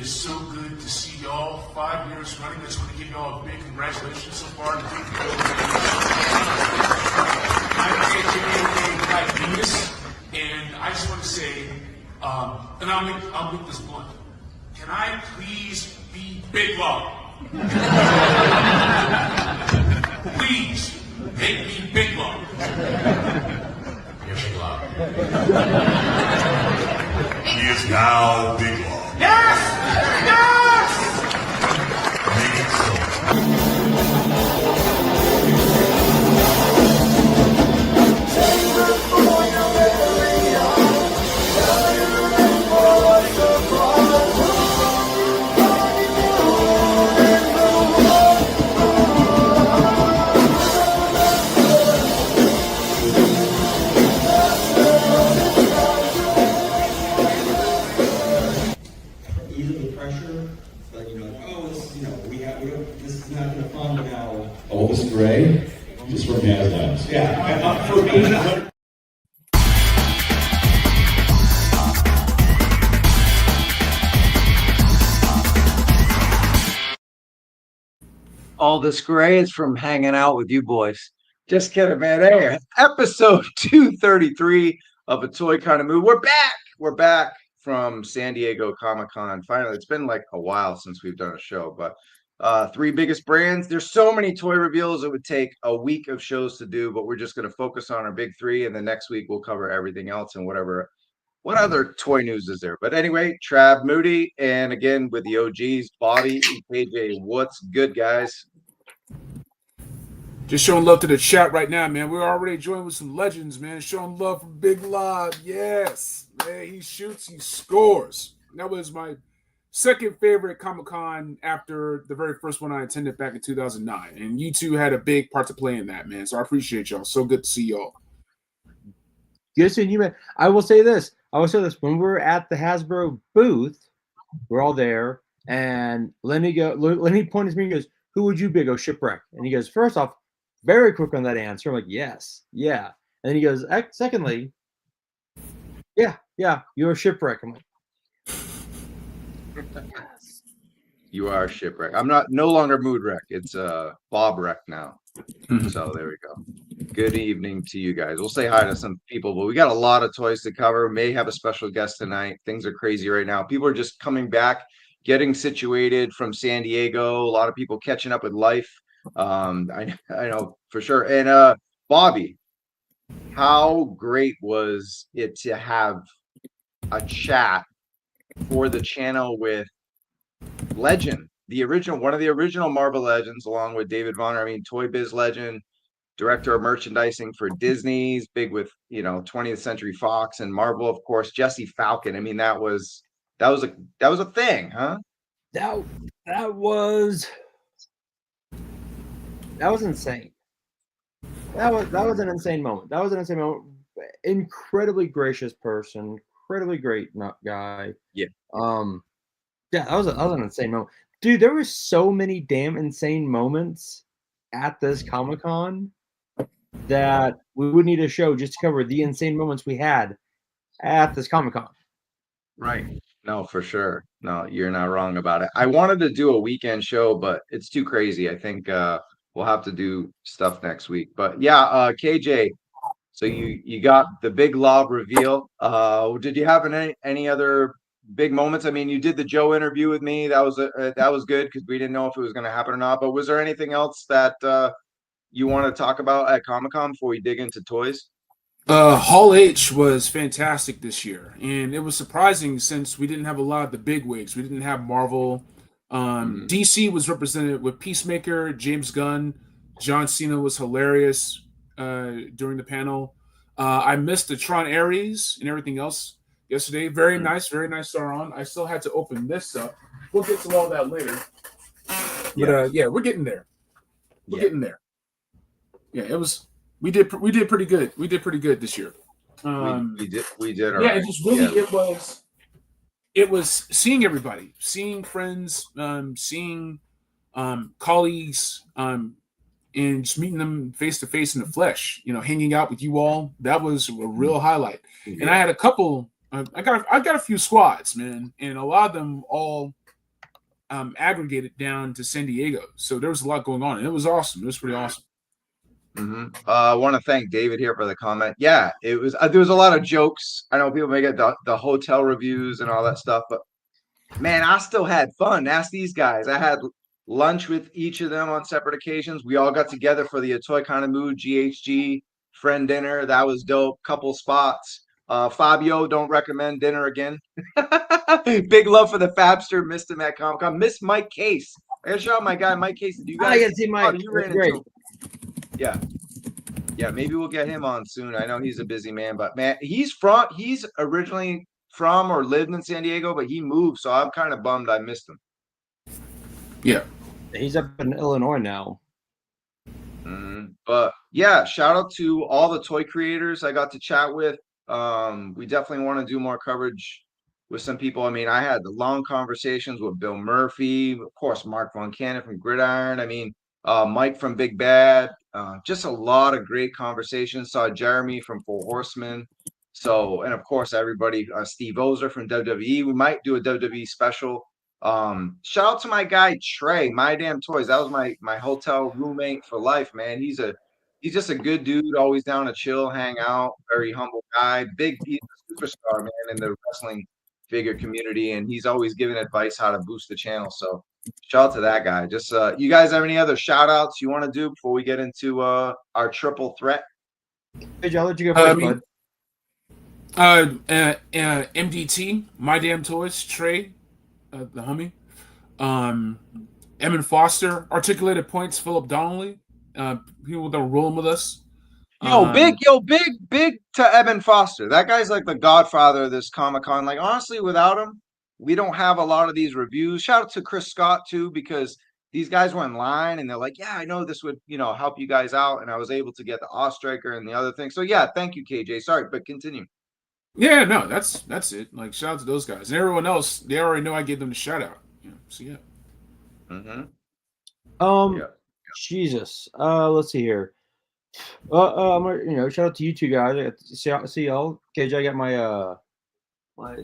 is so good to see y'all 5 years running. I just want to give y'all a big congratulations so far. I'm ATKM Venus, and I just want to say, and I'll make this blunt. Can I please be Big Love? Please make me Big Love. You're Big Love. He is now Big Love. Yes! Yes! Make it so. Oldest Gray, just from Haslab. Yeah, for me. All this gray is from hanging out with you boys. Just kidding, man. Hey, episode 233 of A Toy Kind of Mood. We're back. We're back from San Diego Comic-Con. Finally, it's been like a while since we've done a show, but three biggest brands. There's so many toy reveals. It would take a week of shows to do, but we're just going to focus on our big three, and the next week we'll cover everything else and whatever. What other toy news is there? But anyway, Trav, Moody, and again with the OGs, Bobby, KJ. What's good, guys? Just showing love to the chat right now, man. We're already joined with some legends, man. Showing love from Big Lob. Yes. Man, he shoots, he scores. That was my second favorite Comic-Con after the very first one I attended back in 2009. And you two had a big part to play in that, man. So I appreciate y'all. So good to see y'all. Good seeing you, man. I will say this. When we're at the Hasbro booth, we're all there, and Lenny pointed to me and goes, "Who would you be?" I go, "Shipwreck." And he goes, first off, very quick on that answer. I'm like, yes, yeah. And then he goes, secondly, yeah, you're a Shipwreck. I'm like, You are Shipwreck. I'm no longer Mood Wreck. It's Bob Wreck now. So there we go. Good evening to you guys. We'll say hi to some people, but we got a lot of toys to cover. May have a special guest tonight. Things are crazy right now. People are just coming back, getting situated from San Diego. A lot of people catching up with life. I know for sure. And Bobby, how great was it to have a chat for the channel with Legend, one of the original Marvel Legends, along with David Vonner. I mean, Toy Biz legend, director of merchandising for Disney's, big with 20th Century Fox and Marvel, of course. Jesse Falcon. I mean, that was a thing, huh? That was insane. That was an insane moment. Incredibly gracious person, incredibly great guy. Yeah. Yeah, that was an insane moment. Dude, there were so many damn insane moments at this Comic-Con that we would need a show just to cover the insane moments we had at this Comic-Con. Right. No, for sure. No, you're not wrong about it. I wanted to do a weekend show, but it's too crazy. I think we'll have to do stuff next week. But yeah, KJ, so you got the big Lob reveal. Did you have any other big moments? I mean, you did the Joe interview with me. That was good because we didn't know if it was going to happen or not. But was there anything else that you want to talk about at Comic-Con before we dig into toys? Hall H was fantastic this year, and it was surprising since we didn't have a lot of the big wigs. We didn't have Marvel. DC was represented with Peacemaker, James Gunn, John Cena was hilarious during the panel. I missed the Tron Ares and everything else yesterday. Very nice Sauron. I still had to open this up. We'll get to all that later. But yeah, we're getting there. We're getting there. Yeah, it was. We did pretty good. We did pretty good this year. We did. All yeah, right. it just really it was seeing everybody, seeing friends, seeing colleagues, and just meeting them face to face in the flesh. Hanging out with you all. That was a real highlight. And I had a couple. I got a few squads, man, and a lot of them all aggregated down to San Diego. So there was a lot going on, and it was awesome. It was pretty awesome. I want to thank David here for the comment. Yeah, it was. There was a lot of jokes. I know people make it the hotel reviews and all that stuff, but man, I still had fun. Ask these guys. I had lunch with each of them on separate occasions. We all got together for the Toy Kind of Mood GHG friend dinner. That was dope. Couple spots. Fabio, don't recommend dinner again. Big love for the Fabster. Missed him at Comic Con. Missed Mike Case. I gotta shout out my guy Mike Case. Did you guys? I can see Mike. You ran into him. Yeah, maybe we'll get him on soon. I know he's a busy man, but man, he's originally from or lived in San Diego, but he moved, so I'm kind of bummed I missed him. Yeah, he's up in Illinois now. But yeah, shout out to all the toy creators I got to chat with. We definitely want to do more coverage with some people. I mean, I had the long conversations with Bill Murphy, of course, Mark Von Cannon from Gridiron. I mean, Mike from Big Bad. Just a lot of great conversations. Saw Jeremy from Four Horsemen. So, and of course, everybody, Steve Ozer from WWE. We might do a WWE special. Shout out to my guy Trey, My Damn Toys. That was my hotel roommate for life, man. He's just a good dude, always down to chill, hang out, very humble guy. He's a superstar, man, in the wrestling figure community, and he's always giving advice how to boost the channel. So shout out to that guy. Just you guys have any other shout outs you want to do before we get into our triple threat? Hey, I'll let you go first, bud. MDT, My Damn Toys, Trey, the homie, Emin Foster, Articulated Points, Philip Donnelly, people that are rolling with us. Big to Evan Foster. That guy's like the godfather of this Comic-Con. Like, honestly, without him, we don't have a lot of these reviews. Shout out to Chris Scott too, because these guys were in line and they're like, yeah, I know this would, help you guys out. And I was able to get the Ostriker and the other thing. So yeah, thank you, KJ. Sorry, but continue. Yeah, no, that's it. Like, shout out to those guys. And everyone else, they already know I gave them the shout out. So yeah. Jesus. Let's see here. Shout out to you two guys. I got to see y'all. KJ, I got my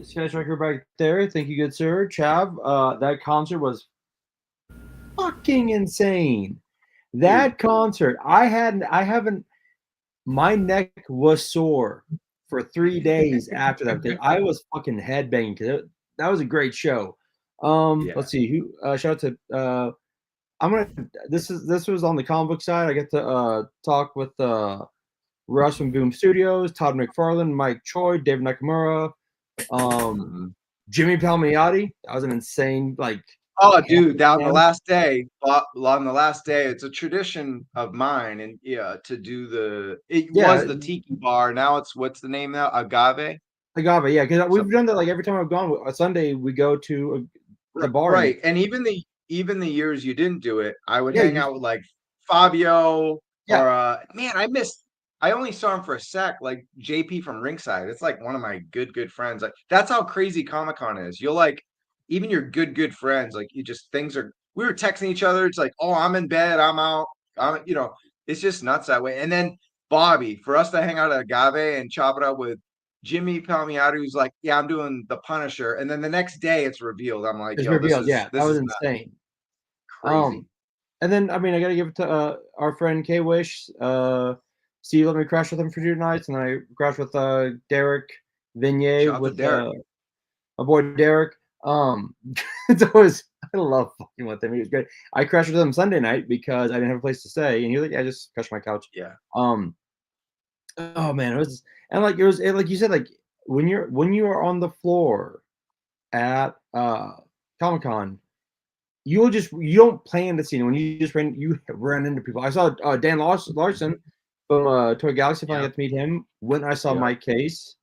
Sky Striker back there. Thank you, good sir. Chav, that concert was fucking insane. That concert, my neck was sore for 3 days after that because I was fucking headbanging because that was a great show. Let's see who. Shout out to. This was on the comic book side. I get to talk with Russ from Boom Studios, Todd McFarlane, Mike Choi, Dave Nakamura, Jimmy Palmiotti. That was an insane Oh, dude! On the last day, it's a tradition of mine, and to do was the Tiki Bar. Now what's the name now? Agave, yeah. Because we've done that every time I've gone. On Sunday we go to the bar, right? And even the years you didn't do it, I would hang out with Fabio or I only saw him for a sec, like JP from Ringside. It's like one of my good friends. Like, that's how crazy Comic-Con is. You'll even your good friends, we were texting each other. It's like, oh, I'm in bed, I'm out. It's just nuts that way. And then Bobby, for us to hang out at Agave and chop it up with Jimmy Palmiotti, who's like, yeah, I'm doing the Punisher. And then the next day it's revealed. I'm like, it's revealed. That was insane. Crazy. And then, I got to give it to our friend K-Wish. Steve let me crash with him for 2 nights, and then I crashed with Derek Vignier with my boy Derek. It's always, I love fucking with him. He was good. I crashed with him Sunday night because I didn't have a place to stay, and he was like, "Yeah, just crash my couch." Yeah. Oh man, it was, and like you said, when you are on the floor at Comic-Con, you don't plan to see anyone. You run into people. I saw Dan Larson from Toy Galaxy. Finally got to meet him when I saw Mike Case.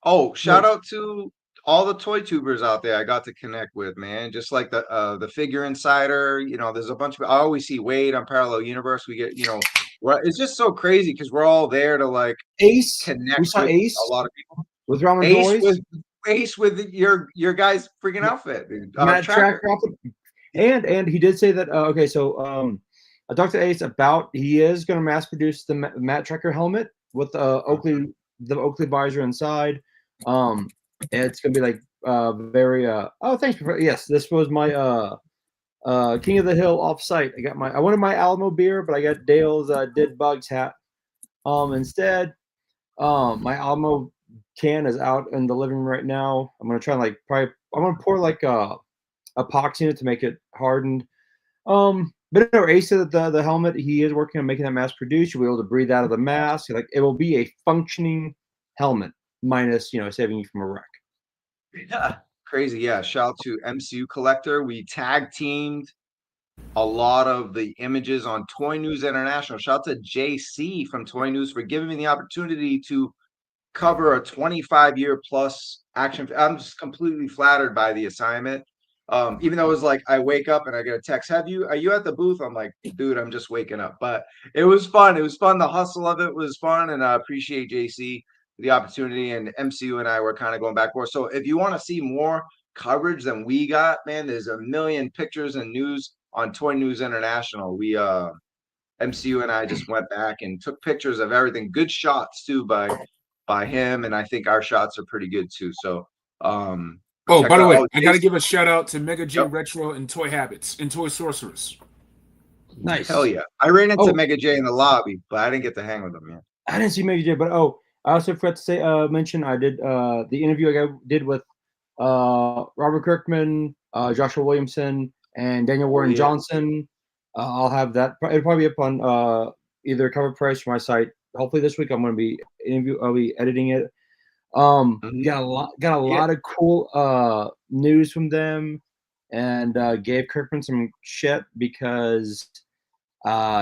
Oh, shout out to all the toy tubers out there I got to connect with, man. Just like the Figure Insider, there's a bunch of, I always see Wade on Parallel Universe. We get, it's just so crazy because we're all there to Ace connect. We saw with Ace a lot of people with Ramen Toys. Ace with your guy's freaking outfit, dude. Matt Tracker. And he did say that. I talked to Ace about he is going to mass produce the Matt Tracker helmet with the Oakley visor inside. It's going to be very. Oh, thanks. Yes, this was my King of the Hill off-site. I wanted my Alamo beer, but I got Dale's Dead Bugs hat. Instead, my Alamo can is out in the living room right now. I'm gonna try and I'm gonna pour epoxy in it to make it hardened. But no, Ace said that the helmet, he is working on making that mass produced. You'll be able to breathe out of the mask. Like, it will be a functioning helmet, minus, saving you from a wreck. Yeah, crazy. Yeah, shout out to MCU Collector. We tag teamed a lot of the images on Toy News International. Shout out to JC from Toy News for giving me the opportunity to cover a 25-year plus action. I'm just completely flattered by the assignment. Even though it was like I wake up and I get a text, are you at the booth? I'm like, dude, I'm just waking up. But it was fun. It was fun. The hustle of it was fun, and I appreciate JC for the opportunity. And MCU and I were kind of going back and forth. So if you want to see more coverage than we got, man, there's a million pictures and news on Toy News International. We MCU and I just went back and took pictures of everything. Good shots too by him, and I think our shots are pretty good too. So oh, by the way, I got to give a shout out to Mega J Retro and Toy Habits and Toy Sorcerers. Nice. Hell yeah. I ran into Mega J in the lobby, but I didn't get to hang with him, man. I didn't see Mega J, but I also forgot to say mention I did the interview I did with Robert Kirkman, Joshua Williamson, and Daniel Warren Johnson. I'll have that. It'll probably be up on either Cover Price or my site. Hopefully this week I'll be editing it. Got a lot of cool news from them, and gave Kirkman some shit because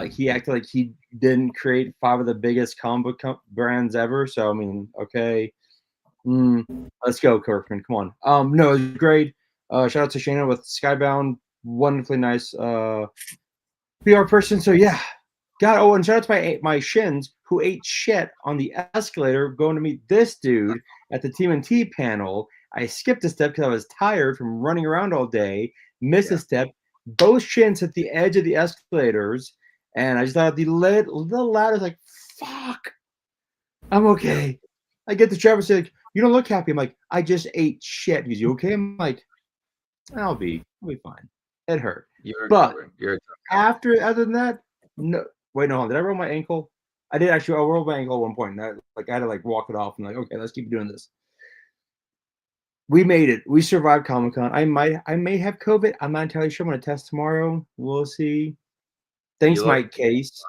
he acted like he didn't create 5 of the biggest comic book brands ever. So I mean, okay, let's go, Kirkman. Come on. No, it was great. Shout out to Shayna with Skybound, wonderfully nice PR person. So yeah. God, and shout out to my shins who ate shit on the escalator going to meet this dude at the TMNT panel. I skipped a step because I was tired from running around all day, missed a step. Both shins hit the edge of the escalators, and I just thought the ladder's like, fuck, I'm okay. I get to Trevor, say, like, you don't look happy. I'm like, I just ate shit. He's, you okay? I'm like, I'll be fine. It hurt. Other than that, no. Wait, no, did I roll my ankle? I did actually. I rolled my ankle at one point. And I had to walk it off and okay, let's keep doing this. We made it. We survived Comic-Con. I may have COVID. I'm not entirely sure. I'm going to test tomorrow. We'll see. Thanks, Mike Case.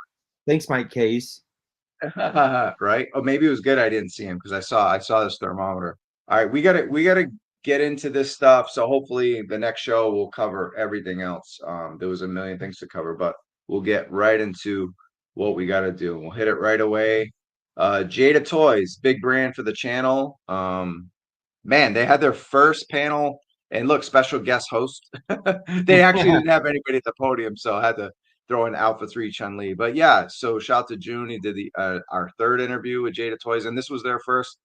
Right? Oh, maybe it was good I didn't see him because I saw this thermometer. All right, we gotta get into this stuff. So hopefully the next show we'll cover everything else. There was a million things to cover, but we'll get right into what we got to do. We'll hit it right away. Jada Toys, big brand for the channel. Man, they had their first panel, and look, special guest host. They actually didn't have anybody at the podium, so I had to throw in Alpha 3 Chun-Li. But yeah, so shout out to June. He did our third interview with Jada Toys, and this was their first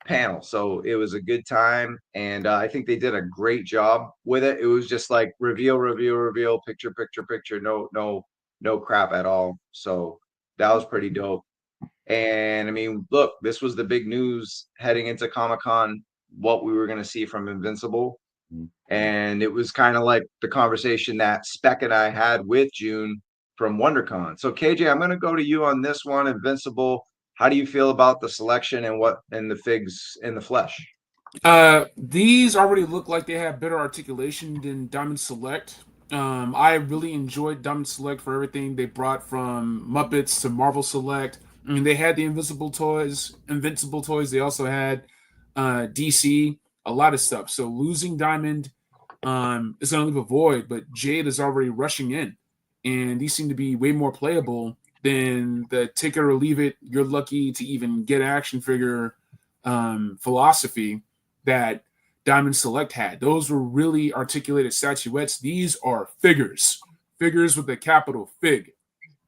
panel. So it was a good time, and I think they did a great job with it. It was just like reveal, picture, no crap at all. So that was pretty dope. And I mean, look, this was the big news heading into Comic-Con, what we were going to see from Invincible. And it was kind of like the conversation that Spec and I had with June from WonderCon. So KJ, I'm going to go to you on this one. Invincible, how do you feel about the selection and the figs in the flesh? These already look like they have better articulation than Diamond Select. I really enjoyed Diamond Select for everything they brought, from Muppets to Marvel Select. I mean, they had the Invincible toys. They also had DC, a lot of stuff. So losing Diamond is going to leave a void, but Jade is already rushing in, and these seem to be way more playable than the take it or leave it, you're lucky to even get an action figure philosophy that Diamond Select had. Those were really articulated statuettes. These are figures with a capital Fig.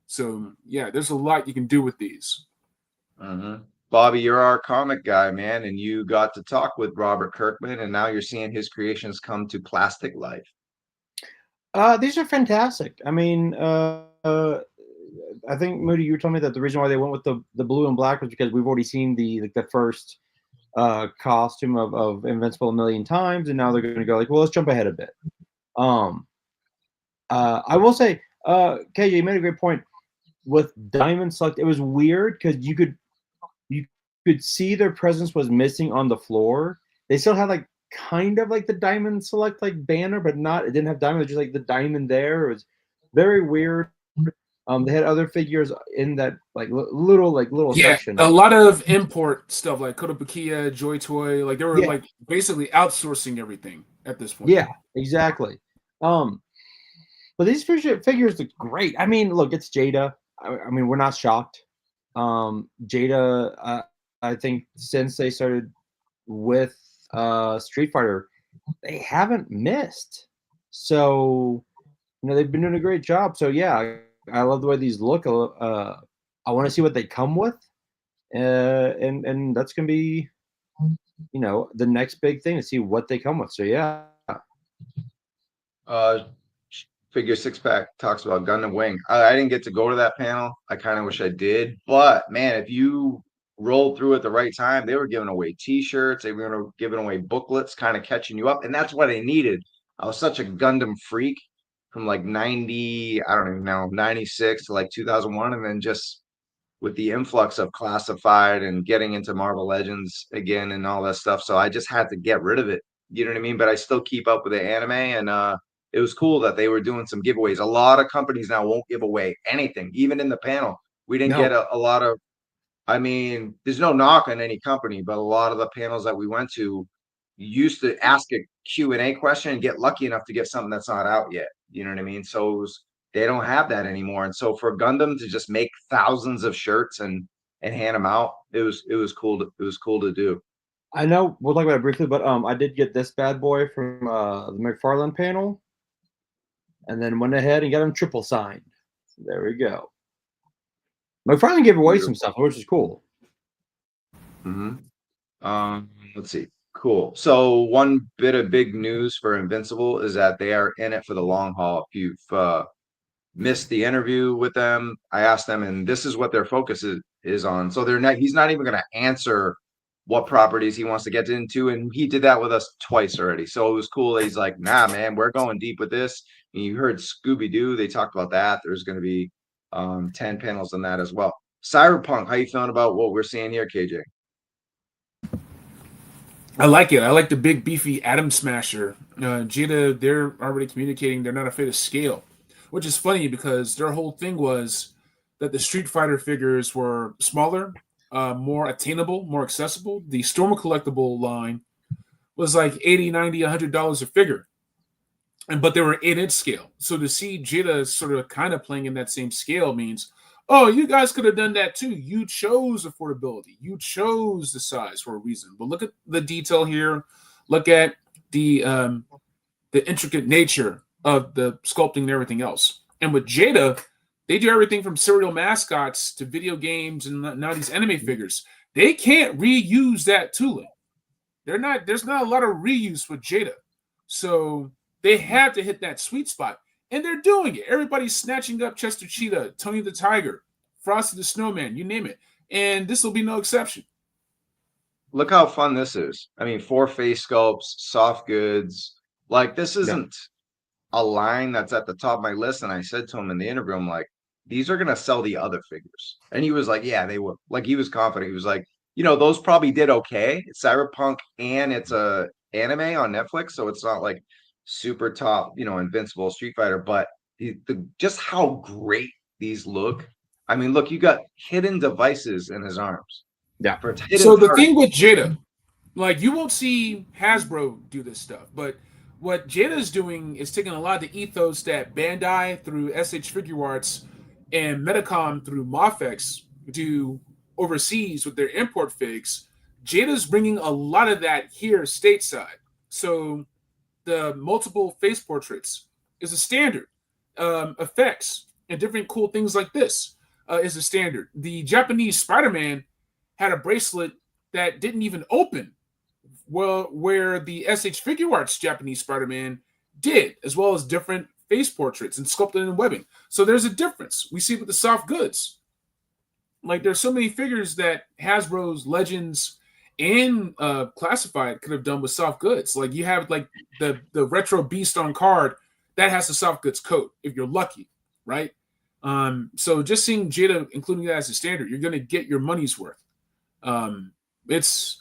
So yeah, there's a lot you can do with these. Bobby, you're our comic guy, man, and you got to talk with Robert Kirkman, and now you're seeing his creations come to plastic life. These are fantastic. I mean, I think, Moody, you were telling me that the reason why they went with the blue and black was because we've already seen the first costume of Invincible a million times, and now they're going to go well, let's jump ahead a bit. I will say, KJ, you made a great point with Diamond Select. It was weird because you could see their presence was missing on the floor. They still had like kind of like the Diamond Select like banner, but not. It didn't have Diamond. It was just like the diamond there. It was very weird. They had other figures in that like little section. A lot of import stuff like Kotobukiya, Joy Toy, like they were like basically outsourcing everything at this point. Yeah, exactly. But these figures look great. I mean, look, it's Jada. I mean, we're not shocked. Jada, I think since they started with Street Fighter, they haven't missed. So, they've been doing a great job. So, yeah, I love the way these look. I want to see what they come with. And that's going to be, the next big thing to see what they come with. So, yeah. Figure 6-pack talks about Gundam Wing. I didn't get to go to that panel. I kind of wish I did. But, man, if you rolled through at the right time, they were giving away T-shirts. They were giving away booklets, kind of catching you up. And that's what I needed. I was such a Gundam freak from like 90, I don't even know, 96 to like 2001. And then just with the influx of Classified and getting into Marvel Legends again and all that stuff. So I just had to get rid of it. You know what I mean? But I still keep up with the anime, and it was cool that they were doing some giveaways. A lot of companies now won't give away anything, even in the panel. We didn't get a lot of, I mean, there's no knock on any company, but a lot of the panels that we went to used to ask a Q&A question and get lucky enough to get something that's not out yet. You know what I mean? So they don't have that anymore. And so for Gundam to just make thousands of shirts and hand them out, it was cool to do. I know we'll talk about it briefly, but I did get this bad boy from the McFarlane panel, and then went ahead and got him triple signed. So there we go. McFarlane gave away some stuff, which is cool. Let's see. Cool. So one bit of big news for Invincible is that they are in it for the long haul. If you've missed the interview with them, I asked them, and this is what their focus is on. So he's not even going to answer what properties he wants to get into, and he did that with us twice already. So it was cool. He's like, nah, man, we're going deep with this. And you heard Scooby-Doo, they talked about that. There's going to be 10 panels on that as well. Cyberpunk, how you feeling about what we're seeing here, KJ? I like it. I like the big beefy Atom Smasher. Jada, they're already communicating they're not afraid of scale, which is funny because their whole thing was that the Street Fighter figures were smaller, more attainable, more accessible. The Storm collectible line was like $80, $90, $100 a figure. But they were 8-inch scale. So to see Jada sort of kind of playing in that same scale means, oh, you guys could have done that too. You chose affordability. You chose the size for a reason. But look at the detail here. Look at the intricate nature of the sculpting and everything else. And with Jada, they do everything from serial mascots to video games and now these anime figures. They can't reuse that tooling. There's not a lot of reuse with Jada. So they have to hit that sweet spot. And they're doing it. Everybody's snatching up Chester Cheetah, Tony the Tiger, Frosty the Snowman, you name it. And this will be no exception. Look how fun this is. I mean, 4 face sculpts, soft goods. Like, this isn't a line that's at the top of my list. And I said to him in the interview, I'm like, these are going to sell the other figures. And he was like, yeah, they will. Like, he was confident. He was like, those probably did okay. It's Cyberpunk and it's a anime on Netflix. So it's not like super top, Invincible, Street Fighter, but just how great these look. I mean, look, you got hidden devices in his arms. Yeah. So the thing with Jada, like, you won't see Hasbro do this stuff, but what Jada's doing is taking a lot of the ethos that Bandai through SH Figure Arts and Metacom through Mofex do overseas with their import figs. Jada's bringing a lot of that here stateside. So the multiple face portraits is a standard. Effects and different cool things like this is a standard. The Japanese Spider-Man had a bracelet that didn't even open, well, where the SH Figure Arts Japanese Spider-Man did, as well as different face portraits and sculpted and webbing. So there's a difference. We see with the soft goods. Like, there's so many figures that Hasbro's Legends and Classified could have done with soft goods. Like, you have like the retro beast on card that has the soft goods coat if you're lucky, right? So just seeing Jada including that as a standard, you're going to get your money's worth.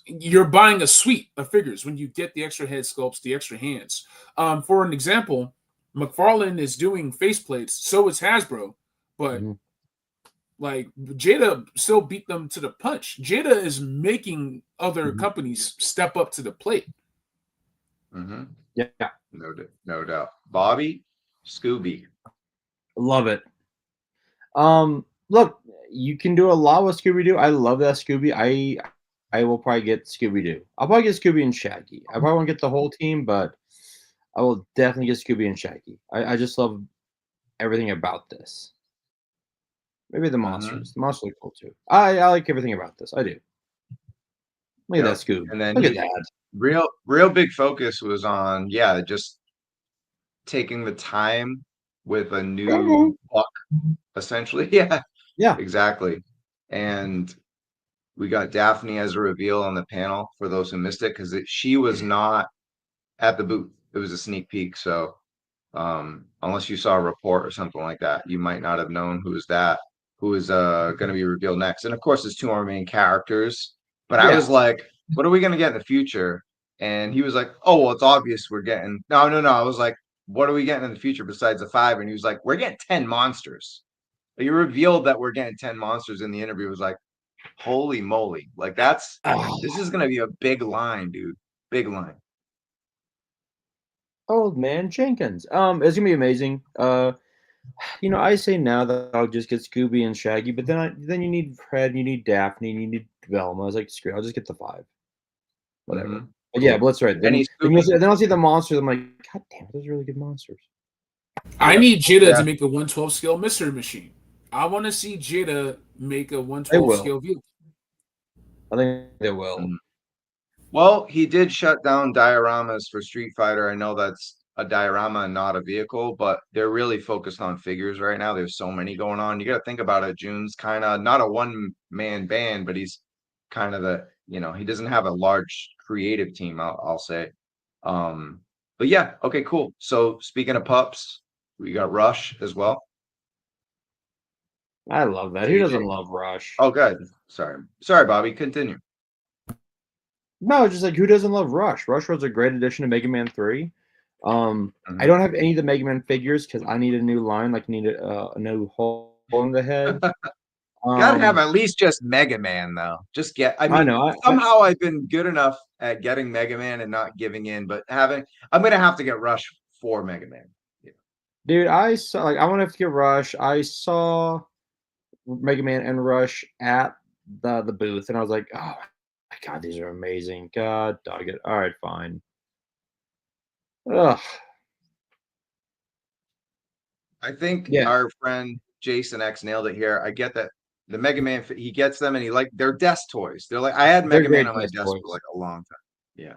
You're buying a suite of figures when you get the extra head sculpts, the extra hands. For an example, McFarlane is doing faceplates, so is Hasbro, but like Jada still beat them to the punch. Jada is making other companies step up to the plate. Yeah, No doubt. Bobby, Scooby. love it. Look, you can do a lot with Scooby-Doo. I love that Scooby. I will probably get Scooby-Doo. I'll probably get Scooby and Shaggy. I probably won't get the whole team, but I will definitely get Scooby and Shaggy. I just love everything about this. Maybe the monsters. The monsters are cool too. I like everything about this. I do. Look at that Scooby. And then look at that. Real big focus was on just taking the time with a new buck, essentially. Yeah, exactly. And we got Daphne as a reveal on the panel for those who missed it, because she was not at the booth. It was a sneak peek. So unless you saw a report or something like that, you might not have known who is going to be revealed next. And of course, there's two more main characters. But I was like, what are we going to get in the future? And he was like, oh, well, it's obvious we're getting. No. I was like, what are we getting in the future besides the 5? And he was like, we're getting 10 monsters. He revealed that we're getting 10 monsters in the interview. It was like, holy moly. Like, this is going to be a big line, dude. Big line. Old man Jenkins. It's going to be amazing. I say now that I'll just get Scooby and Shaggy, but then you need Fred, you need Daphne, you need Velma. I was like, screw it, I'll just get the 5. Whatever. But yeah, but that's right. Then I'll see the monsters. I'm like, God damn, those are really good monsters. I need Jada to make a 112 scale mystery machine. I want to see Jada make a 112 scale vehicle. I think they will. Well, he did shut down dioramas for Street Fighter. I know that's a diorama and not a vehicle, but they're really focused on figures right now. There's so many going on. You got to think about it. June's kind of not a one-man band, but he's kind of he doesn't have a large creative team, I'll say. But yeah, okay, cool. So speaking of pups, we got Rush as well. I love that. Who doesn't love Rush? Oh, good. Sorry, Bobby. Continue. No, just like, who doesn't love Rush? Rush was a great addition to Mega Man 3. I don't have any of the Mega Man figures because I need a new line. Like, need a new hole in the head. Gotta have at least just Mega Man, though. I know. Somehow I've been good enough at getting Mega Man and not giving in, but I'm gonna have to get Rush for Mega Man. Yeah. Dude, I want to have to get Rush. I saw Mega Man and Rush at the booth, and I was like, oh my God, these are amazing. God dog it. All right, fine. Ugh. I think our friend Jason X nailed it here. I get that the Mega Man, he gets them, and they're desk toys. They're like, I had Mega Man on my desk for like a long time. Yeah.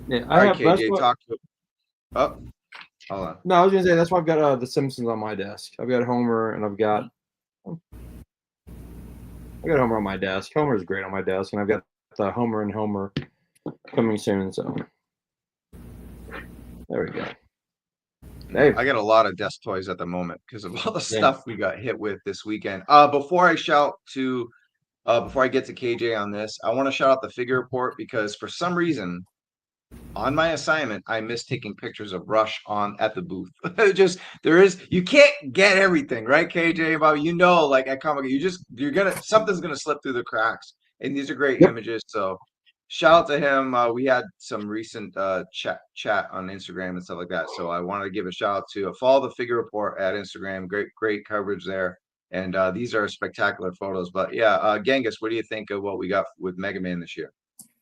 Yeah. All right, KJ, talk to. Oh, hold on. No, I was gonna say that's why I've got the Simpsons on my desk. I've got Homer, and I've got Homer on my desk. Homer's great on my desk, and I've got the Homer and Homer coming soon. So there we go. Hey. I got a lot of desk toys at the moment because of all the stuff we got hit with this weekend. Before I get to KJ on this, I want to shout out the figure report because for some reason on my assignment, I missed taking pictures of Rush at the booth. You can't get everything, right, KJ? Bob, like at Comic, something's gonna slip through the cracks, and these are great images. So shout out to him. We had some recent chat on Instagram and stuff like that. So I wanted to give a shout out to follow the figure report at Instagram. Great coverage there. And these are spectacular photos. But yeah, Genghis, what do you think of what we got with Mega Man this year?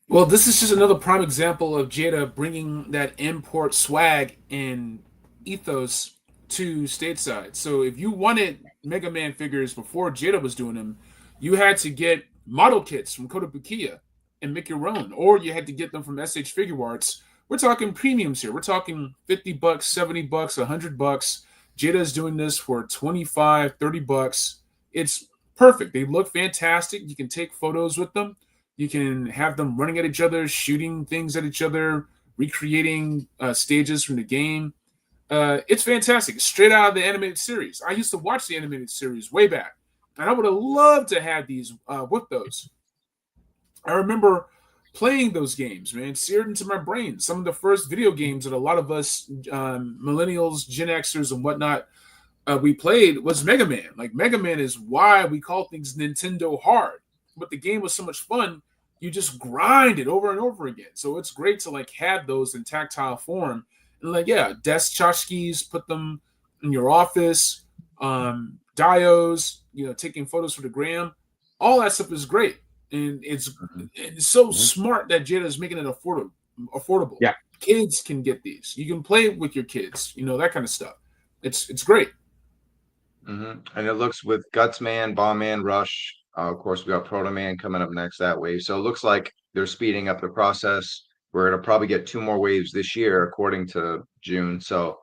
Well, this is just another prime example of Jada bringing that import swag and ethos to stateside. So if you wanted Mega Man figures before Jada was doing them, you had to get model kits from Kotobukiya and make your own, or you had to get them from SH Figure Arts. We're talking premiums here. We're talking $50, $70, $100. Jada's doing this for $25, $30. It's perfect. They look fantastic. You can take photos with them. You can have them running at each other, shooting things at each other, recreating stages from the game. It's fantastic. Straight out of the animated series. I used to watch the animated series way back, and I would have loved to have these with those. I remember playing those games, man, seared into my brain. Some of the first video games that a lot of us millennials, Gen Xers, and whatnot we played was Mega Man. Like Mega Man is why we call things Nintendo hard. But the game was so much fun, you just grind it over and over again. So it's great to like have those in tactile form. And like, yeah, desk tchotchkes, put them in your office, diodes, taking photos for the gram. All that stuff is great. And it's so smart that Jada is making it affordable. Yeah. Kids can get these. You can play with your kids, that kind of stuff. It's great. And it looks with Gutsman, Bombman, Rush. Of course, we got Proto Man coming up next that wave. So it looks like they're speeding up the process. We're going to probably get 2 more waves this year, according to June. So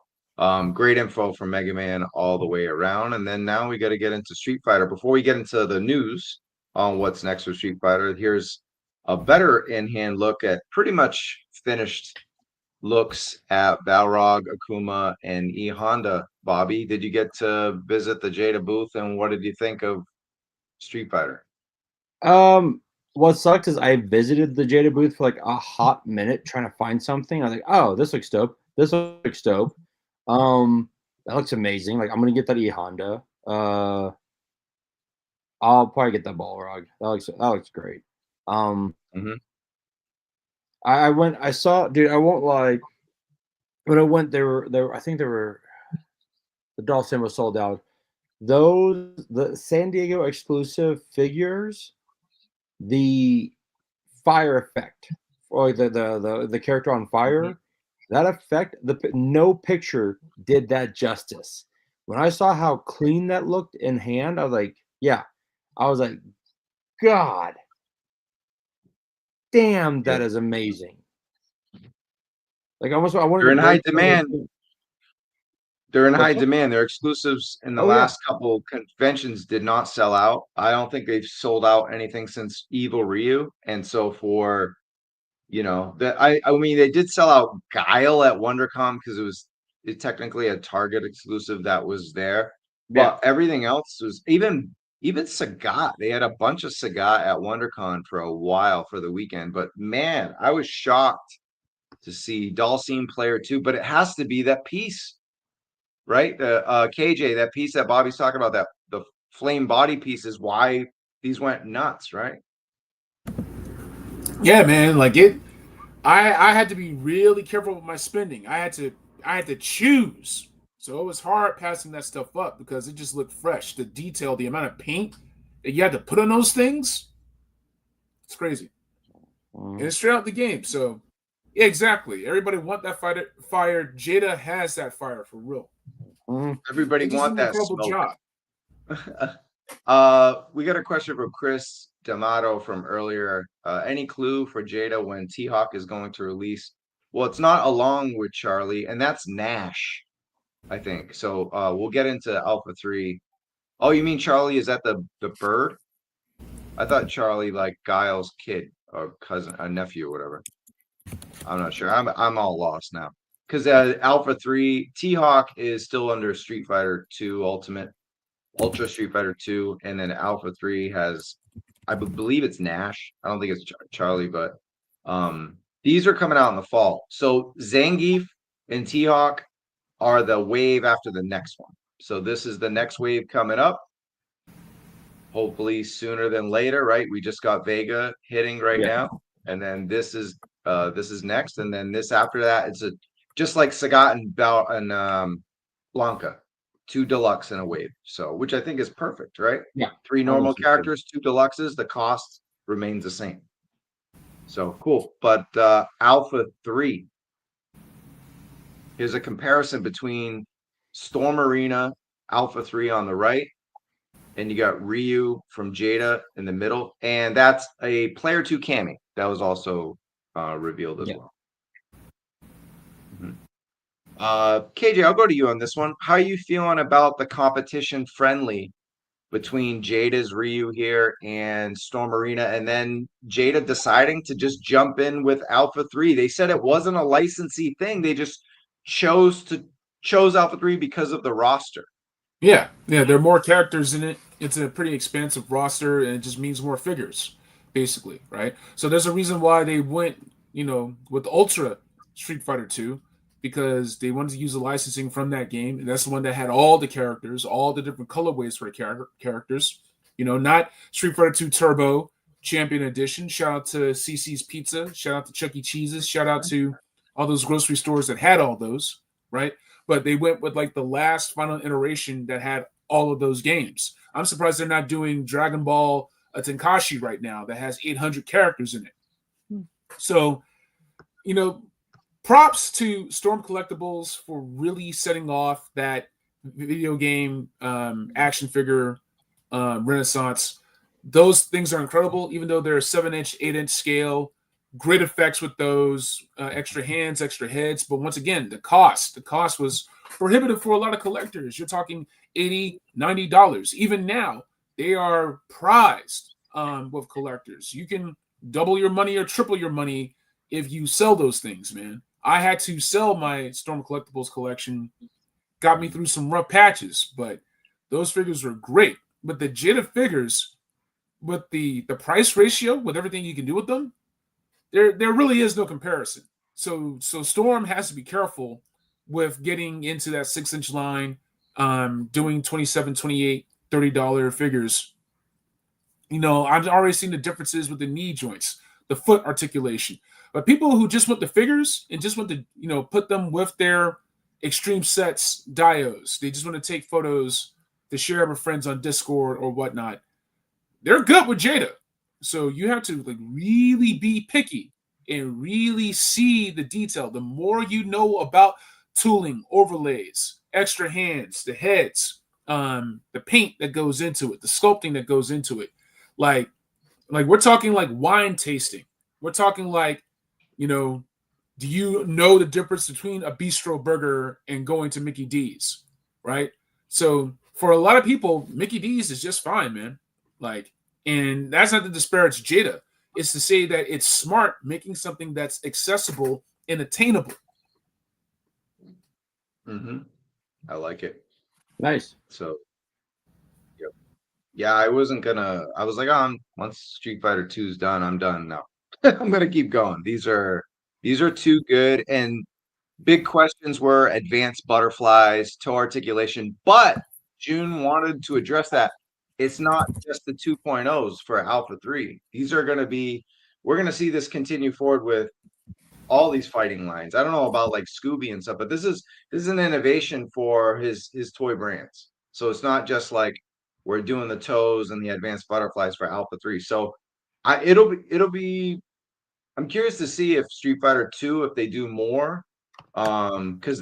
great info from Mega Man all the way around. And then now we got to get into Street Fighter. Before we get into the news on what's next with Street Fighter, here's a better in-hand look at pretty much finished looks at Balrog, Akuma, and E Honda. Bobby, did you get to visit the Jada booth, and what did you think of Street Fighter? What sucked is I visited the Jada booth for like a hot minute trying to find something. I was like, oh, this looks dope. This looks dope. That looks amazing. Like I'm gonna get that E Honda. I'll probably get that Balrog. That looks great. I saw, dude, I won't lie. When I went, I think the Dolphin was sold out. The San Diego exclusive figures, the fire effect, or the character on fire, that effect, no picture did that justice. When I saw how clean that looked in hand, I was like, God damn, that is amazing. Like I wanted. They're in high demand. They're in high demand. Their exclusives in the last couple conventions did not sell out. I don't think they've sold out anything since Evil Ryu. And so for, I mean, they did sell out Guile at WonderCon because it was technically a Target exclusive that was there. But everything else was even Sagat. They had a bunch of Sagat at WonderCon for a while for the weekend. But man, I was shocked to see Dalsim Player 2. But it has to be that piece. Right, the KJ, that piece that Bobby's talking about, that the flame body piece is why these went nuts, right? Yeah, man, like it. I had to be really careful with my spending. I had to choose, so it was hard passing that stuff up because it just looked fresh. The detail, the amount of paint that you had to put on those things, it's crazy, and it's straight out the game. So, yeah, exactly. Everybody want that fire. Jada has that fire for real. Everybody want that smoke. We got a question from Chris D'Amato from earlier. Any clue for Jada when T-Hawk is going to release? Well, it's not along with Charlie, and that's Nash, I think. So we'll get into Alpha 3. Oh, you mean Charlie? Is that the bird? I thought Charlie like Guile's kid or cousin, a nephew or whatever. I'm not sure. I'm all lost now. Because Alpha 3, T-Hawk is still under Street Fighter 2 Ultra Street Fighter 2, and then Alpha 3 has, I believe it's Nash. I don't think it's Charlie, but these are coming out in the fall. So Zangief and T-Hawk are the wave after the next one. So this is the next wave coming up. Hopefully sooner than later, right? We just got Vega hitting now, and then this is next, and then this after that, it's just like Sagat and Blanca, 2 deluxe in a wave. So, which I think is perfect, right? Yeah. 3 normal characters, 2 deluxes. The cost remains the same. So cool. But Alpha 3. Here's a comparison between Storm Arena, Alpha 3 on the right, and you got Ryu from Jada in the middle, and that's a Player 2 Cammy that was also revealed as well. KJ, I'll go to you on this one. How are you feeling about the competition friendly between Jada's Ryu here and Storm Arena, and then Jada deciding to just jump in with Alpha 3? They said it wasn't a licensee thing. They just chose to chose Alpha 3 because of the roster. Yeah, there are more characters in it. It's a pretty expansive roster, and it just means more figures, basically, right? So there's a reason why they went, with Ultra Street Fighter 2, because they wanted to use the licensing from that game, and that's the one that had all the characters, all the different colorways for the characters. Not Street Fighter 2 Turbo Champion Edition. Shout out to CC's Pizza. Shout out to Chuck E. Cheese's. Shout out to all those grocery stores that had all those, right? But they went with like the last final iteration that had all of those games. I'm surprised they're not doing Dragon Ball Tenkaichi right now that has 800 characters in it. So, props to Storm Collectibles for really setting off that video game action figure renaissance. Those things are incredible, even though they're 7-inch, 8-inch scale. Great effects with those extra hands, extra heads. But once again, the cost was prohibitive for a lot of collectors. You're talking $80, $90. Even now, they are prized with collectors. You can double your money or triple your money if you sell those things, man. I had to sell my Storm Collectibles collection. Got me through some rough patches, but those figures were great. But the Jada figures, with the price ratio, with everything you can do with them, there really is no comparison. So Storm has to be careful with getting into that 6-inch line, doing $27, $28, $30 figures. I've already seen the differences with the knee joints, the foot articulation. But people who just want the figures and just want to, put them with their Extreme Sets dios, they just want to take photos to share with friends on Discord or whatnot, they're good with Jada. So you have to really be picky and really see the detail. The more you know about tooling, overlays, extra hands, the heads, the paint that goes into it, the sculpting that goes into it. Like we're talking like wine tasting. We're talking like, do you know the difference between a bistro burger and going to Mickey D's, right? So for a lot of people, Mickey D's is just fine, man. And that's not to disparage Jada. It's to say that it's smart making something that's accessible and attainable. Mm-hmm. I like it. Nice. So, yep. Yeah, I was like, once Street Fighter 2 is done, I'm done now. I'm going to keep going. These are too good. And big questions were advanced butterflies, toe articulation, but June wanted to address that. It's not just the 2.0s for Alpha 3. These are going to be, we're going to see this continue forward with all these fighting lines. I don't know about like Scooby and stuff, but this is an innovation for his toy brands. So it's not just like we're doing the toes and the advanced butterflies for Alpha 3. So it'll be I'm curious to see if Street Fighter 2, if they do more. Because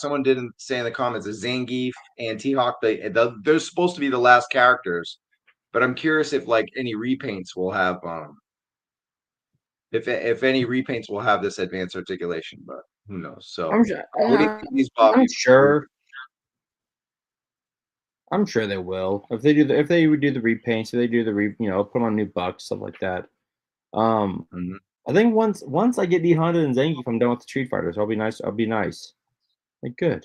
someone didn't say in the comments that Zangief and T-Hawk, they're supposed to be the last characters, but I'm curious if like any repaints will have if any repaints will have this advanced articulation, but who knows? So I'm sure. what do you think these Bobby? I'm sure they will. If they do the repaints, if they do the put on new bucks, stuff like that. I think once I get D Honda and Zangief, I'm done with the Street Fighters. I'll be nice. Like good.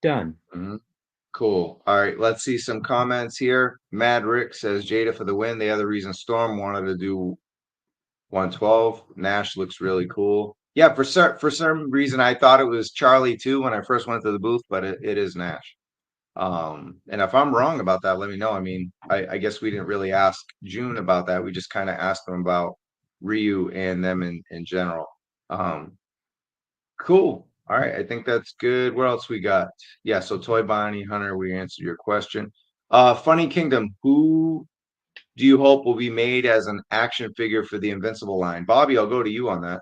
Done. Mm-hmm. Cool. All right, let's see some comments here. Mad Rick says Jada for the win. The other reason Storm wanted to do 112. Nash looks really cool. Yeah, for some reason I thought it was Charlie too when I first went to the booth, but it is Nash. And if I'm wrong about that, let me know. I mean, I guess we didn't really ask June about that. We just kind of asked them about Ryu and them in general. Cool. All right, I think that's good. What else we got? Yeah, so Toy Bonnie Hunter, we answered your question. Funny Kingdom, who do you hope will be made as an action figure for the Invincible line? Bobby, I'll go to you on that.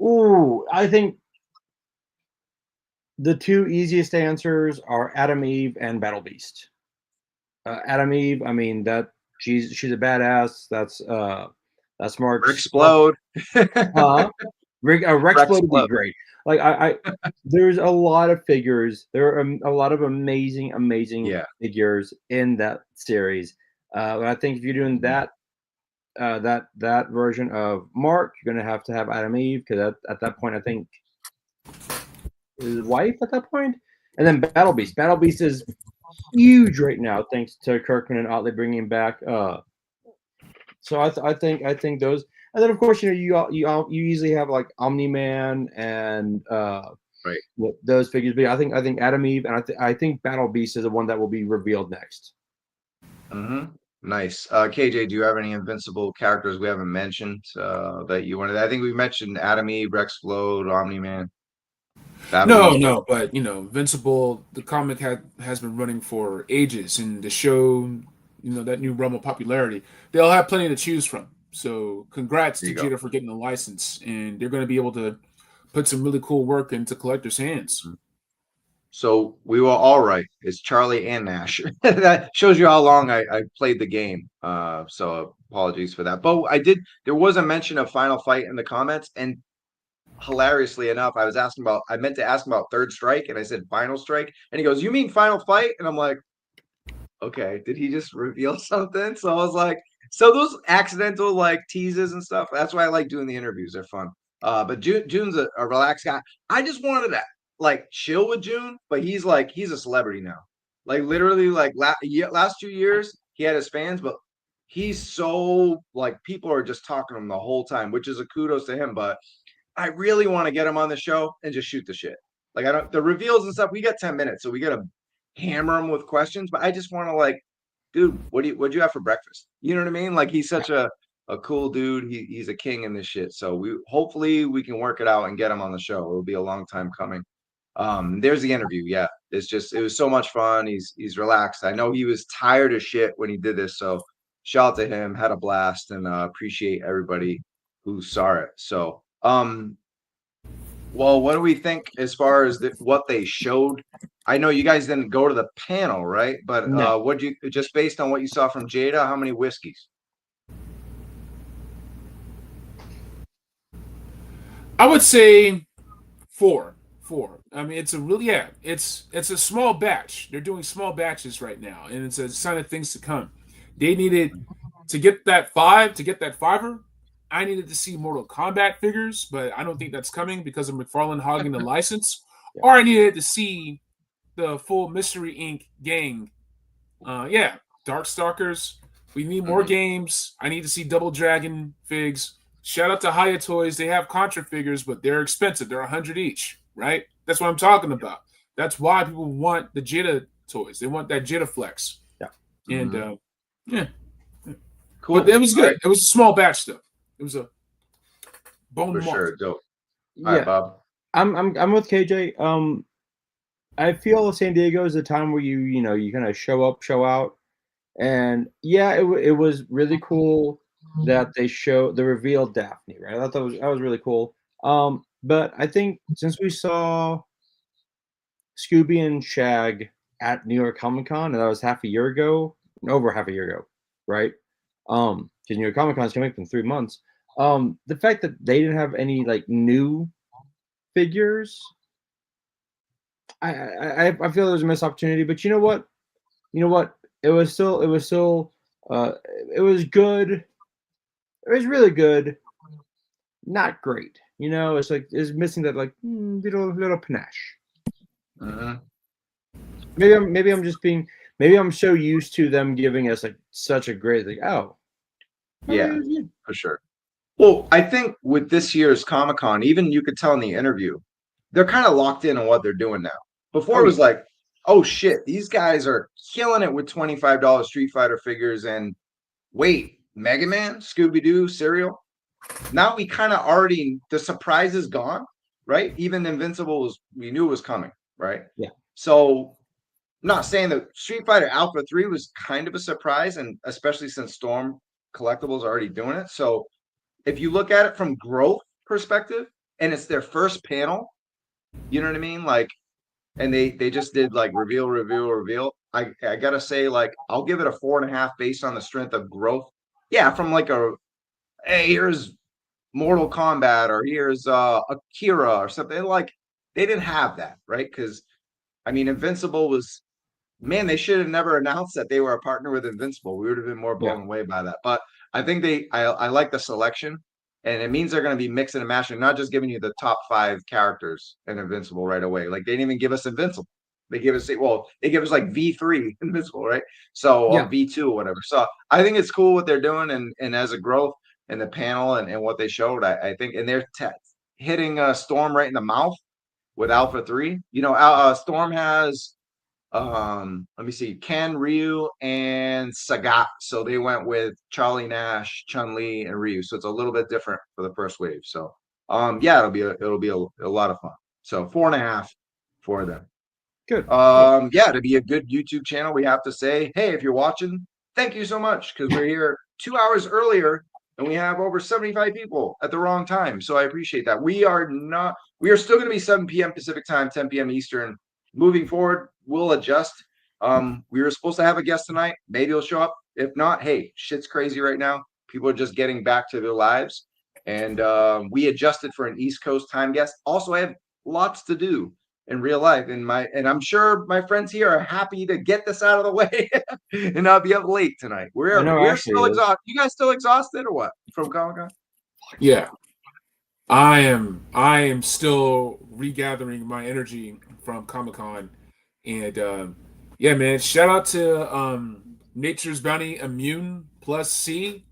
Ooh, I think the two easiest answers are Adam Eve and Battle Beast. Adam Eve, I mean that she's a badass. That's Mark. Explode. Rexplode would be great. Like there's a lot of figures. There are a lot of amazing figures in that series. But I think if you're doing that version of Mark, you're gonna have to have Adam Eve because at that point I think his wife at that point. And then Battle Beast. Battle Beast is huge right now, thanks to Kirkman and Otley bringing him back. So I think those, and then of course you usually have like Omni Man and right, those figures. But I think Adam Eve and I think Battle Beast is the one that will be revealed next. Mm-hmm. Nice. KJ, do you have any Invincible characters we haven't mentioned that you wanted? I think we mentioned Adam Eve, Rexplode, Omni Man. No, but Invincible, the comic has been running for ages, and the show, that new realm of popularity, they'll have plenty to choose from. So congrats to Jada for getting the license, and they're going to be able to put some really cool work into collectors' hands. So we were all right. It's Charlie and Nash. That shows you how long I played the game. So apologies for that. But there was a mention of Final Fight in the comments, and hilariously enough, I meant to ask him about Third Strike, and I said Final Strike, and he goes, "You mean Final Fight?" And I'm like, okay, did he just reveal something? So I was like, so those accidental like teases and stuff, that's why I like doing the interviews. They're fun. But June's a relaxed guy. I just wanted to like chill with June, but he's a celebrity now. Like literally, like last 2 years, he had his fans, but he's so like people are just talking to him the whole time, which is a kudos to him. But I really want to get him on the show and just shoot the shit. Like the reveals and stuff. We got 10 minutes, so we got to hammer him with questions. But I just want to like, dude, what'd you have for breakfast? You know what I mean? Like he's such a cool dude. He's a king in this shit. So hopefully we can work it out and get him on the show. It'll be a long time coming. There's the interview. Yeah, it was so much fun. He's relaxed. I know he was tired of shit when he did this. So shout out to him. Had a blast, and appreciate everybody who saw it. So well, what do we think as far as what they showed? I know you guys didn't go to the panel, right? But No. Just based on what you saw from Jada, how many whiskeys? I would say four. I mean, it's a small batch. They're doing small batches right now, and it's a sign of things to come. They needed to get that fiver. I needed to see Mortal Kombat figures, but I don't think that's coming because of McFarlane hogging the license. Yeah. Or I needed to see the full Mystery Inc. gang. Darkstalkers. We need more games. I need to see Double Dragon figs. Shout out to Jada Toys. They have Contra figures, but they're expensive. They're $100 each, right? That's what I'm talking about. That's why people want the Jada Toys. They want that Jada Flex. Yeah. And yeah. Cool. But it was good. Right. It was a small batch though. It was a bone for mark. Sure. Dope. Yeah. All right, Bob. I'm with KJ. I feel San Diego is a time where you kind of show up, show out, and yeah, it was really cool that they revealed Daphne, right? I thought that was really cool. But I think since we saw Scooby and Shag at New York Comic Con, and that was over half a year ago, right? Because New York Comic Con is coming up in 3 months. The fact that they didn't have any like new figures, I feel there was a missed opportunity. But you know what? It was good. It was really good. Not great. It's like it's missing that like little panache. Maybe I'm so used to them giving us like such a great Yeah, for sure. Well, I think with this year's Comic-Con, even you could tell in the interview, they're kind of locked in on what they're doing now. Before it was like, oh shit, these guys are killing it with $25 Street Fighter figures, and wait, Mega Man, Scooby-Doo, Serial. Now we kind of the surprise is gone, right? Even Invincible we knew it was coming, right? Yeah. So I'm not saying that Street Fighter Alpha 3 was kind of a surprise, and especially since Storm Collectibles are already doing it. So if you look at it from growth perspective, and it's their first panel, you know what I mean? Like, and they just did like reveal. I gotta say, like, I'll give it a 4.5 based on the strength of growth. Yeah, from like hey, here's Mortal Kombat, or here's Akira or something. Like, they didn't have that, right? Because I mean, Invincible was, man, they should have never announced that they were a partner with Invincible. We would have been more blown away by that. But I think I like the selection, and it means they're going to be mixing and matching, not just giving you the top 5 characters in Invincible right away. Like, they didn't even give us Invincible. They give us like V3 Invincible, right? So Yeah. V2 or whatever. So I think it's cool what they're doing, and as a growth in the panel and what they showed, I think, and they're hitting Storm right in the mouth with Alpha 3. You know, Storm has let me see, Ken, Ryu, and Sagat. So they went with Charlie Nash, Chun-Li, and Ryu. So it's a little bit different for the first wave. So yeah, it'll be a lot of fun. So 4.5 for them. Good. Yeah, to be a good YouTube channel, we have to say, hey, if you're watching, thank you so much, because we're here 2 hours earlier and we have over 75 people at the wrong time. So I appreciate that. We are still going to be 7 p.m. Pacific time, 10 p.m. Eastern. Moving forward, we'll adjust. We were supposed to have a guest tonight. Maybe he'll show up. If not, hey, shit's crazy right now. People are just getting back to their lives. And we adjusted for an East Coast time guest. Also, I have lots to do in real life. And I'm sure my friends here are happy to get this out of the way and not be up late tonight. We're still exhausted. You guys still exhausted or what from Comic-Con? Yeah. I am still regathering my energy from Comic-Con. And yeah, man, shout out to Nature's Bounty Immune Plus C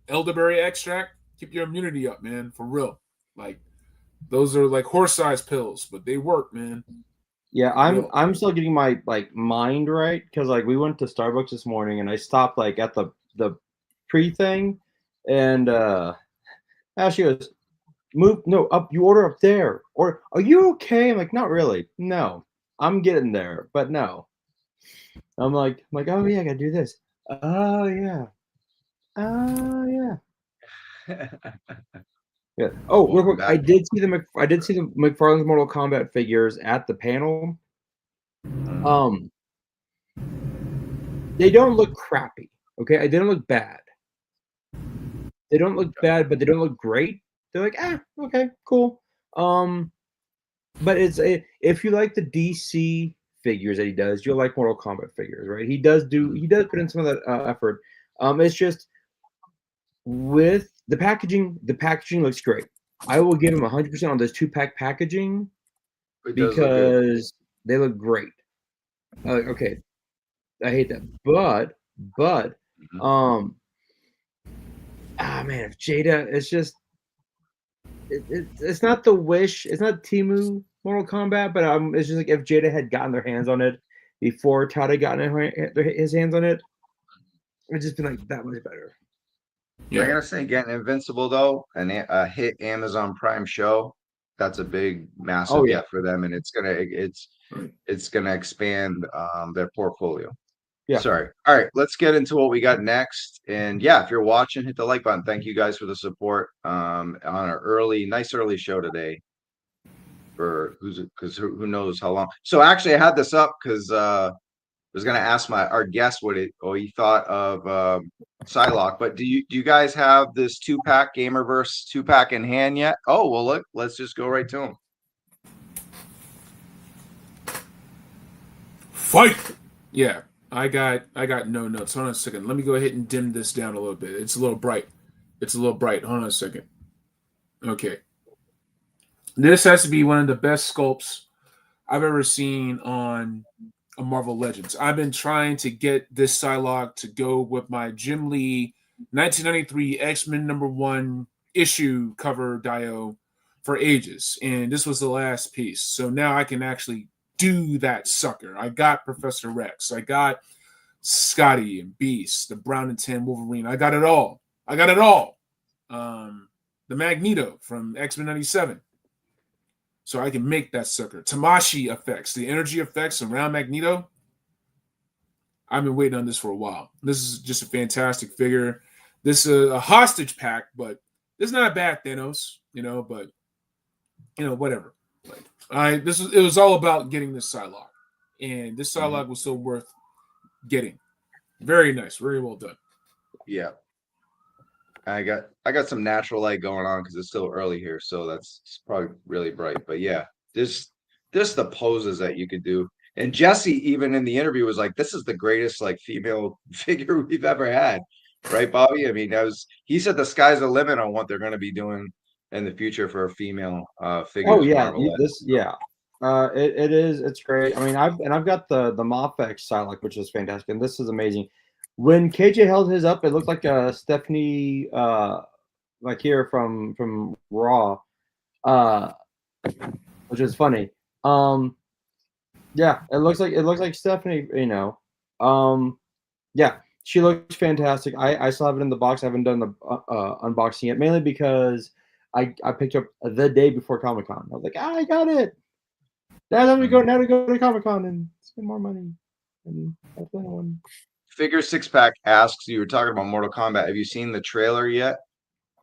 elderberry extract. Keep your immunity up, man, for real. Like, those are like horse-sized pills, but they work, man. Yeah, I'm still getting my like mind right, because like we went to Starbucks this morning and I stopped like at the pre thing, and Ashley goes, up, you order up there, or are you okay? I'm like, not really, no, I'm getting there, but no. I'm like, oh yeah, I gotta do this. Oh yeah. Yeah. Oh, real quick, I did see the McFarlane's Mortal Kombat figures at the panel. They don't look crappy. Okay, they don't look bad. They don't look bad, but they don't look great. They're like, okay, cool. But if you like the DC figures that he does, you'll like Mortal Kombat figures, right? He does put in some of that effort. It's just with the packaging looks great. I will give him 100% on this 2-pack packaging because they look great. Okay, I hate that, but man, if Jada, it's just it's not the Wish, it's not Temu Mortal Kombat, but it's just like if Jada had gotten their hands on it before Todd had gotten his hands on it, it'd just been like that much better. Yeah. I gotta say, getting Invincible though, and a hit Amazon Prime show, that's a big, massive get for them, and it's gonna expand their portfolio. Yeah. Sorry. All right, let's get into what we got next. And yeah, if you're watching, hit the like button. Thank you guys for the support on our nice early show today. Because who knows how long. So actually, I had this up because I was gonna ask our guest what he thought of Psylocke. But do you guys have this 2-pack Gamerverse 2-pack in hand yet? Oh well, look, let's just go right to him. Fight! Yeah, I got no notes. Hold on a second. Let me go ahead and dim this down a little bit. It's a little bright. Hold on a second. Okay. This has to be one of the best sculpts I've ever seen on a Marvel Legends. I've been trying to get this Psylocke to go with my Jim Lee 1993 X-Men #1 issue cover Dio for ages, and this was the last piece. So now I can actually do that sucker. I got Professor Rex. I got Scotty and Beast, the Brown and Tan Wolverine. I got it all. The Magneto from X-Men 97. So I can make that sucker. Tamashi effects, the energy effects around Magneto. I've been waiting on this for a while. This is just a fantastic figure. This is a hostage pack, but it's not a bad Thanos, but whatever. Like, it was all about getting this Psylocke. And this Psylocke was so worth getting. Very nice, very well done. Yeah. I got some natural light going on because it's still early here, so it's probably really bright. But yeah, this the poses that you could do. And Jesse, even in the interview, was like, "This is the greatest like female figure we've ever had." Right, Bobby? I mean, he said the sky's the limit on what they're going to be doing in the future for a female figure. Oh yeah, It is. It's great. I mean, I've got the Mofex Psylocke, which is fantastic, and this is amazing. When KJ held his up, it looked like Stephanie, like here from Raw, which is funny. Yeah, it looks like Stephanie. Yeah, she looks fantastic. I still have it in the box. I haven't done the unboxing yet, mainly because I picked up the day before Comic-Con. I was like, I got it. Now to go to Comic-Con and spend more money. And that's the one. Figure Six Pack asks, you were talking about Mortal Kombat. Have you seen the trailer yet?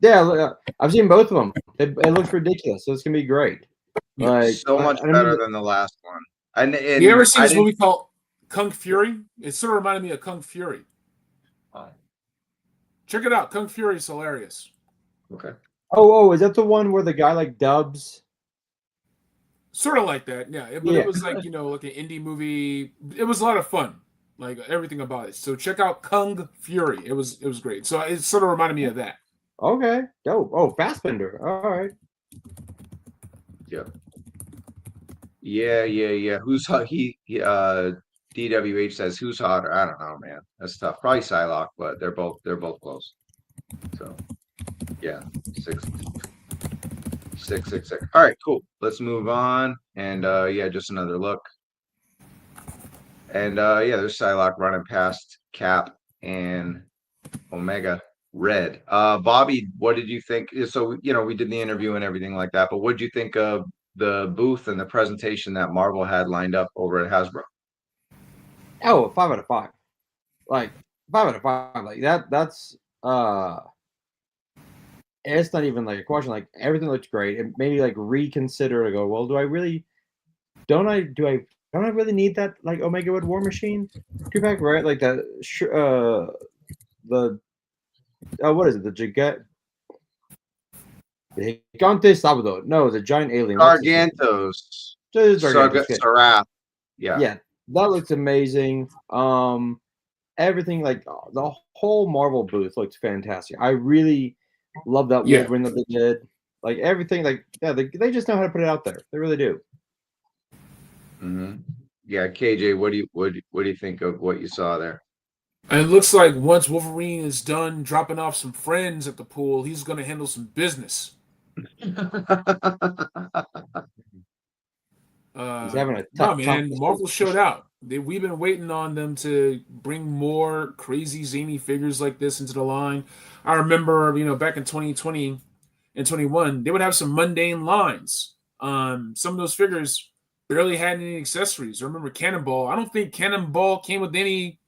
Yeah, I've seen both of them. It looks ridiculous, so it's gonna be great. Like So much better than the last one. And you ever seen this movie called Kung Fury? It sort of reminded me of Kung Fury. Check it out. Kung Fury is hilarious. Okay. Oh, is that the one where the guy like dubs? Sort of like that, yeah. But it was like, like an indie movie. It was a lot of fun, like everything about it. So check out Kung Fury. It was great. So it sort of reminded me of that. Okay, dope. Oh, Fassbender. All right. Yep. Yeah. Who's hot? DWH says who's hotter? I don't know, man. That's tough. Probably Psylocke, but they're both close. So yeah, 6. All right, cool. Let's move on. And just another look. And there's Psylocke running past Cap and Omega Red. Bobby, what did you think? So we did the interview and everything like that, but what did you think of the booth and the presentation that Marvel had lined up over at Hasbro? Oh, 5 out of 5. Like 5 out of 5. Like that's it's not even like a question. Like everything looks great. It made me like reconsider to go, well, do I really need that like Omega Red War Machine 2-pack, right? Like that what is it? The Gigante Sábado. No, the giant alien. Gargantos. Sarath. Yeah, that looks amazing. Everything, like the whole Marvel booth looks fantastic. I really love that Wolverine that they did. Like everything, like they just know how to put it out there. They really do. Mm-hmm. Yeah, KJ, what do you think of what you saw there? And it looks like once Wolverine is done dropping off some friends at the pool, he's going to handle some business. He's having a tough Marvel showed out. We've been waiting on them to bring more crazy zany figures like this into the line. I remember, back in 2020 and 21, they would have some mundane lines. Some of those figures barely had any accessories. I remember Cannonball. I don't think Cannonball came with any.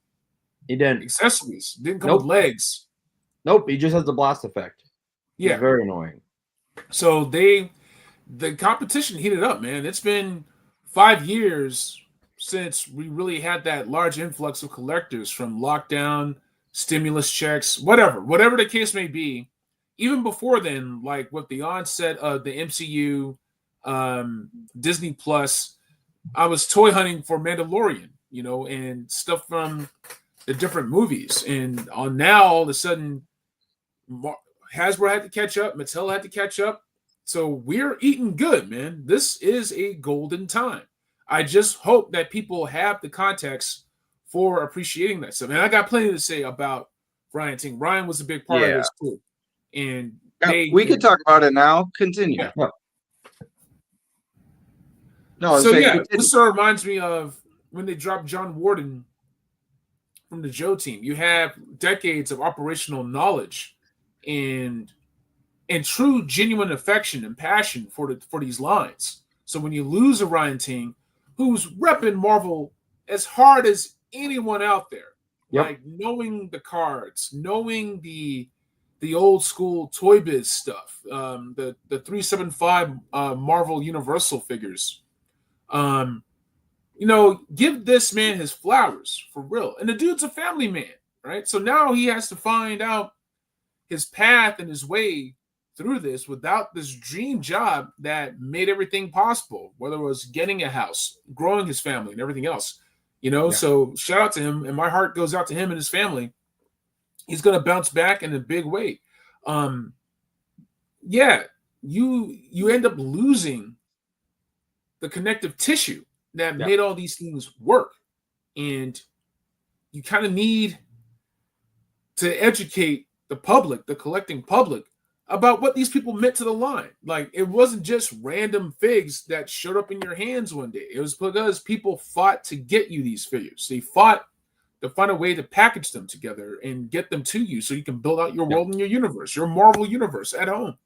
He didn't. Accessories. Didn't come with legs. Nope. He just has the blast effect. Yeah. It's very annoying. So the competition heated up, man. It's been 5 years since we really had that large influx of collectors from lockdown, stimulus checks, whatever the case may be. Even before then, like with the onset of the MCU, Disney Plus, I was toy hunting for Mandalorian, and stuff from the different movies. And now all of a sudden, Hasbro had to catch up, Mattel had to catch up. So we're eating good, man. This is a golden time. I just hope that people have the context for appreciating that stuff. And I got plenty to say about Ryan Ting. Ryan was a big part of this too. And we could talk about it now. Continue. Yeah. No, this sort of reminds me of when they dropped John Warden from the Joe team. You have decades of operational knowledge and true genuine affection and passion for these lines. So when you lose a Ryan Ting, who's repping Marvel as hard as anyone out there, like knowing the cards, knowing the old school Toy Biz stuff, the 375 Marvel Universal figures, give this man his flowers for real. And the dude's a family man, right? So now he has to find out his path and his way through this without this dream job that made everything possible, whether it was getting a house, growing his family, and everything else. So shout out to him, and my heart goes out to him and his family. He's going to bounce back in a big way. You end up losing the connective tissue that Yeah. made all these things work. And you kind of need to educate the public, the collecting public, about what these people meant to the line. Like, it wasn't just random figs that showed up in your hands one day. It was because people fought to get you these figures. They fought to find a way to package them together and get them to you so you can build out your world and your universe, your Marvel universe at home.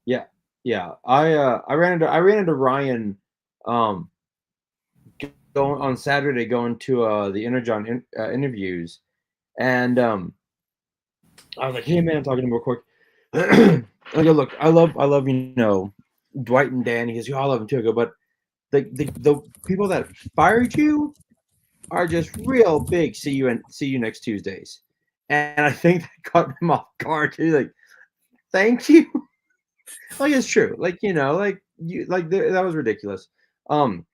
Yeah. I ran into Ryan going on Saturday, going to the Energon interviews, and I was like, "Hey man," I'm talking to him real quick. I go, "Look, I love Dwight and Dan." He goes, "Yeah, I love them too." I go, "But the people that fired you are just real big. See you next Tuesdays." And I think that caught him off guard too. Like, thank you. Like, it's true. Like, that was ridiculous. But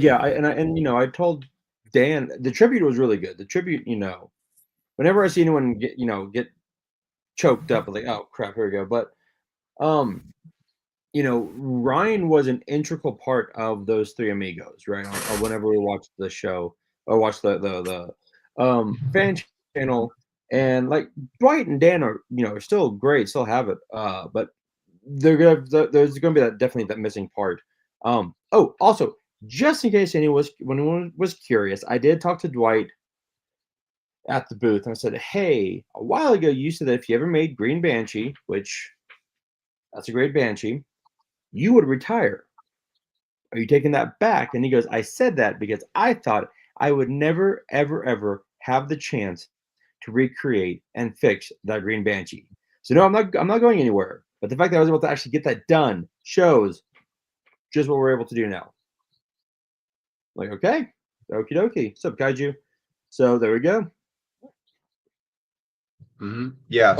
yeah, I told Dan the tribute was really good. The tribute, whenever I see anyone get choked up, I'm like, oh crap, here we go. But Ryan was an integral part of those three amigos, right? Whenever we watched the show or watched the fan channel, and like Dwight and Dan are still great, still have it, but there's gonna be definitely that missing part. Also, just in case anyone was curious, I did talk to Dwight at the booth, and I said, hey, a while ago you said that if you ever made Green Banshee, which that's a great Banshee, you would retire. Are you taking that back? And he goes, I said that because I thought I would never, ever, ever have the chance to recreate and fix that Green Banshee. So no, I'm not going anywhere. But the fact that I was able to actually get that done shows just what we're able to do now. Like, okay, okie dokie. What's up, Kaiju? So there we go. Yeah.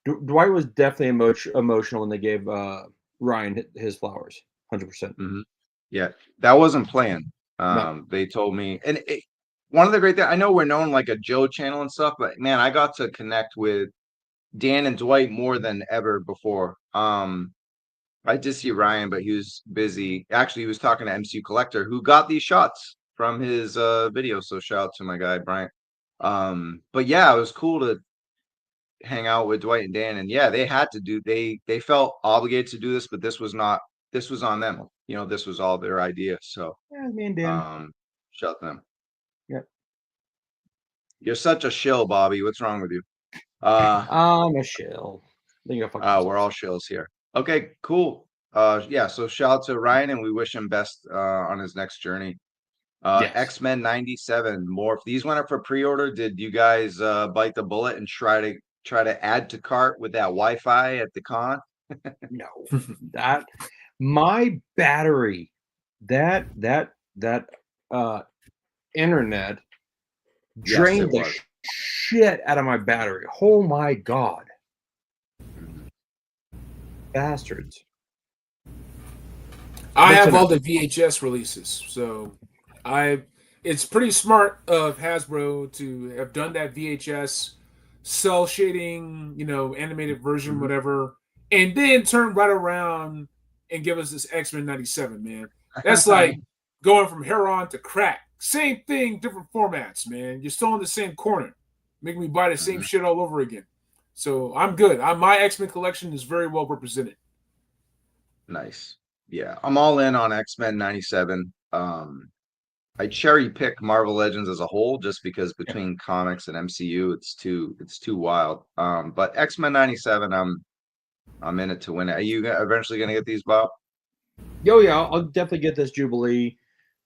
Dwight was definitely emotional when they gave Ryan his flowers. 100%. Yeah, that wasn't planned. No. They told me, and one of the great things, I know we're known like a Joe channel and stuff, but man, I got to connect with Dan and Dwight more than ever before. I did see Ryan, but he was busy. Actually, he was talking to MCU Collector, who got these shots from his video. So shout out to my guy Brian. But yeah, it was cool to hang out with Dwight and Dan, and yeah, they had to do. They felt obligated to do this, but this was on them. This was all their idea. So Yeah, me and Dan. shout them. Yep. You're such a shill, Bobby. What's wrong with you? I'm a shill. We're all shills here. Okay, cool. Yeah, so shout out to Ryan, and we wish him best on his next journey. Yes. X-Men 97 more. These went up for pre-order. Did you guys bite the bullet and try to add to cart with that Wi-Fi at the con? No, that my battery, that internet drained the shit out of my battery. Oh my god, bastards! I have all the VHS releases, so it's pretty smart of Hasbro to have done that VHS cell shading, animated version, whatever, and then turn right around and give us this X-Men 97, man. That's like going from heroin to crack. Same thing, different formats, man. You're still in the same corner. Making me buy the same shit all over again. So I'm good. My X-Men collection is very well represented. Nice. Yeah, I'm all in on X-Men 97. I cherry pick Marvel Legends as a whole just because between comics and MCU, it's too wild. But X-Men 97, I'm in it to win it. Are you eventually gonna get these, Bob? Yo, yeah, I'll definitely get this Jubilee.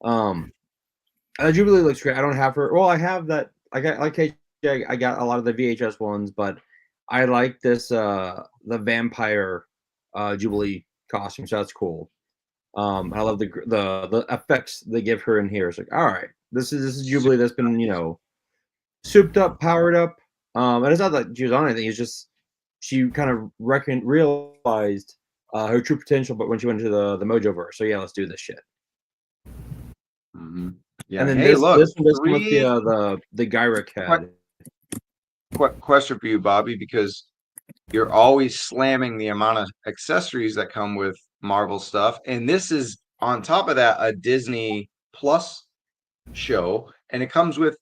Jubilee looks great. I don't have her. Well, I have that. I got a lot of the VHS ones, but I like this the vampire Jubilee costume, so that's cool. I love the effects they give her in here. It's like, all right, this is Jubilee that's been souped up, powered up. And it's not that she was on anything. It's just she kind of realized her true potential, but when she went into the Mojoverse. So yeah, let's do this shit. Yeah. And then hey, this one with the Gyric head. Question for you, Bobby, because you're always slamming the amount of accessories that come with Marvel stuff, and this is on top of that a Disney Plus show, and it comes with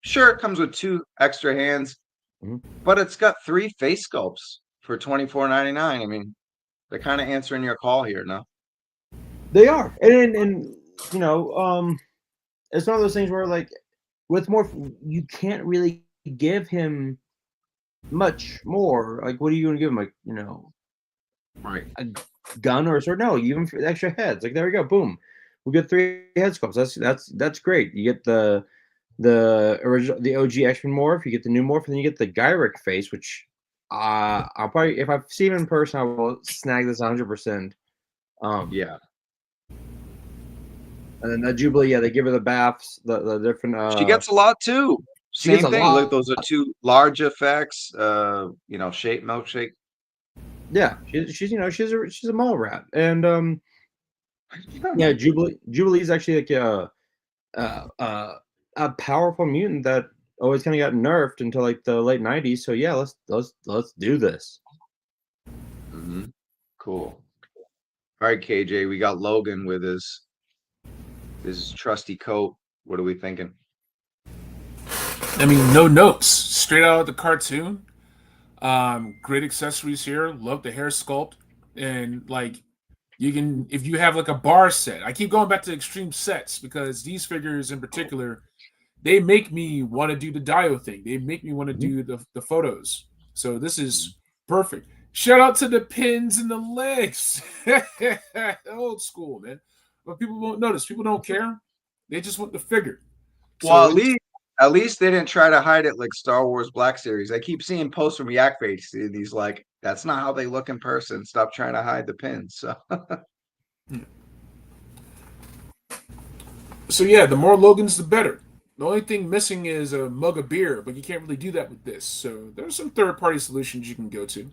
2 extra hands, but it's got 3 face sculpts for $24.99. I mean, they're kind of answering your call here, no? They are, and you know, it's one of those things where like with more, you can't really give him much more. Like, what are you going to give him? Like, you know, Right. a gun or a sword? No, you give him extra heads. Like, there we go, boom, we get 3 head sculpts. That's great. You get the original, the OG X-Men morph. You get the new morph, and then you get the Gyrick face, which I'll probably, if I see him in person, I will snag this 100%. Yeah. And then the Jubilee, yeah, they give her the baths, the different. She gets a lot too. She gets Same a thing. lot. Look, those are 2 large effects. You know, shape milkshake. Yeah, she's you know, she's a mole rat, and yeah, Jubilee is actually like a powerful mutant that always kind of got nerfed until like the late 90s. So yeah, let's do this. Cool. All right, KJ, we got Logan with his trusty coat. What are we thinking? I mean, no notes, straight out of the cartoon. Great accessories here. Love the hair sculpt, and like you can, if you have like a bar set. I keep going back to extreme sets because these figures in particular, they make me want to do the Dio thing. They make me want to do the photos. So this is perfect. Shout out to the pins and the legs. Old school, man. But people won't notice. People don't care. They just want the figure. Well, at least they didn't try to hide it like Star Wars Black Series. I keep seeing posts from Yak Face, and he's like, "That's not how they look in person. Stop trying to hide the pins." So yeah, the more Logans, the better. The only thing missing is a mug of beer, but you can't really do that with this. So there's some third-party solutions you can go to.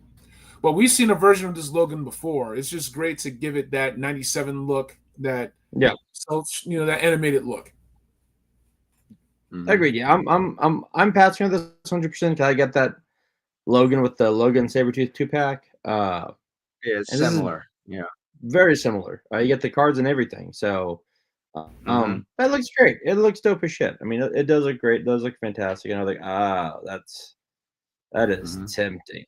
Well, we've seen a version of this Logan before. It's just great to give it that 97 look, that you know, that animated look. Agreed. Yeah, I'm passing on this 100%. Can I get that Logan with the Logan Sabretooth 2-pack? Yeah, it's similar. Yeah, very similar. You get the cards and everything. So that looks great. It looks dope as shit. I mean, it does look great. It does look fantastic. And I was like, that is tempting.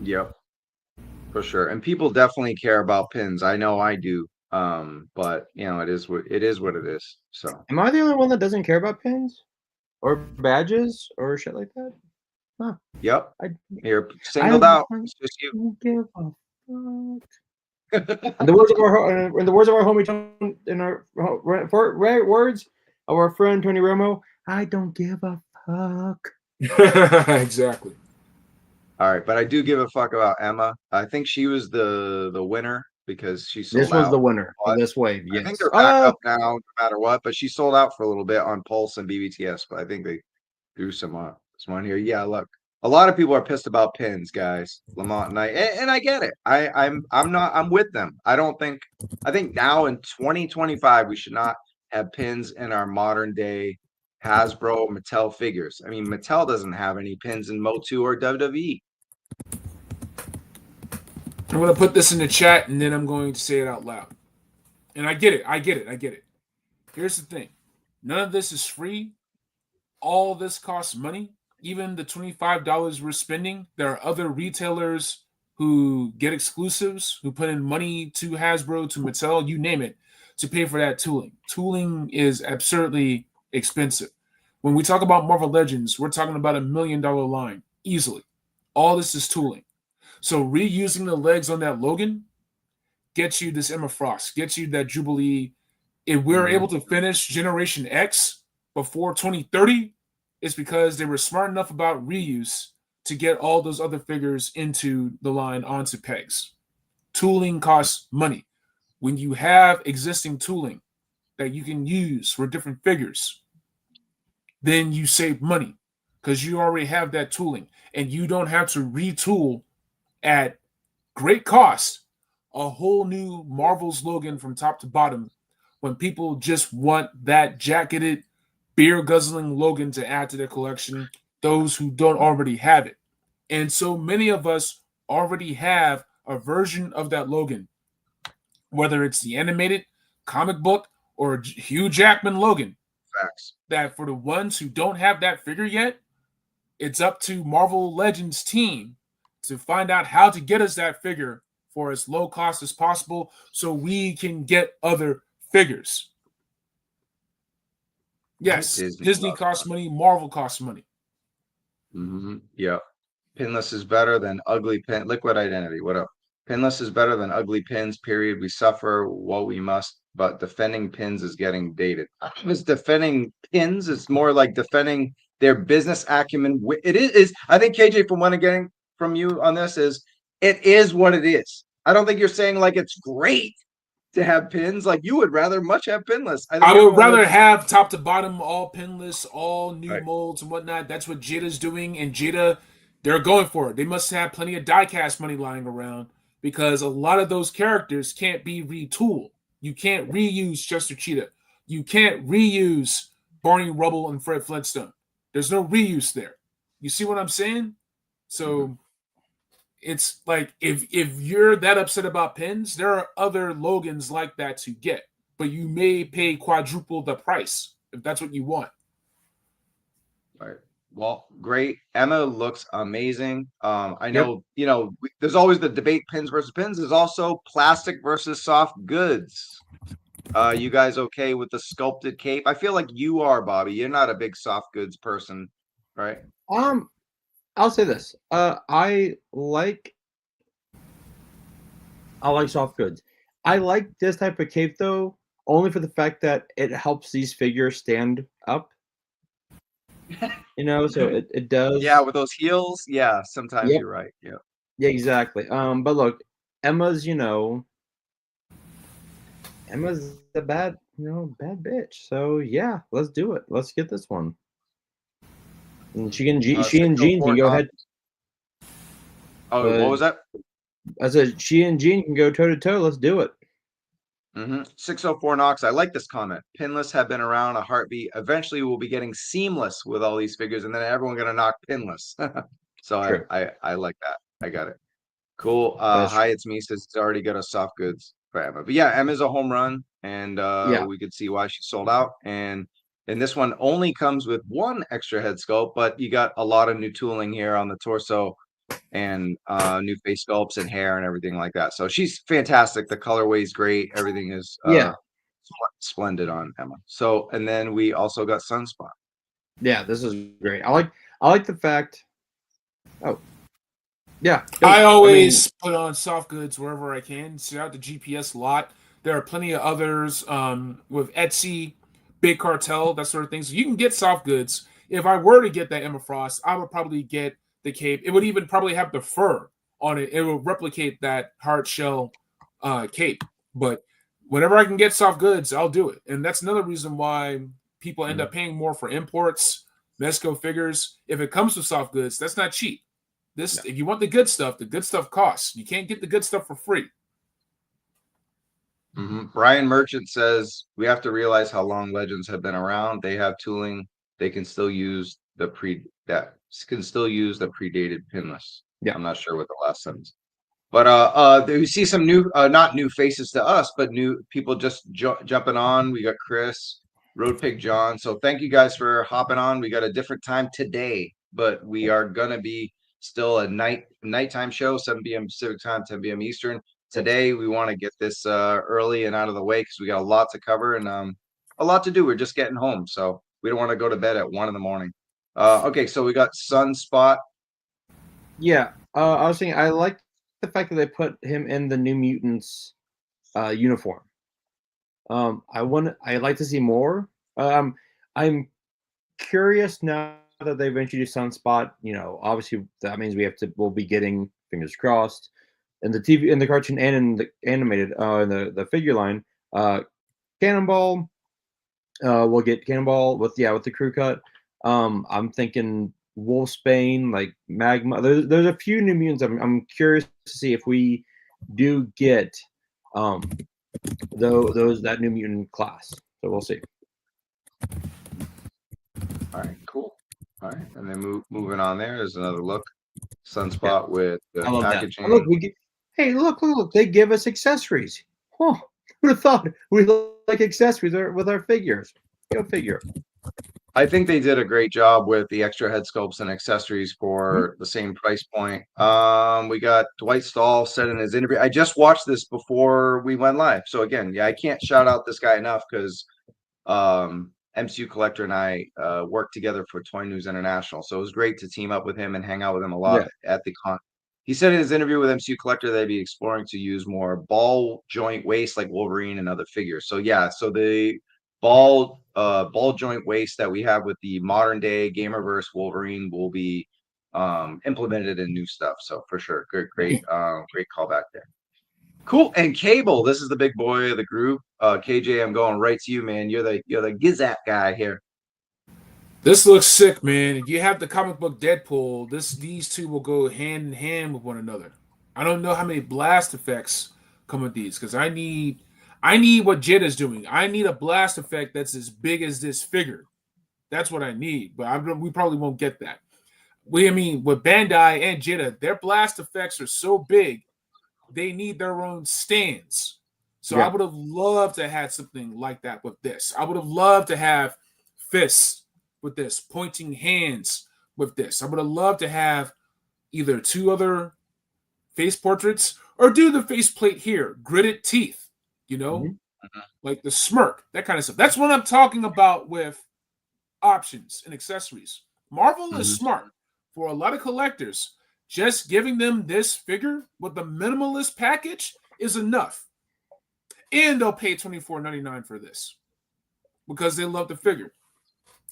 Yep, for sure. And people definitely care about pins. I know I do. But you know, it is what it is. So am I the only one that doesn't care about pins or badges or shit like that? Huh. Yep. You're singled out. It's just you. Give a fuck. In the words of our homie Tony, in our words of our friend Tony Romo, I don't give a fuck. Exactly. All right, but I do give a fuck about Emma. I think she was the winner because she sold out. This was the winner of this wave. Yes. I think they're back up now, no matter what. But she sold out for a little bit on Pulse and BBTS. But I think they threw some one here. Yeah, look, a lot of people are pissed about pins, guys. Lamont and I get it. I'm with them. I think now in 2025 we should not have pins in our modern day Hasbro Mattel figures. I mean, Mattel doesn't have any pins in Motu or WWE. I'm going to put this in the chat and then I'm going to say it out loud. And I get it. Here's the thing. None of this is free. All this costs money. Even the $25 we're spending, there are other retailers who get exclusives, who put in money to Hasbro, to Mattel, you name it, to pay for that tooling. Tooling is absurdly expensive. When we talk about Marvel Legends, we're talking about $1 million line, easily. All this is tooling. So reusing the legs on that Logan gets you this Emma Frost, gets you that Jubilee. If we're able to finish Generation X before 2030, it's because they were smart enough about reuse to get all those other figures into the line onto pegs. Tooling costs money. When you have existing tooling that you can use for different figures, then you save money because you already have that tooling and you don't have to retool at great cost a whole new Marvel's Logan from top to bottom when people just want that jacketed, beer-guzzling Logan to add to their collection, those who don't already have it. And so many of us already have a version of that Logan, whether it's the animated comic book or Hugh Jackman Logan. Facts. That for the ones who don't have that figure yet, it's up to Marvel Legends team to find out how to get us that figure for as low cost as possible so we can get other figures. Yes, Disney costs money, Marvel costs money. Yeah. Pinless is better than ugly pin. Liquid Identity, what up? Pinless is better than ugly pins, period. We suffer what we must, but defending pins is getting dated. I don't know if it's defending pins. It's more like defending their business acumen. It is I think, KJ, from what I'm getting from you on this is, it is what it is. I don't think you're saying like it's great to have pins. Like you would rather much have pinless. I would rather have top to bottom, all pinless, all new molds and whatnot. That's what Jada's doing. And Jada, they're going for it. They must have plenty of diecast money lying around, because a lot of those characters can't be retooled. You can't reuse Chester Cheetah. You can't reuse Barney Rubble and Fred Flintstone. There's no reuse there. You see what I'm saying? So it's like, if you're that upset about pins, there are other Logans like that to get, but you may pay quadruple the price if that's what you want. Right. Well, great. Emma looks amazing. I know, there's always the debate, pins versus pins. There's also plastic versus soft goods. You guys okay with the sculpted cape? I feel like you are, Bobby. You're not a big soft goods person, right? I'll say this. I like soft goods. I like this type of cape though, only for the fact that it helps these figures stand up. So it does. Yeah, with those heels. Yeah, sometimes you're right. Yeah. Yeah, exactly. But look, Emma's a bad bitch. So yeah, let's do it. Let's get this one. And she and Jean can go ahead. Oh, what was that? I said she and Jean can go toe to toe. Let's do it. 604 Knox. I like this comment. Pinless have been around a heartbeat. Eventually, we'll be getting seamless with all these figures, and then everyone gonna knock pinless. So I like that. I got it. Cool. Hi, it's me. Says it's already got a soft goods for Emma. But yeah, Emma's a home run, and we could see why she sold out. And this one only comes with one extra head sculpt, but you got a lot of new tooling here on the torso and new face sculpts and hair and everything like that. So she's fantastic. The colorway is great. Everything is splendid on Emma. So, and then we also got Sunspot. Yeah, this is great. I like the fact. Oh, yeah. I always put on soft goods wherever I can. Shout out the GPS lot. There are plenty of others with Etsy, Big Cartel, that sort of thing. So you can get soft goods. If I were to get that Emma Frost, I would probably get the cape. It would even probably have the fur on it. It will replicate that hard shell cape. But whenever I can get soft goods, I'll do it. And that's another reason why people end up paying more for imports, Mezco figures. If it comes with soft goods, that's not cheap. If you want the good stuff costs. You can't get the good stuff for free. Brian Merchant says we have to realize how long Legends have been around. They have tooling. They can still use the predated pinless. Yeah, I'm not sure what the last sentence. But we see some new, not new faces to us, but new people just jumping on. We got Chris, Road Pig John. So thank you guys for hopping on. We got a different time today, but we are gonna be still a nighttime show, 7 p.m. Pacific time, 10 p.m. Eastern. Today we want to get this early and out of the way because we got a lot to cover and a lot to do. We're just getting home, so we don't want to go to bed at 1 a.m. Okay, so we got Sunspot. Yeah, I was saying I like the fact that they put him in the New Mutants uniform. I'd like to see more. I'm curious now that they've introduced Sunspot. Obviously that means we'll be getting, fingers crossed, in the TV, in the cartoon, and in the animated, in the figure line, Cannonball. We'll get Cannonball with the crew cut. I'm thinking Wolfsbane, like Magma. There's a few New Mutants. I'm curious to see if we do get that New Mutant class. So we'll see. All right, cool. All right, and then moving on. There's another look. Sunspot with the packaging. Look, Hey, look! They give us accessories. Huh? Who'd have thought we like accessories with our figures? Go figure. I think they did a great job with the extra head sculpts and accessories for the same price point. We got Dwight Stahl said in his interview. I just watched this before we went live. So again, yeah, I can't shout out this guy enough because MCU Collector and I worked together for Toy News International. So it was great to team up with him and hang out with him a lot at the con. He said in his interview with MCU Collector they'd be exploring to use more ball joint waist like Wolverine and other figures. So yeah, so the ball joint waist that we have with the modern day Gamerverse Wolverine will be implemented in new stuff. So for sure, great callback there. Cool. And Cable, this is the big boy of the group. KJ, I'm going right to you, man. You're the Gizap guy here. This looks sick, man. You have the comic book Deadpool. These two will go hand in hand with one another. I don't know how many blast effects come with these because I need what Jada's doing. I need a blast effect that's as big as this figure. That's what I need, but we probably won't get that. With Bandai and Jada, their blast effects are so big, they need their own stands. So I would have loved to have something like that with this. I would have loved to have fists with this, pointing hands with this. I would have loved to have either two other face portraits or do the faceplate here, gritted teeth, like the smirk, that kind of stuff. That's what I'm talking about with options and accessories. Marvel is smart. For a lot of collectors, just giving them this figure with the minimalist package is enough. And they'll pay $24.99 for this because they love the figure.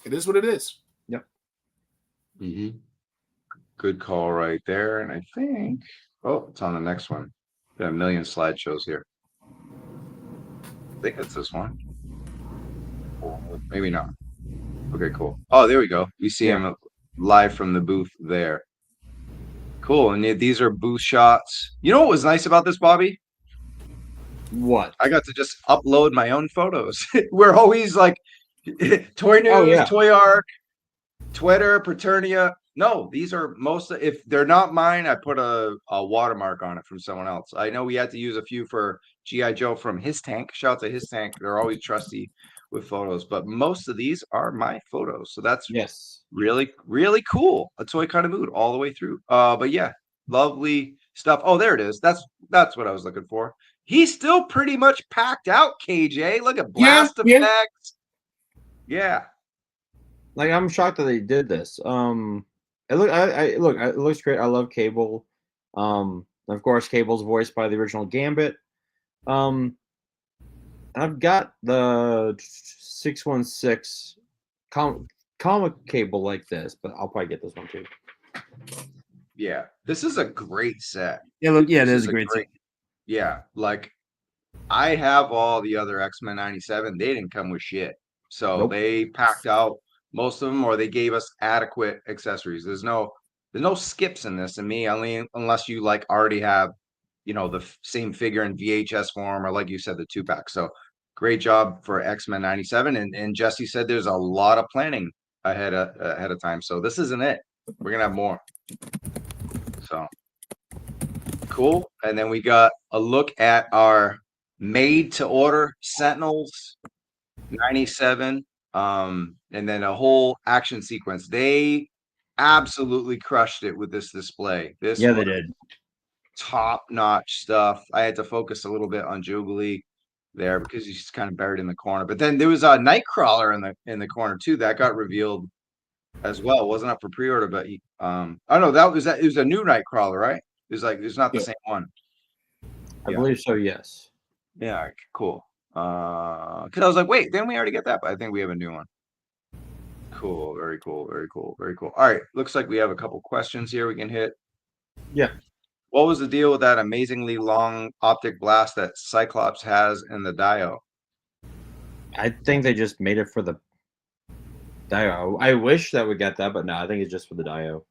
It is what it is. Yep. Good call right there. And I think, it's on the next one. Got a million slideshows here. I think it's this one. Or maybe not. Okay, cool. Oh, there we go. You see him live from the booth there. Cool. And these are booth shots. You know what was nice about this, Bobby? What? I got to just upload my own photos. We're always like Toy News, Toy Arc, Twitter, Paternia. No, these are if they're not mine, I put a watermark on it from someone else. I know we had to use a few for G.I. Joe from his tank. Shout out to his tank. They're always trusty with photos, but most of these are my photos. So that's really, really cool. A toy kind of mood all the way through. But yeah, lovely stuff. Oh, there it is. That's what I was looking for. He's still pretty much packed out, KJ. Look at blast effects. Yeah. Like, I'm shocked that they did this. It looks great. I love Cable. Of course, Cable's voiced by the original Gambit. I've got the 616 comic Cable like this, but I'll probably get this one too. Yeah, this is a great set. Yeah, it is a great set. Yeah, like I have all the other X-Men 97. They didn't come with shit. So they packed out most of them, or they gave us adequate accessories. There's no skips in this, and unless you like already have, the same figure in VHS form, or like you said, the 2-pack. So great job for X-Men 97. And Jesse said there's a lot of planning ahead of time. So this isn't it. We're gonna have more. So cool. And then we got a look at our made to order Sentinels 97. And then a whole action sequence. They absolutely crushed it with this display. They did. Top-notch stuff. I had to focus a little bit on Jubilee there because he's kind of buried in the corner. But then there was a Nightcrawler in the corner too that got revealed as well. It wasn't up for pre-order, but I don't know, it was a new Nightcrawler, right? It was like it's not the same one. I believe so, yes. Yeah, cool. Because I was like, wait, didn't we already get that? But I think we have a new one. Cool, very cool, very cool, very cool. All right, looks like we have a couple questions here we can hit. Yeah. What was the deal with that amazingly long optic blast that Cyclops has in the Dio? I think they just made it for the Dio. I wish that we got that, but no, I think it's just for the Dio.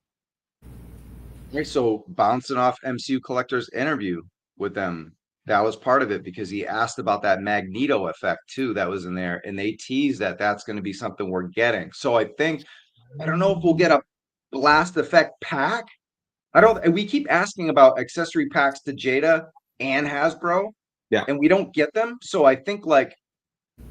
Right, so bouncing off MCU Collector's interview with them, that was part of it because he asked about that Magneto effect too that was in there, and they teased that that's going to be something we're getting. So I don't know if we'll get a blast effect pack. We keep asking about accessory packs to Jada. and Hasbro. Yeah. And we don't get them. So I think like,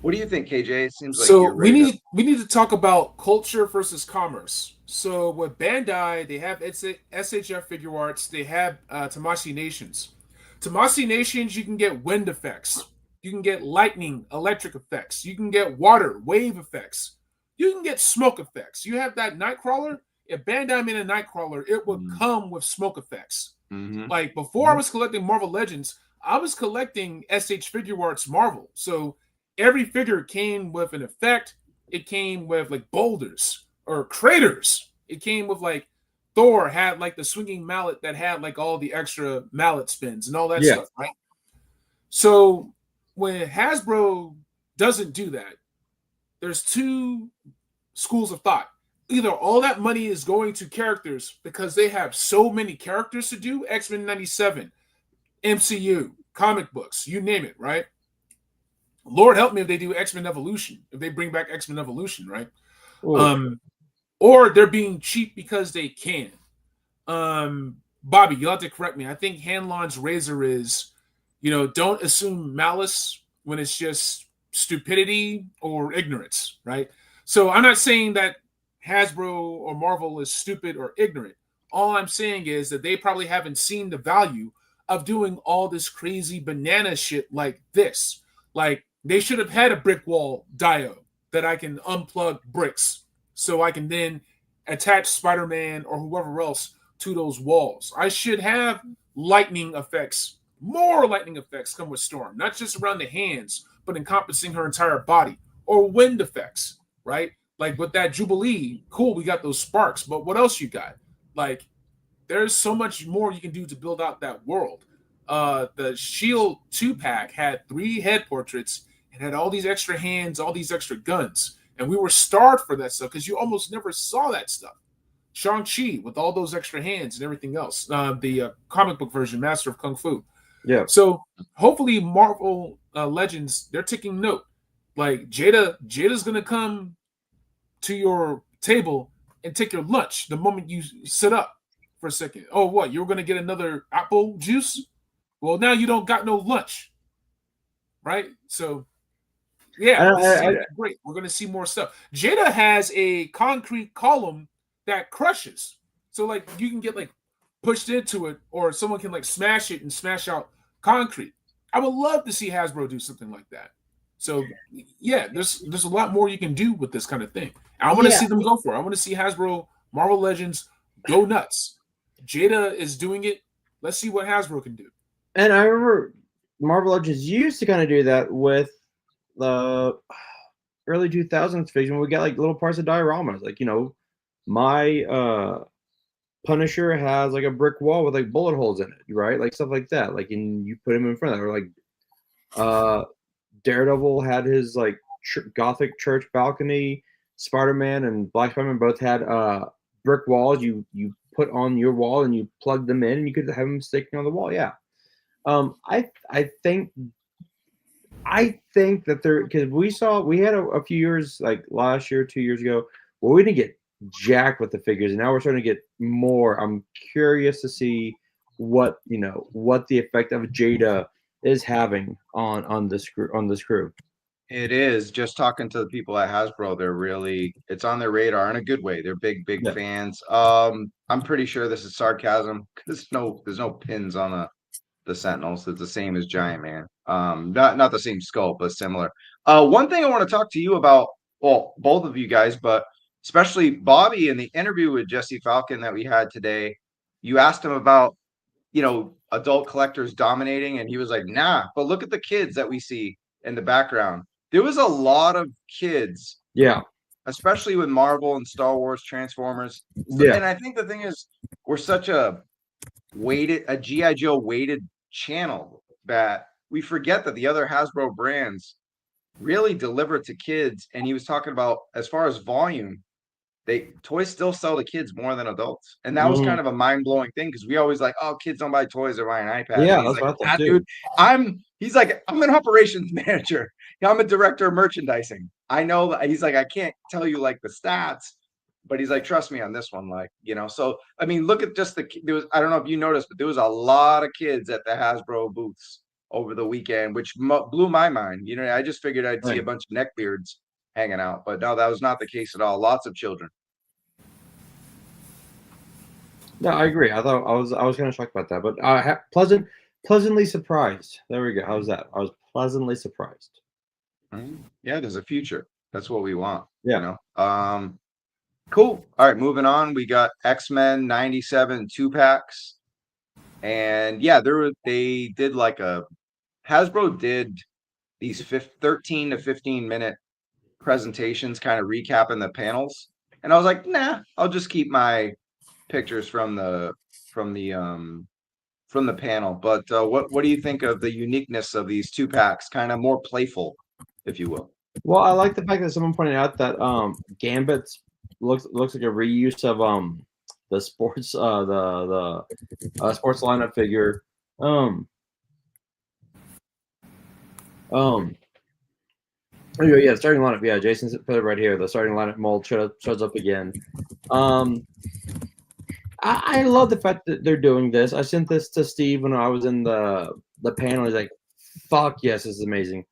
what do you think, KJ? It seems like So you're we ready need to talk about culture versus commerce. So with Bandai, they have SHF Figure Arts, they have Tamashii Nations. Tamashii Nations, you can get wind effects, you can get lightning, electric effects, you can get water, wave effects, you can get smoke effects. You have that Nightcrawler. If Bandai made a Nightcrawler, it would come with smoke effects. Like before, I was collecting Marvel Legends, I was collecting SH Figure Arts Marvel. So every figure came with an effect. It came with like boulders or craters. It came with like Thor had like the swinging mallet that had like all the extra mallet spins and all that stuff, right? So when Hasbro doesn't do that, there's two schools of thought. Either all that money is going to characters because they have so many characters to do, X-Men 97, MCU, comic books, you name it, right? Lord help me if they do X-Men Evolution, if they bring back X-Men Evolution, right? Or they're being cheap because they can. Bobby, you'll have to correct me. I think Hanlon's razor is, don't assume malice when it's just stupidity or ignorance, right? So I'm not saying that Hasbro or Marvel is stupid or ignorant. All I'm saying is that they probably haven't seen the value of doing all this crazy banana shit like this. Like, they should have had a brick wall diode that I can unplug bricks so I can then attach Spider-Man or whoever else to those walls. I should have lightning effects, more lightning effects come with Storm, not just around the hands, but encompassing her entire body, or wind effects, right? Like with that Jubilee, cool, we got those sparks, but what else you got? Like, there's so much more you can do to build out that world. The Shield 2-pack had 3 head portraits and had all these extra hands, all these extra guns. And we were starved for that stuff because you almost never saw that stuff. Shang-Chi with all those extra hands and everything else. The comic book version, Master of Kung Fu. Yeah. So hopefully Marvel Legends, they're taking note. Like Jada's going to come to your table and take your lunch the moment you sit up for a second. Oh, what? You're going to get another apple juice? Well, now you don't got no lunch, right? So, yeah, this is great. We're going to see more stuff. Jada has a concrete column that crushes. So, like, you can get, like, pushed into it, or someone can, like, smash it and smash out concrete. I would love to see Hasbro do something like that. So, yeah, there's a lot more you can do with this kind of thing. I want to see them go for it. I want to see Hasbro, Marvel Legends go nuts. Jada is doing it. Let's see what Hasbro can do. And I remember Marvel Legends used to kind of do that with the early 2000s figures when we got like little parts of dioramas. Like, my Punisher has like a brick wall with like bullet holes in it, right? Like stuff like that. Like, and you put him in front of that. Or like Daredevil had his like Gothic church balcony. Spider-Man and Black Spider-Man both had brick walls you put on your wall and you plug them in and you could have them sticking on the wall. Yeah. I think that because we had a few years, like last year, 2 years ago, where we didn't get jacked with the figures, and now we're starting to get more. I'm curious to see what the effect of Jada is having on this crew. It is. Just talking to the people at Hasbro, it's on their radar in a good way. They're big fans. I'm pretty sure this is sarcasm because there's no pins on the Sentinels. It's the same as Giant Man. Not the same sculpt, but similar. One thing I want to talk to you about, well, both of you guys, but especially Bobby, in the interview with Jesse Falcon that we had today, you asked him about, adult collectors dominating, and he was like, nah, but look at the kids that we see in the background. There was a lot of kids, especially with Marvel and Star Wars, Transformers. And I think the thing is, we're such a G.I. Joe weighted channel that we forget that the other Hasbro brands really deliver to kids. And he was talking about, as far as volume, toys still sell to kids more than adults. And that was kind of a mind-blowing thing, because we always like, oh, kids don't buy toys, or buy an iPad. Yeah, he's that's like, what I thought, dude. He's like, I'm an operations manager. I'm a director of merchandising. I know that. He's like, I can't tell you like the stats, but he's like, trust me on this one, like, so I mean, look at just there was, I don't know if you noticed, but there was a lot of kids at the Hasbro booths over the weekend, which blew my mind. I just figured I'd see a bunch of neckbeards hanging out, but no, that was not the case at all. Lots of children. No, I agree. I was kind of shocked about that, but pleasantly surprised. There we go. How's that? I was pleasantly surprised. Yeah, there's a future. That's what we want. Yeah. Cool. All right, moving on. We got X-Men 97 2-packs. And yeah, they did like Hasbro did these 13 to 15 minute presentations kind of recapping the panels. And I was like, nah, I'll just keep my pictures from the panel. But what do you think of the uniqueness of these 2-packs? Kind of more playful, if you will. Well, I like the fact that someone pointed out that Gambit looks like a reuse of the sports the sports lineup figure. Anyway, yeah, starting lineup. Yeah, Jason's put it right here. The starting lineup mold shows up again. I love the fact that they're doing this. I sent this to Steve when I was in the panel. He's like, "Fuck yes, this is amazing."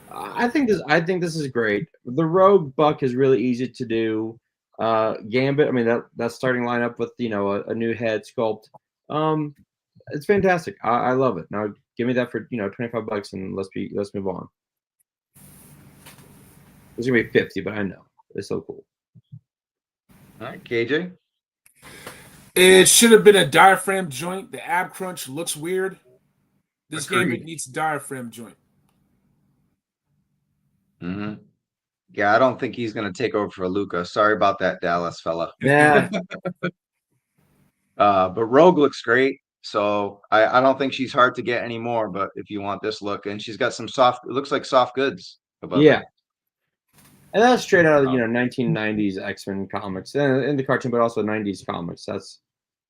I think this is great. The Rogue Buck is really easy to do. Gambit, I mean that starting lineup with a new head sculpt. It's fantastic. I love it. Now give me that for $25 and let's move on. It's gonna be 50, but I know it's so cool. All right, KJ. It should have been a diaphragm joint. The ab crunch looks weird. This Gambit needs a diaphragm joint. Yeah, I don't think he's going to take over for Luca. Sorry about that, Dallas fella. Yeah. But Rogue looks great. So I don't think she's hard to get anymore. But if you want this look, and she's got some it looks like soft goods. Yeah. And that's straight out of 1990s X-Men comics and in the cartoon, but also 90s comics. That's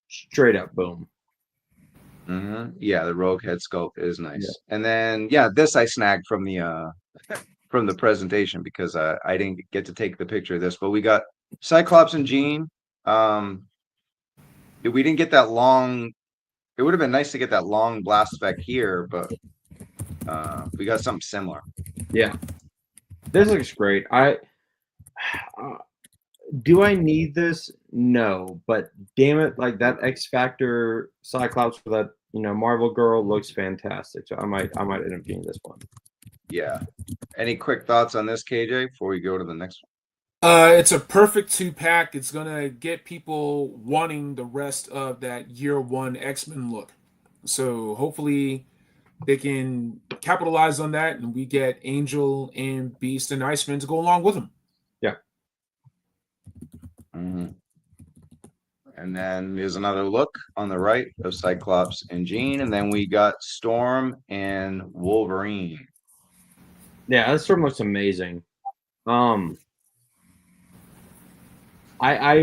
straight up boom. Yeah, the Rogue head sculpt is nice. Yeah. And then this I snagged from the presentation because I didn't get to take the picture of this, but we got Cyclops and Jean. We didn't get that long. It would have been nice to get that long blast effect here, but we got something similar. Yeah, this looks great. Do I need this? No, but damn it, like that X Factor Cyclops for that Marvel girl looks fantastic. So I might end up getting this one. Yeah. Any quick thoughts on this, KJ, before we go to the next one? It's a perfect 2-pack. It's gonna get people wanting the rest of that year one X-Men look. So hopefully they can capitalize on that, and we get Angel and Beast and Iceman to go along with them. Yeah. And then there's another look on the right of Cyclops and Jean, and then we got Storm and Wolverine. Yeah, that Storm looks amazing. I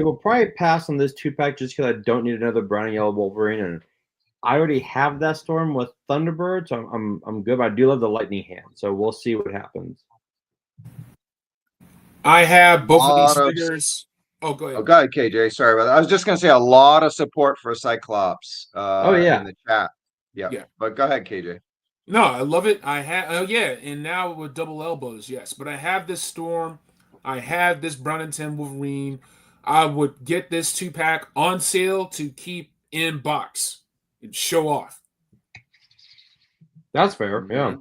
will probably pass on this 2-pack just because I don't need another brown and yellow Wolverine, and I already have that Storm with Thunderbird, so I'm good. But I do love the Lightning Hand, so we'll see what happens. I have both of these figures. Oh, go ahead. Oh, go ahead, KJ. Sorry about that. I was just gonna say a lot of support for Cyclops. In the chat. Yeah. But go ahead, KJ. No, I love it. I have, and now with double elbows, yes. But I have this Storm. I have this Brown and Tan Wolverine. I would get this 2-pack on sale to keep in box and show off. That's fair. Yeah.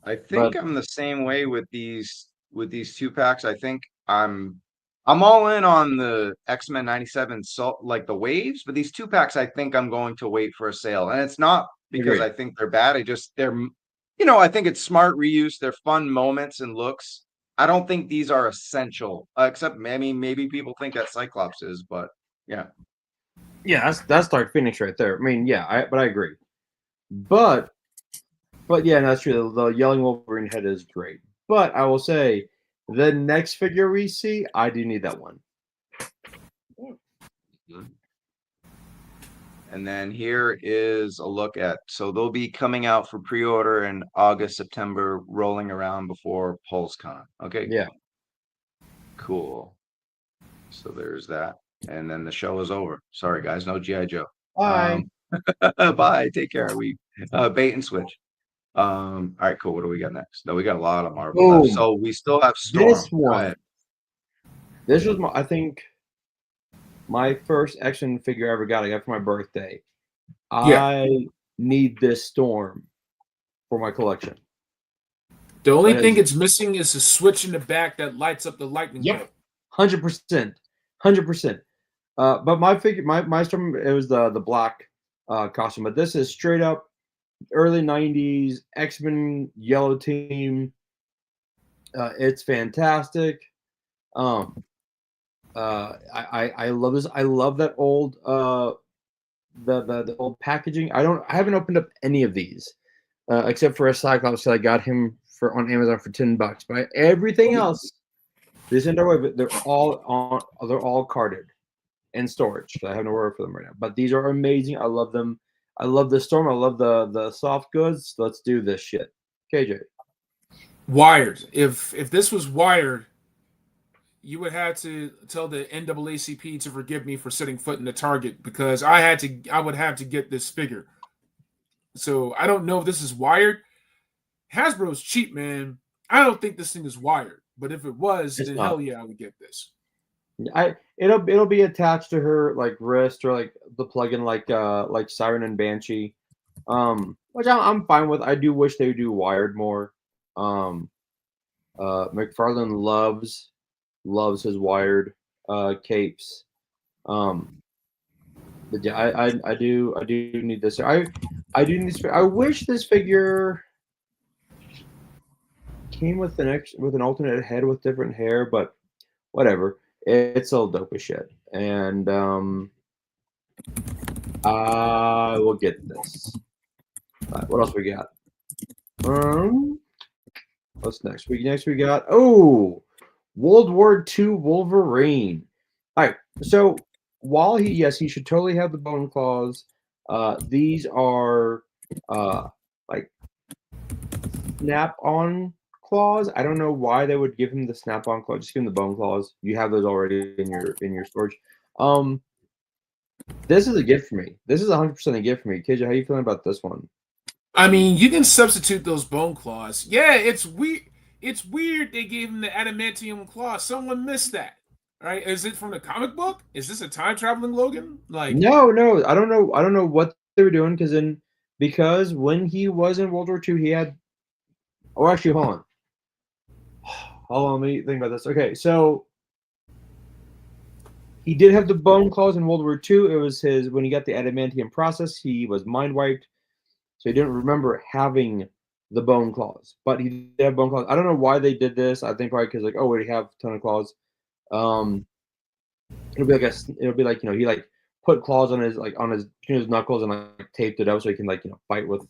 I think I'm the same way with these 2-packs. I think I'm all in on the X-Men 97 like the waves, but these 2-packs I think I'm going to wait for a sale. And it's not because I think they're bad. I think it's smart reuse. They're fun moments and looks. I don't think these are essential, except maybe people think that Cyclops is, but yeah. Yeah, that's Dark Phoenix right there. I mean, but I agree. But yeah, that's true. The yelling Wolverine head is great. But I will say, the next figure we see, I do need that one. And then here is a look at, so they'll be coming out for pre-order in August, September, rolling around before PulseCon. Okay. Yeah. Cool. So there's that. And then the show is over. Sorry, guys. No G.I. Joe. Bye. Bye. Take care. We bait and switch. All right, cool. What do we got next? No, we got a lot of Marvel Boom. stuff. So we still have Storm. This Go one. ahead. This was I think my first action figure I ever got. I got for my birthday. Yeah. I need this Storm for my collection. The only That thing is- it's missing is a switch in the back that lights up the lightning Yep. bolt. 100%. 100%. But my figure, my Storm, it was the black costume. But this is straight up early 90s X-Men yellow team. It's fantastic. I love this. I love that old the old packaging. I haven't opened up any of these except for a Cyclops. So I got him on Amazon for $10. But everything else, this entire way, they're all carded in storage. So I have no word for them right now. But these are amazing. I love them. I love the Storm. I love the soft goods. Let's do this shit. KJ. Wired. If this was wired, you would have to tell the NAACP to forgive me for setting foot in the Target because I would have to get this figure. So I don't know if this is wired. Hasbro's cheap, man. I don't think this thing is wired. But if it was, It's then not. hell yeah, I would get this. It'll be attached to her like wrist or like the plug-in like Siren and Banshee, which I'm fine with. I do wish they would do wired more. McFarlane loves his wired capes. But yeah, I do need this. I do need this. I wish this figure came with an alternate head with different hair, but whatever. It's all dope as shit. And I will get this. What else we got? What's next? We got World War II Wolverine. All right. So while he should totally have the bone claws. These are like snap-on claws. I don't know why they would give him the snap-on claws. Just give him the bone claws. You have those already in your storage. This is a gift for me. This is 100% a gift for me. KJ, how are you feeling about this one? I mean, you can substitute those bone claws. Yeah, it's weird. It's weird they gave him the adamantium claw. Someone missed that. Right? Is it from the comic book? Is this a time traveling Logan? Like No, I don't know what they were doing because when he was in World War II, he had. Oh, actually, hold on. Let me think about this. Okay, so he did have the bone claws in World War II. It was when he got the adamantium process. He was mind wiped, so he didn't remember having the bone claws. But he did have bone claws. I don't know why they did this. I think probably because we already have a ton of claws. It'll be like he like put claws on his knuckles and like taped it up so he can fight with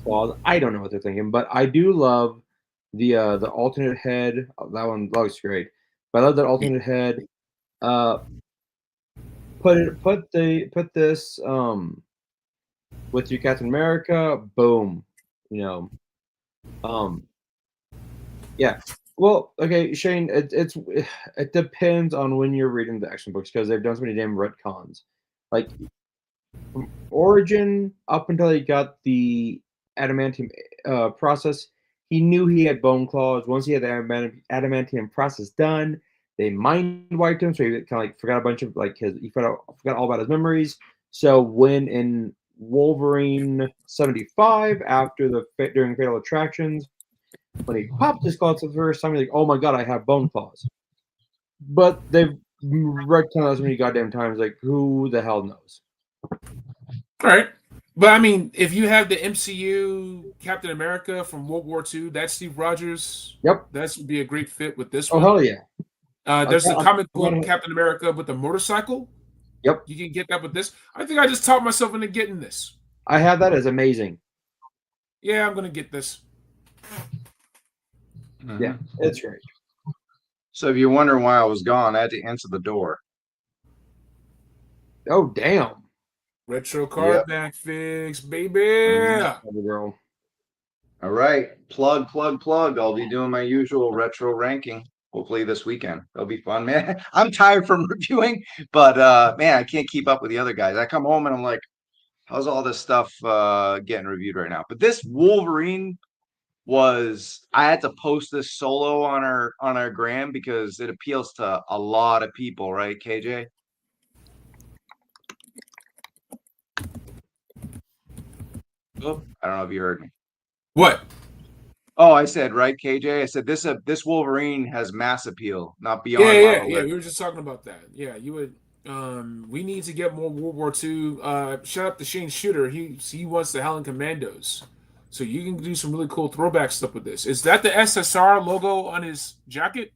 claws. I don't know what they're thinking, but I do love the alternate head. That one looks great. But I love that alternate head. Put this with your Captain America. Boom. Yeah. Well, okay, Shane. It depends on when you're reading the action books because they've done so many damn retcons. Like from Origin up until he got the adamantium process, he knew he had bone claws. Once he had the adamantium process done, they mind wiped him, so he kind of forgot a bunch of he forgot all about his memories. So when in Wolverine 75, during Fatal Attractions, when he popped his claws for the first time, he's like, "Oh my god, I have bone claws." But they've retconned as many goddamn times. Like, who the hell knows? All right. But I mean, if you have the MCU Captain America from World War II, that's Steve Rogers. Yep. That would be a great fit with this Oh, one. hell yeah. There's the comic book gonna- Captain America with the motorcycle. Yep. You can get that with this. I think I just talked myself into getting this. I have that as amazing. Yeah, I'm going to get this. Yeah, it's great. So if you're wondering why I was gone, I had to answer the door. Oh, damn. Retro card back fix, baby. Girl. All right, plug. I'll be doing my usual retro ranking. hopefully this weekend. It'll be fun, man. I'm tired from reviewing, but man, I can't keep up with the other guys. I come home and I'm like, how's all this stuff getting reviewed right now? But this Wolverine I had to post this solo on our gram because it appeals to a lot of people, right, KJ? Oh, I don't know if you heard me. What? Oh, I said, right, KJ? I said this Wolverine has mass appeal, not beyond Yeah. Marvel. We were just talking about that. Yeah, you would. We need to get more World War II. Shout out to Shane Shooter. He wants the Howling Commandos. So you can do some really cool throwback stuff with this. Is that the SSR logo on his jacket?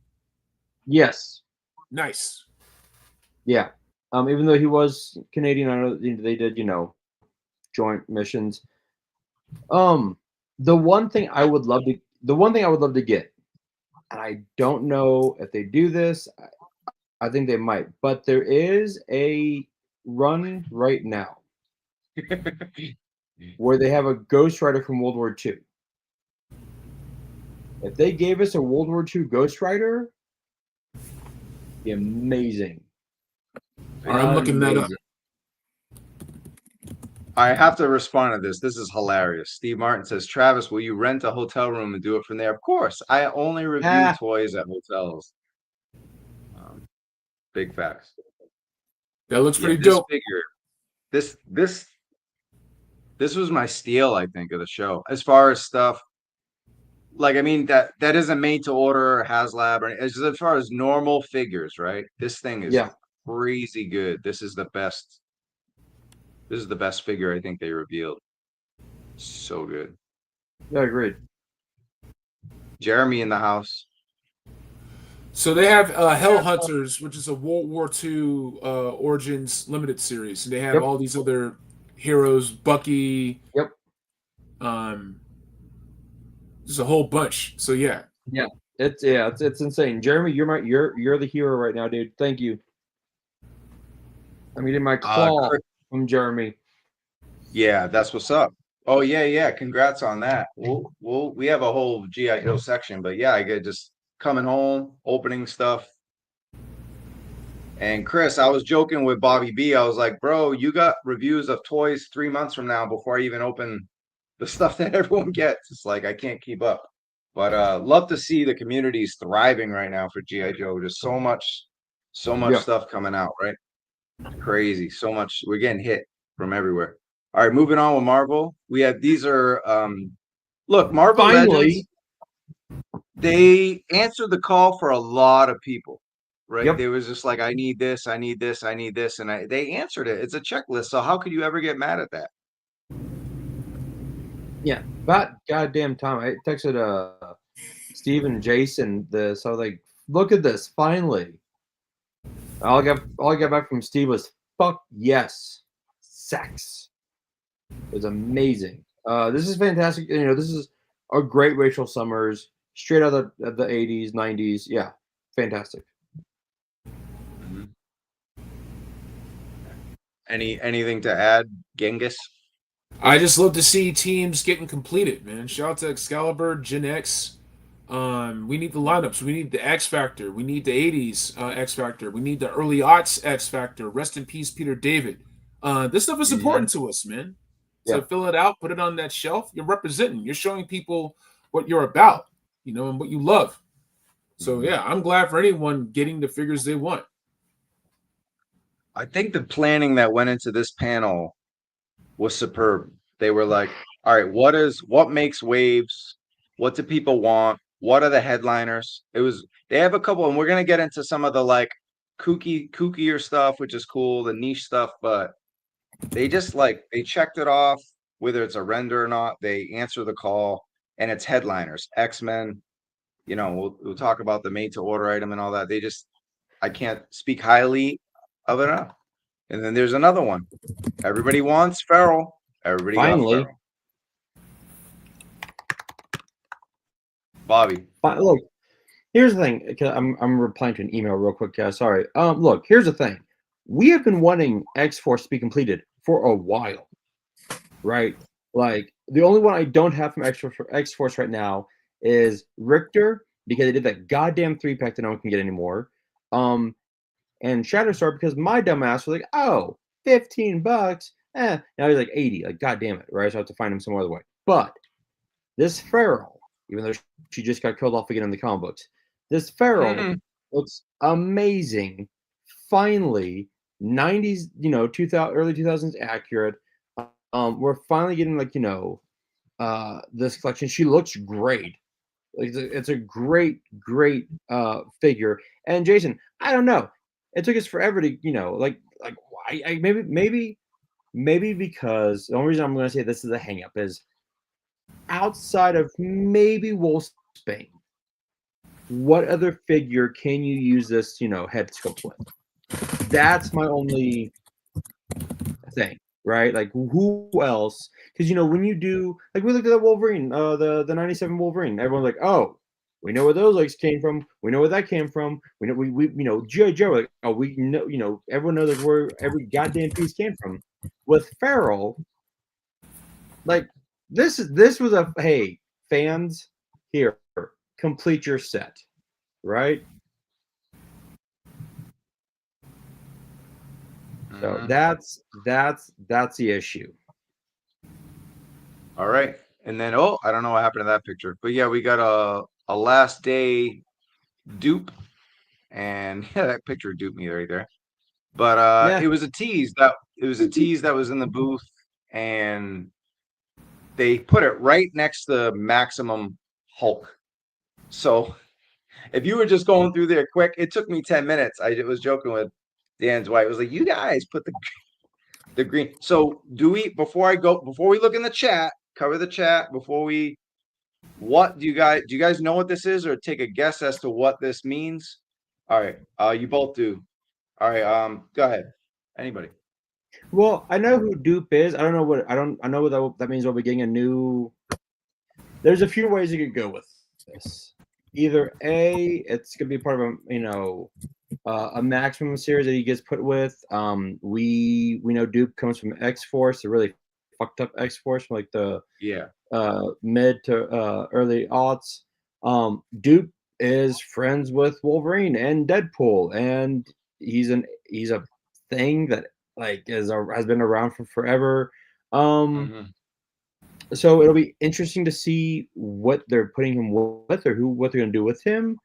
Yes. Nice. Yeah. Even though he was Canadian, I know they did, joint missions. The one thing I would love to get, and I don't know if they do this, I think they might, but there is a run right now where they have a Ghost Rider from World War II. If they gave us a World War II Ghost Rider, it'd be amazing. All right, I'm looking that up. I have to respond to this. This is hilarious. Steve Martin says, Travis, will you rent a hotel room and do it from there? Of course. I only review toys at hotels. Big facts. That looks pretty dope. Figure, this was my steal, I think, of the show. As far as stuff, like, I mean, that isn't made to order or Haslab, or as far as normal figures, right? This thing is crazy good. This is the best figure I think they revealed. So good. Yeah, agreed. Jeremy in the house. So they have Hell Hunters, which is a World War II Origins limited series, and they have all these other heroes. Bucky. Yep. There's a whole bunch. So yeah. Yeah. It's insane. Jeremy, you're the hero right now, dude. Thank you. I'm getting my call from Jeremy. Yeah, that's what's up. Oh yeah. Congrats on that. We have a whole GIJoe section, but yeah, I get just coming home, opening stuff. And Chris, I was joking with Bobby B. I was like, bro, you got reviews of toys 3 months from now before I even open the stuff that everyone gets. It's like I can't keep up. But love to see the communities thriving right now for GIJoe. Just so much stuff coming out, right? Crazy. So much. We're getting hit from everywhere. All right, moving on with Marvel. These are look, Marvel Legends. They answered the call for a lot of people, right? They was just like, I need this, I need this, I need this, and they answered it. It's a checklist. So how could you ever get mad at that? Yeah, about goddamn time. I texted Steve and Jason this. I was like, look at this, finally. All I got back from Steve was fuck yes, sex. It was amazing. This is fantastic. This is a great Rachel Summers, straight out of the 80s, 90s. Yeah, fantastic. Anything to add, Genghis? I just love to see teams getting completed, man. Shout out to Excalibur, Gen X. We need the lineups. We need the X Factor. We need the 80s X Factor. We need the early aughts X Factor. Rest in peace, Peter David. This stuff is important to us, man. So fill it out, put it on that shelf. You're representing. You're showing people what you're about, and what you love. So yeah, I'm glad for anyone getting the figures they want. I think the planning that went into this panel was superb. They were like, all right, what makes waves? What do people want? What are the headliners? They have a couple, and we're gonna get into some of the like kookier stuff, which is cool, the niche stuff, but they just they checked it off, whether it's a render or not. They answer the call, and it's headliners. X-Men, we'll talk about the made to order item and all that. I can't speak highly of it enough. And then there's another one. Everybody wants Feral. Everybody finally. Feral. Bobby. Look, here's the thing. I'm replying to an email real quick, guys. Sorry. Look, here's the thing. We have been wanting X-Force to be completed for a while, right? Like the only one I don't have from X-Force right now is Richter because they did that goddamn 3-pack that no one can get anymore. And Shatterstar because my dumbass was like, oh, $15. Now he's like 80. Like, god damn it, right? So I have to find him some other way. But this Feral, even though she just got killed off again in the comic books, this Feral looks amazing. Finally, 90s, 2000, early 2000s accurate. We're finally getting this collection. She looks great. Like it's a great figure. And Jason, I don't know. It took us forever to why? Maybe because the only reason I'm going to say this is a hang up is outside of maybe Wolfsbane, what other figure can you use this head sculpt with? That's my only thing. Right, like who else? Because when you do, like we looked at the Wolverine, the '97 Wolverine, everyone's like, oh, we know where those legs came from. We know where that came from. We know GI Joe. Like, oh, we know, everyone knows like where every goddamn piece came from. With Feral, like this was a hey fans here, complete your set, right? So that's the issue. All right. And then I don't know what happened to that picture. But yeah, we got a last day dupe. And yeah, that picture duped me right there. But it was a tease that was in the booth, and they put it right next to Maximum Hulk. So if you were just going through there quick, it took me 10 minutes. I was joking with Dan's wife. It was like, you guys put the green. So before we look in the chat, cover the chat what do you guys know what this is, or take a guess as to what this means? All right. You both do. All right. Go ahead. Anybody? Well, I know who dupe is. I know what that means. We'll be getting a new. There's a few ways you could go with this. Either it's gonna be part of a Maximum series that he gets put with. We know Dupe comes from X-Force, the really fucked up X-Force from like the mid to early aughts. Dupe is friends with Wolverine and Deadpool, and he's a thing that like has been around for forever. So it'll be interesting to see what they're putting him with, or what they're gonna do with him.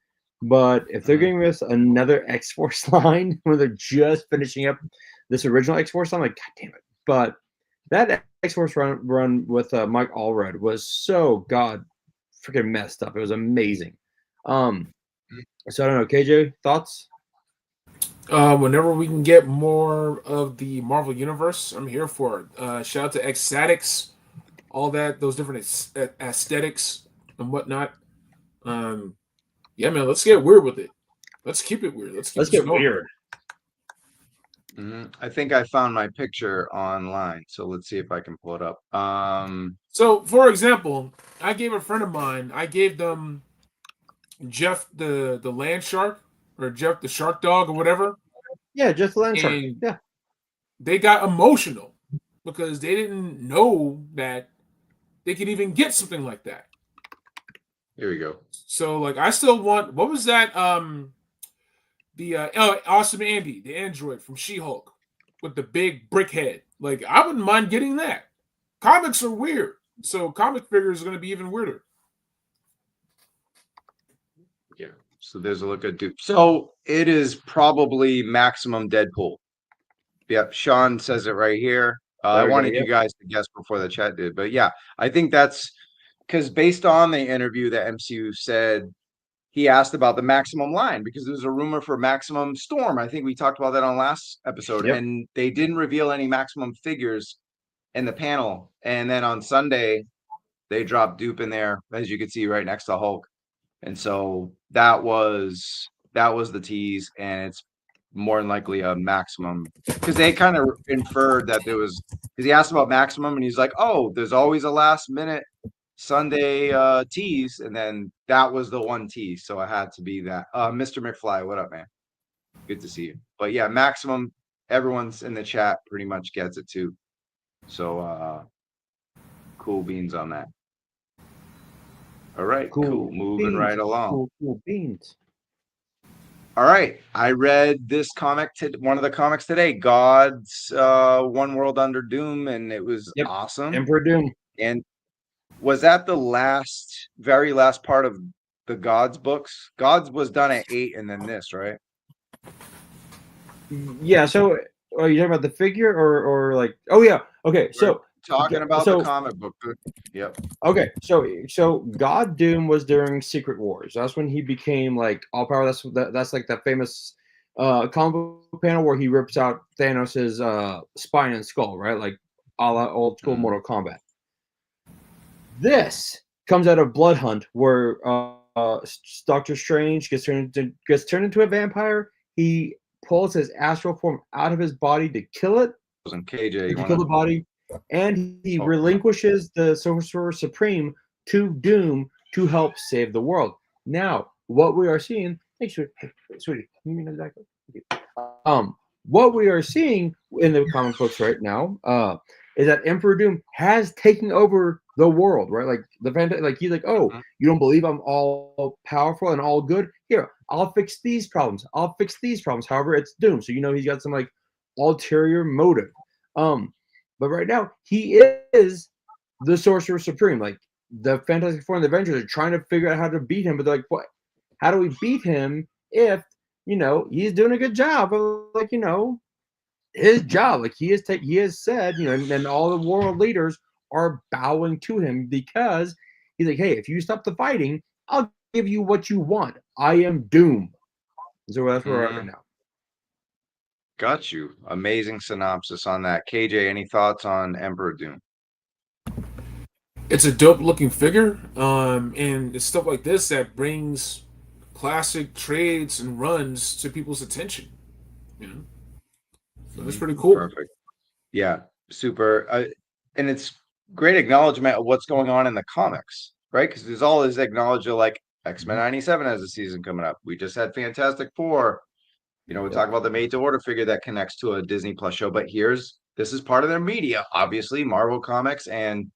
But if they're getting us another X-Force line where they're just finishing up this original X-Force line, like, god damn it. But that X-Force run with Mike Allred was so freaking messed up. It was amazing. So I don't know, KJ, thoughts? Whenever we can get more of the Marvel Universe, I'm here for it. Shout out to Ecstatics, all those different aesthetics and whatnot. Yeah, man, let's get weird with it. Let's keep it weird. Let's get weird. I think I found my picture online, so let's see if I can pull it up. So, for example, I gave a friend of mine. I gave them Jeff the land shark, or Jeff the shark dog, or whatever. Yeah, Jeff the land shark. Yeah, they got emotional because they didn't know that they could even get something like that. Here we go. So, like, I still want. What was that? Awesome Andy, the android from She-Hulk with the big brick head. Like, I wouldn't mind getting that. Comics are weird, so comic figures are going to be even weirder. Yeah. So there's a look at Dupe. So it is probably Maximum Deadpool. Yep. Sean says it right here. I wanted you guys to guess before the chat did, but yeah, I think that's because based on the interview that MCU said, he asked about the Maximum line because there was a rumor for Maximum Storm. I think we talked about that on last episode, and they didn't reveal any Maximum figures in the panel. And then on Sunday, they dropped Dupe in there, as you can see right next to Hulk. And so that was the tease, and it's more than likely a Maximum, because they kind of inferred that there was, because he asked about Maximum and he's like, oh, there's always a last minute Sunday tease, and then that was the one tease, so it had to be that. Mr. McFly, what up, man? Good to see you. But yeah, Maximum, everyone's in the chat pretty much gets it too. So cool beans on that. All right, cool. Moving beans. right along. Cool beans. All right, I read this comic, one of the comics today, God's One World Under Doom, and it was Yep. awesome. Emperor Doom. And was that the very last part of the Gods books? Gods was done at 8, and then this, right? Yeah. So, are you talking about the figure or like? Oh yeah. Okay. So Talking about the comic book. Yep. Okay, so God Doom was during Secret Wars. That's when he became like all power. That's like that famous comic book panel where he rips out Thanos's spine and skull, right? Like a la old school Mortal Kombat. This comes out of Blood Hunt, where Doctor Strange gets turned into a vampire. He pulls his astral form out of his body to kill it. And KJ, To kill the body. And he relinquishes the Sorcerer Supreme to Doom to help save the world. Now, what we are seeing, thanks, sweetie. You mean exactly? What we are seeing in the comic books right now is that Emperor Doom has taken over the world, right? Like he's like, oh, you don't believe I'm all powerful and all good? Here, I'll fix these problems. I'll fix these problems. However, it's Doom, so he's got some like ulterior motive. But right now, he is the Sorcerer Supreme. Like, the Fantastic Four and the Avengers are trying to figure out how to beat him, but they're like, what? How do we beat him if, he's doing a good job of, like, his job? Like, he has said, and all the world leaders are bowing to him because he's like, hey, if you stop the fighting, I'll give you what you want. I am Doom. So that's where we're at right now. Got you. Amazing synopsis on that. KJ, any thoughts on Emperor Doom? It's a dope looking figure, and it's stuff like this that brings classic trades and runs to people's attention. So that's pretty cool. Perfect. Yeah, super. And it's great acknowledgement of what's going on in the comics, right? Because there's all this acknowledge of like X-Men 97 has a season coming up. We just had Fantastic Four. We talk about the made-to-order figure that connects to a Disney Plus show, but this is part of their media, obviously, Marvel Comics, and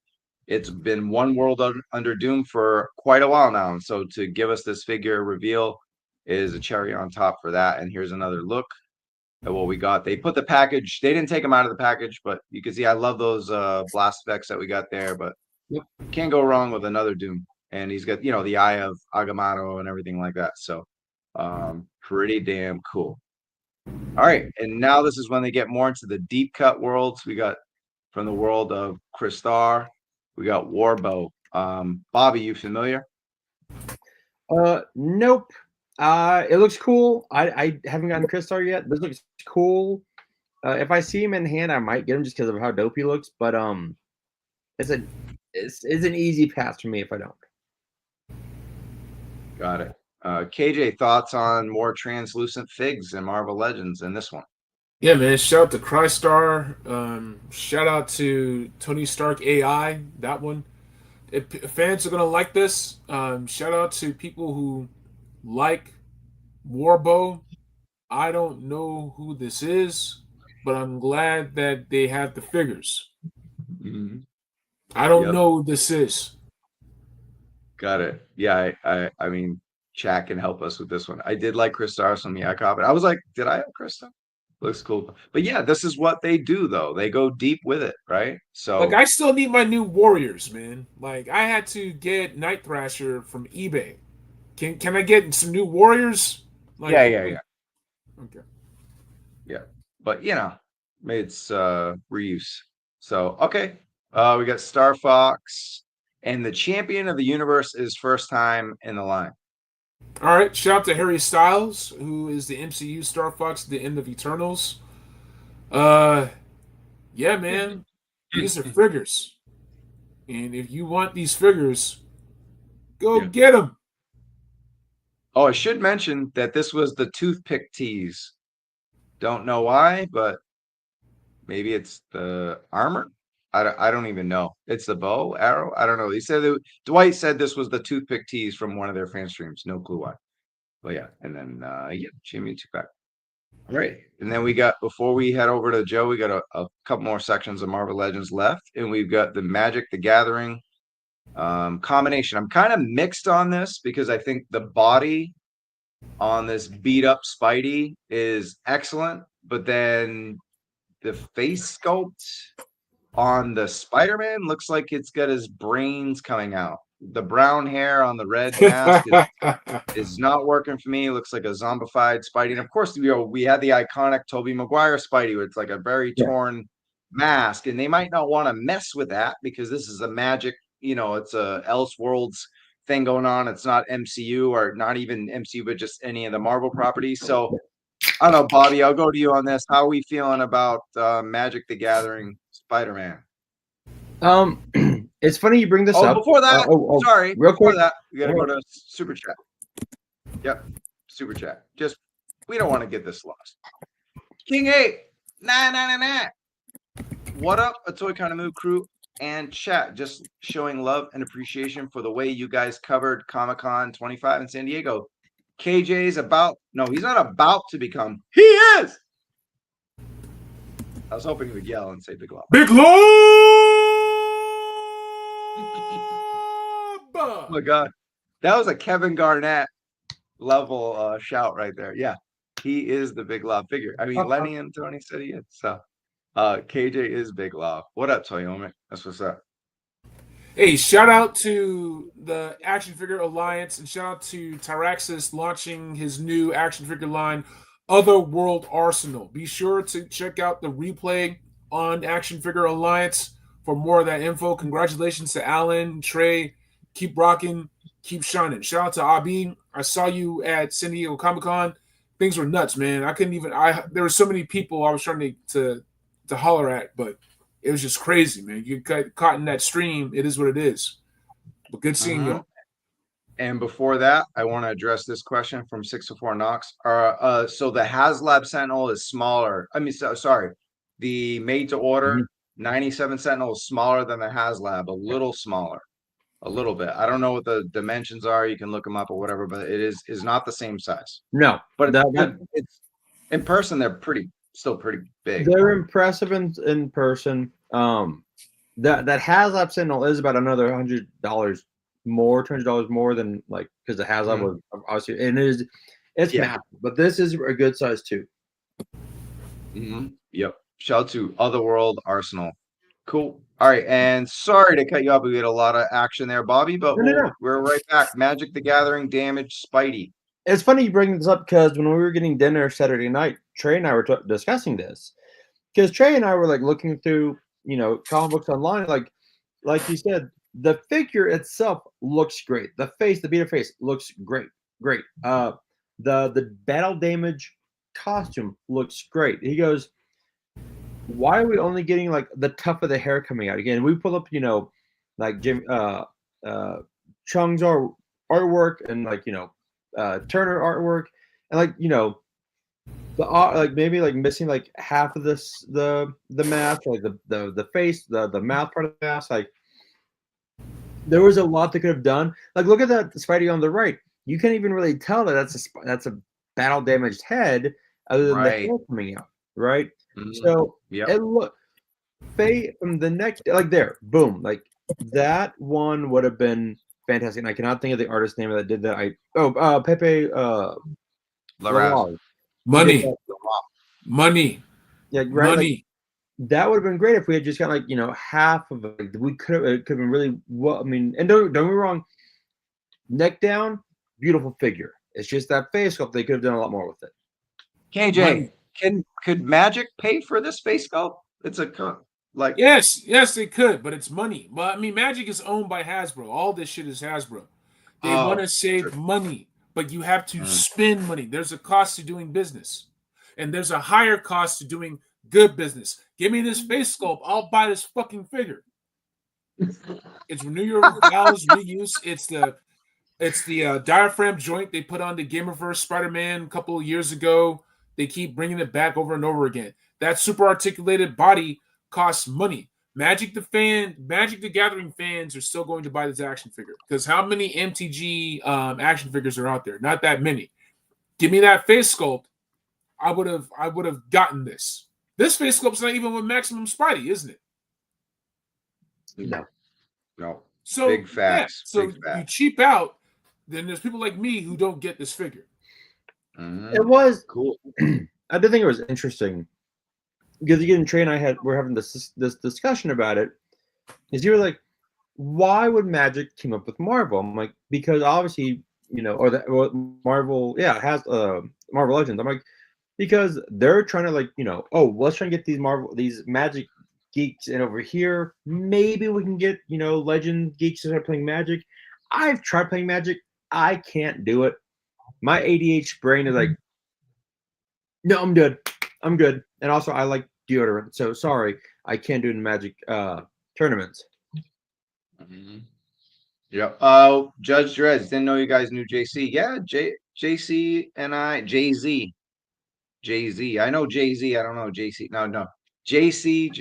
it's been One World Under Doom for quite a while now. And so to give us this figure reveal is a cherry on top for that. And here's another look at what we got. They put the package, they didn't take them out of the package, but you can see I love those blast effects that we got there, but can't go wrong with another Doom. And he's got, the eye of Agamotto and everything like that. So pretty damn cool. All right, and now this is when they get more into the deep cut worlds. We got from the world of Crystar, we got Warbow. Bobby, you familiar? Nope. It looks cool. I haven't gotten Crystar yet. This looks cool. If I see him in hand, I might get him just because of how dope he looks. But it's an easy pass for me if I don't. Got it. KJ, thoughts on more translucent figs in Marvel Legends in this one? Yeah, man. Shout out to Crystar. Shout out to Tony Stark AI. That one. If fans are gonna like this. Shout out to people who like Warbow. I don't know who this is, but I'm glad that they have the figures. Mm-hmm. I don't know who this is. Got it. Yeah, I mean, Shaq can help us with this one. I did like Crystar, so I copied. I was like, did I have Crystar? Looks cool. But yeah, this is what they do, though. They go deep with it, right? So, like, I still need my new Warriors, man. Like, I had to get Night Thrasher from eBay. Can I get some new Warriors? Like, yeah. Okay. Yeah, but it's reuse. So okay, we got Star Fox, and the champion of the universe is first time in the line. All right, shout out to Harry Styles, who is the MCU Star Fox at the end of Eternals. Yeah, man, these are figures, and if you want these figures, go get them. Oh, I should mention that this was the toothpick tease. Don't know why, but maybe it's the armor. I don't even know. It's the bow, arrow. I don't know. He said Dwight said this was the toothpick tease from one of their fan streams. No clue why. But yeah, and then Jimmy Tupac. All right, and then we got, before we head over to Joe, we got a couple more sections of Marvel Legends left, and we've got the Magic the Gathering Combination. I'm kind of mixed on this because I think the body on this beat up Spidey is excellent, but then the face sculpt on the Spider-Man looks like it's got his brains coming out. The brown hair on the red mask is not working for me. It looks like a zombified Spidey. And of course, we had the iconic Tobey Maguire Spidey with like a very torn mask, and they might not want to mess with that because this is a magic, it's a Elseworlds thing going on. It's not MCU or not even MCU, but just any of the Marvel properties. So I don't know, Bobby, I'll go to you on this. How are we feeling about Magic the Gathering Spider-Man? It's funny you bring this up. Before that, sorry, real before quick. that, we gotta go to Super Chat. Yep, Super Chat. Just, we don't want to get this lost. King 8, nah. What up, a Toy Kind of Move crew and chat? Just showing love and appreciation for the way you guys covered Comic-Con 25 in San Diego. KJ's he's not about to become, he is! I was hoping he would yell and say Big Love. Big Love! Oh my God. That was a Kevin Garnett level shout right there. Yeah, he is the Big Love figure. I mean, Lenny and Tony said he is. So KJ is Big Love. What up, Toyomi? That's what's up. Hey, shout out to the Action Figure Alliance and shout out to Tyraxis launching his new action figure line, Otherworld Arsenal. Be sure to check out the replay on Action Figure Alliance for more of that info. Congratulations to Alan, Trey. Keep rocking, keep shining. Shout out to Abi. I saw you at San Diego Comic-Con. Things were nuts, man. I couldn't even there were so many people I was trying to holler at, but it was just crazy, man. You got caught in that stream. It is what it is. But good seeing you. And before that, I want to address this question from 604 Knox. So the Haslab Sentinel is smaller. Sorry. The made to order 97 Sentinel is smaller than the Haslab, a little smaller. A little bit. I don't know what the dimensions are. You can look them up or whatever, but it is not the same size. No. But it's in person, they're still pretty big. They're impressive in person. That Haslab Sentinel is about another $100 more, $200 more than because the Haslab was obviously, and it's massive, but this is a good size too. Yep. Shout out to Otherworld Arsenal. Cool. All right, and sorry to cut you off. We had a lot of action there, Bobby, but we're right back. Magic the Gathering Damage Spidey. It's funny you bring this up because when we were getting dinner Saturday night, Trey and I were discussing this because Trey and I were looking through, comic books online. Like you said, the figure itself looks great. The beater face looks great. The battle damage costume looks great. He goes, why are we only getting the tough of the hair coming out again? We pull up, Jim Chung's artwork and Turner artwork, and the art, maybe missing half of the mask, the face, the mouth part of the mask. There was a lot they could have done. Look at that Spidey on the right. You can't even really tell that that's a battle damaged head other than the hair coming out, right? So it look Faye from the next there, boom, that one would have been fantastic. And I cannot think of the artist name that did that. Pepe Larraz. Money. Yeah, right. Money. That would have been great if we had just got half of it. It could have been really well. I mean, and don't get me wrong, neck down, beautiful figure. It's just that face sculpt. They could have done a lot more with it. KJ, could Magic pay for this face sculpt? It's yes, they could, but it's money. But I mean, Magic is owned by Hasbro. All this shit is Hasbro. They want to save money, but you have to spend money. There's a cost to doing business, and there's a higher cost to doing good business. Give me this face sculpt, I'll buy this fucking figure. It's Renew Your Vows reuse. It's the diaphragm joint they put on the Gamerverse Spider-Man a couple of years ago. They keep bringing it back over and over again. That super articulated body costs money. Magic the Gathering fans are still going to buy this action figure because how many MTG action figures are out there? Not that many. Give me that face sculpt. I would have gotten this. This face sculpt's not even with Maximum Spidey, isn't it? No. So Big facts. so Big you facts. cheap out, then there's people like me who don't get this figure. Mhm. It was Cool. I did think it was interesting because again, Trey and I we're having this discussion about it. Is you were like, why would Magic team up with Marvel? I'm like, because obviously, or Marvel, yeah, has Marvel Legends. I'm like, because they're trying to let's try and get these Magic geeks in over here. Maybe we can get Legend geeks to start playing Magic. I've tried playing Magic. I can't do it. My ADH brain is like, no, I'm good. I'm good. And also, I like deodorant. So sorry, I can't do it in Magic tournaments. Mhm. Yep. Judge Dreds, didn't know you guys knew JC. Yeah, JC and Jay-Z. Jay-Z. I know Jay-Z. I don't know JC. No. JC,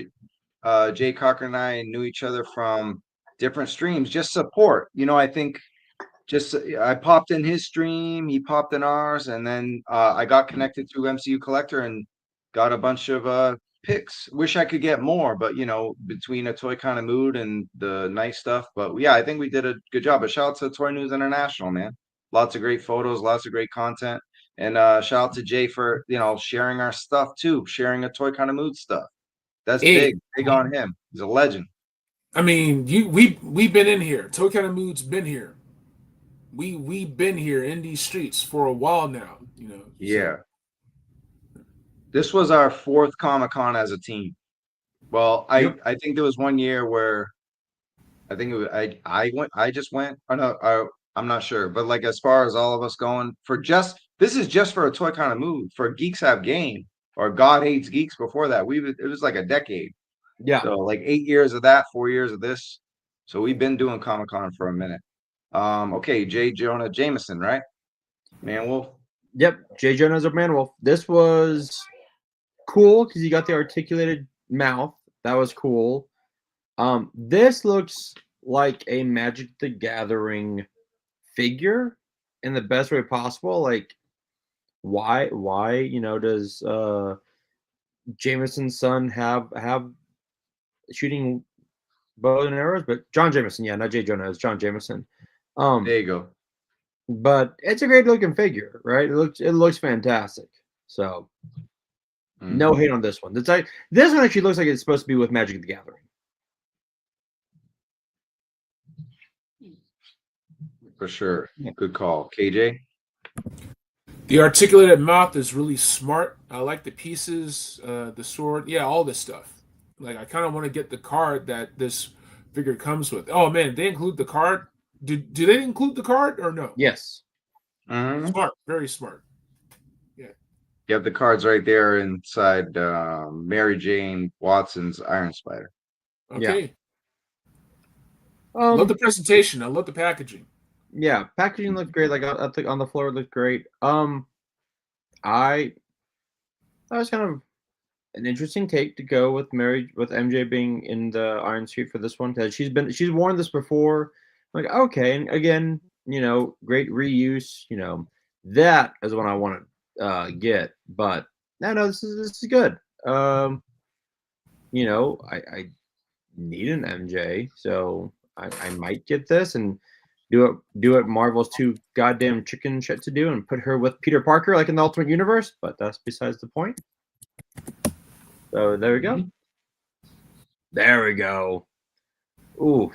Jay Cocker and I knew each other from different streams, just support. I think I popped in his stream, he popped in ours, and then I got connected through MCU Collector and got a bunch of picks. Wish I could get more, but between a toy kind of mood and the nice stuff. But yeah, I think we did a good job. But shout out to Toy News International, man. Lots of great photos, lots of great content. And shout out to Jay for sharing our stuff too, sharing a toy kind of mood stuff. That's Hey. big on him. He's a legend. I mean, we've been in here. Toy Kind of Mood's been here. We've been here in these streets for a while now. Yeah. This was our 4th Comic-Con as a team. Well, I think there was one year where I think it was I just went. Oh no, I'm not sure. But like as far as all of us going for this is just for a toy kind of mood for Geeks Have Game or God Hates Geeks before that. It was like a decade. Yeah. So like 8 years of that, 4 years of this. So we've been doing Comic-Con for a minute. Okay, J. Jonah Jameson, right? Man Wolf. Yep, J. Jonah's a Man Wolf. This was cool because you got the articulated mouth. That was cool. This looks like a Magic the Gathering figure in the best way possible. Like, why does Jameson's son have shooting bows and arrows? But John Jameson, yeah, not J. Jonah, it's John Jameson. There you go. But it's a great looking figure, right? It looks fantastic. So no hate on this one. This one actually looks like it's supposed to be with Magic the Gathering. For sure. Good call. KJ? The articulated mouth is really smart. I like the pieces, the sword, all this stuff. Like I kind of want to get the card that this figure comes with. Oh man, they include the card. Do they include the card or no? Yes. Smart, very smart. Yeah. You have the cards right there inside Mary Jane Watson's Iron Spider. Okay. Love the presentation. I love the packaging. Yeah, packaging looked great. Like I think on the floor it looked great. That was kind of an interesting take to go with MJ being in the Iron Suit for this one because she's worn this before. Like okay, and again, great reuse. That is what I want to get. But no, this is good. I need an MJ, so I might get this and do what Marvel's too goddamn chicken shit to do and put her with Peter Parker like in the Ultimate Universe. But that's besides the point. So there we go. There we go. Ooh.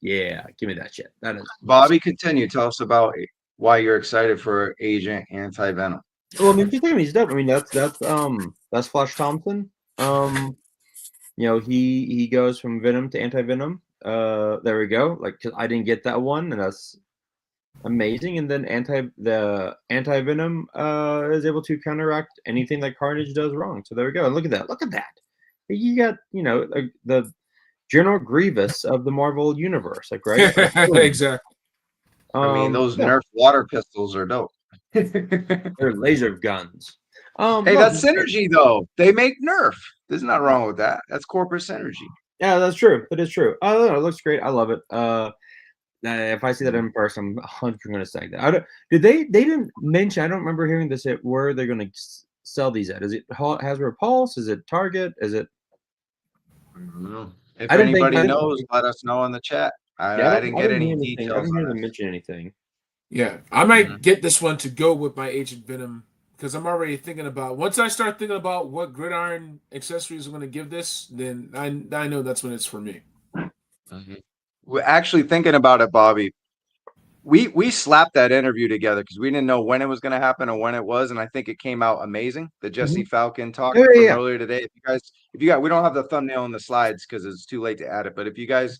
Yeah, give me that shit. That is Bobby, continue. Tell us about why you're excited for Agent Anti-Venom. Well, I mean, just he's dope. I mean, that's Flash Thompson. He goes from Venom to Anti-Venom. There we go. Like, 'cause I didn't get that one, and that's amazing. And then the Anti-Venom is able to counteract anything that Carnage does wrong. So there we go. And look at that. Look at that. You got the General Grievous of the Marvel universe, like right? Exactly. I mean, those Nerf water pistols are dope. They're laser guns. Hey, that's synergy though. They make Nerf. There's nothing wrong with that. That's corporate synergy. Yeah, that's true. That is true. I don't know. It looks great. I love it. If I see that in person, I'm 100% going to say that. They didn't mention. I don't remember hearing this. Where they're going to sell these at? Is it Hasbro Pulse? Is it Target? Is it? I don't know. If anybody knows, let us know in the chat. I didn't get any hear anything. I details didn't hear on them this. mention anything. Yeah, I might get this one to go with my Agent Venom because I'm already thinking about. Once I start thinking about what gridiron accessories I'm going to give this, then I know that's when it's for me. We're actually thinking about it, Bobby. We slapped that interview together because we didn't know when it was going to happen or when it was, and I think it came out amazing. The Jesse Falcon talk Oh, from yeah. earlier today. If you guys, we don't have the thumbnail in the slides because it's too late to add it. But if you guys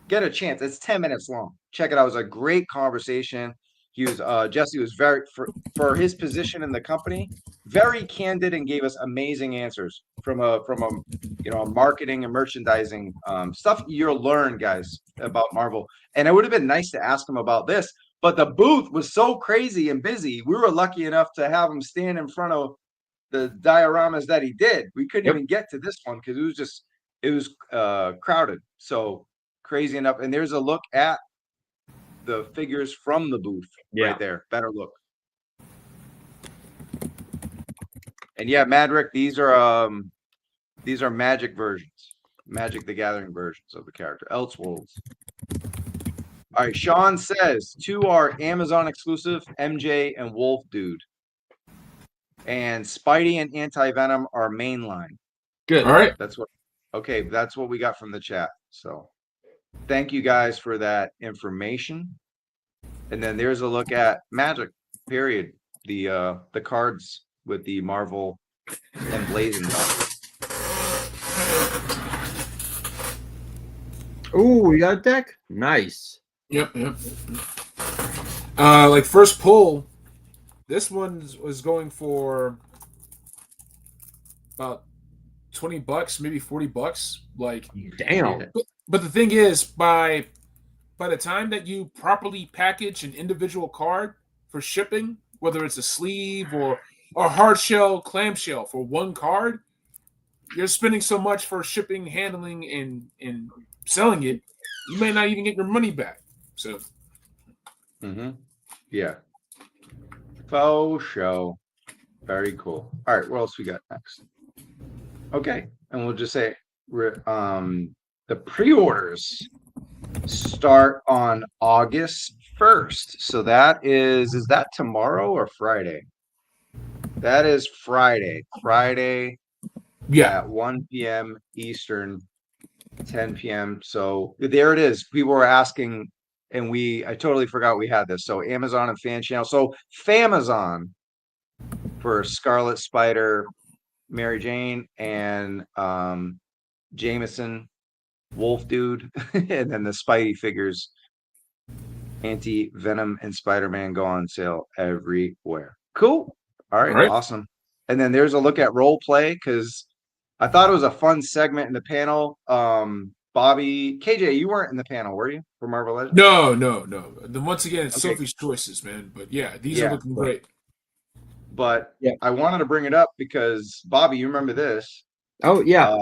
get a chance, it's 10 minutes long. Check it out. It was a great conversation. He was Jesse was very for his position in the company, very candid and gave us amazing answers from a marketing and merchandising stuff you'll learn, guys, about Marvel. And it would have been nice to ask him about this, but the booth was so crazy and busy. We were lucky enough to have him stand in front of the dioramas that he did. We couldn't even get to this one because it was crowded. So crazy enough. And there's a look at the figures from the booth right there. Better look. And yeah, Madrick, these are Magic versions, Magic the Gathering versions of the character. Elseworlds. All right, Sean says 2 are Amazon exclusive, MJ and Wolf Dude. And Spidey and Anti-Venom are mainline. Good. All right. That's what we got from the chat. So thank you guys for that information. And then there's a look at Magic, period. The cards with the Marvel emblazoned on it. Oh, we got a deck? Nice. Yep. Like first pull, this one was going for about $20, maybe $40. Like, damn. But the thing is, by the time that you properly package an individual card for shipping, whether it's a sleeve or a hard shell, clamshell for one card, you're spending so much for shipping, handling, and selling it, you may not even get your money back. So, yeah, faux show, very cool. All right, what else we got next? Okay, and we'll just say the pre-orders start on August 1st. So that is that tomorrow or Friday? That is Friday. yeah. At 1 p.m. Eastern, 10 p.m. So there it is. People were asking, and I totally forgot we had this. So Amazon and Fan Channel. So Famazon for Scarlet Spider, Mary Jane, and Jameson, Wolf Dude, and then the Spidey figures, Anti-Venom and Spider-Man go on sale everywhere. Cool. All right. Awesome. And then there's a look at role play because I thought it was a fun segment in the panel. Bobby, KJ, you weren't in the panel, were you, for Marvel Legends? No. Then once again, it's Sophie's choices, man. But yeah, these are looking great. But I wanted to bring it up because Bobby, you remember this? Oh yeah.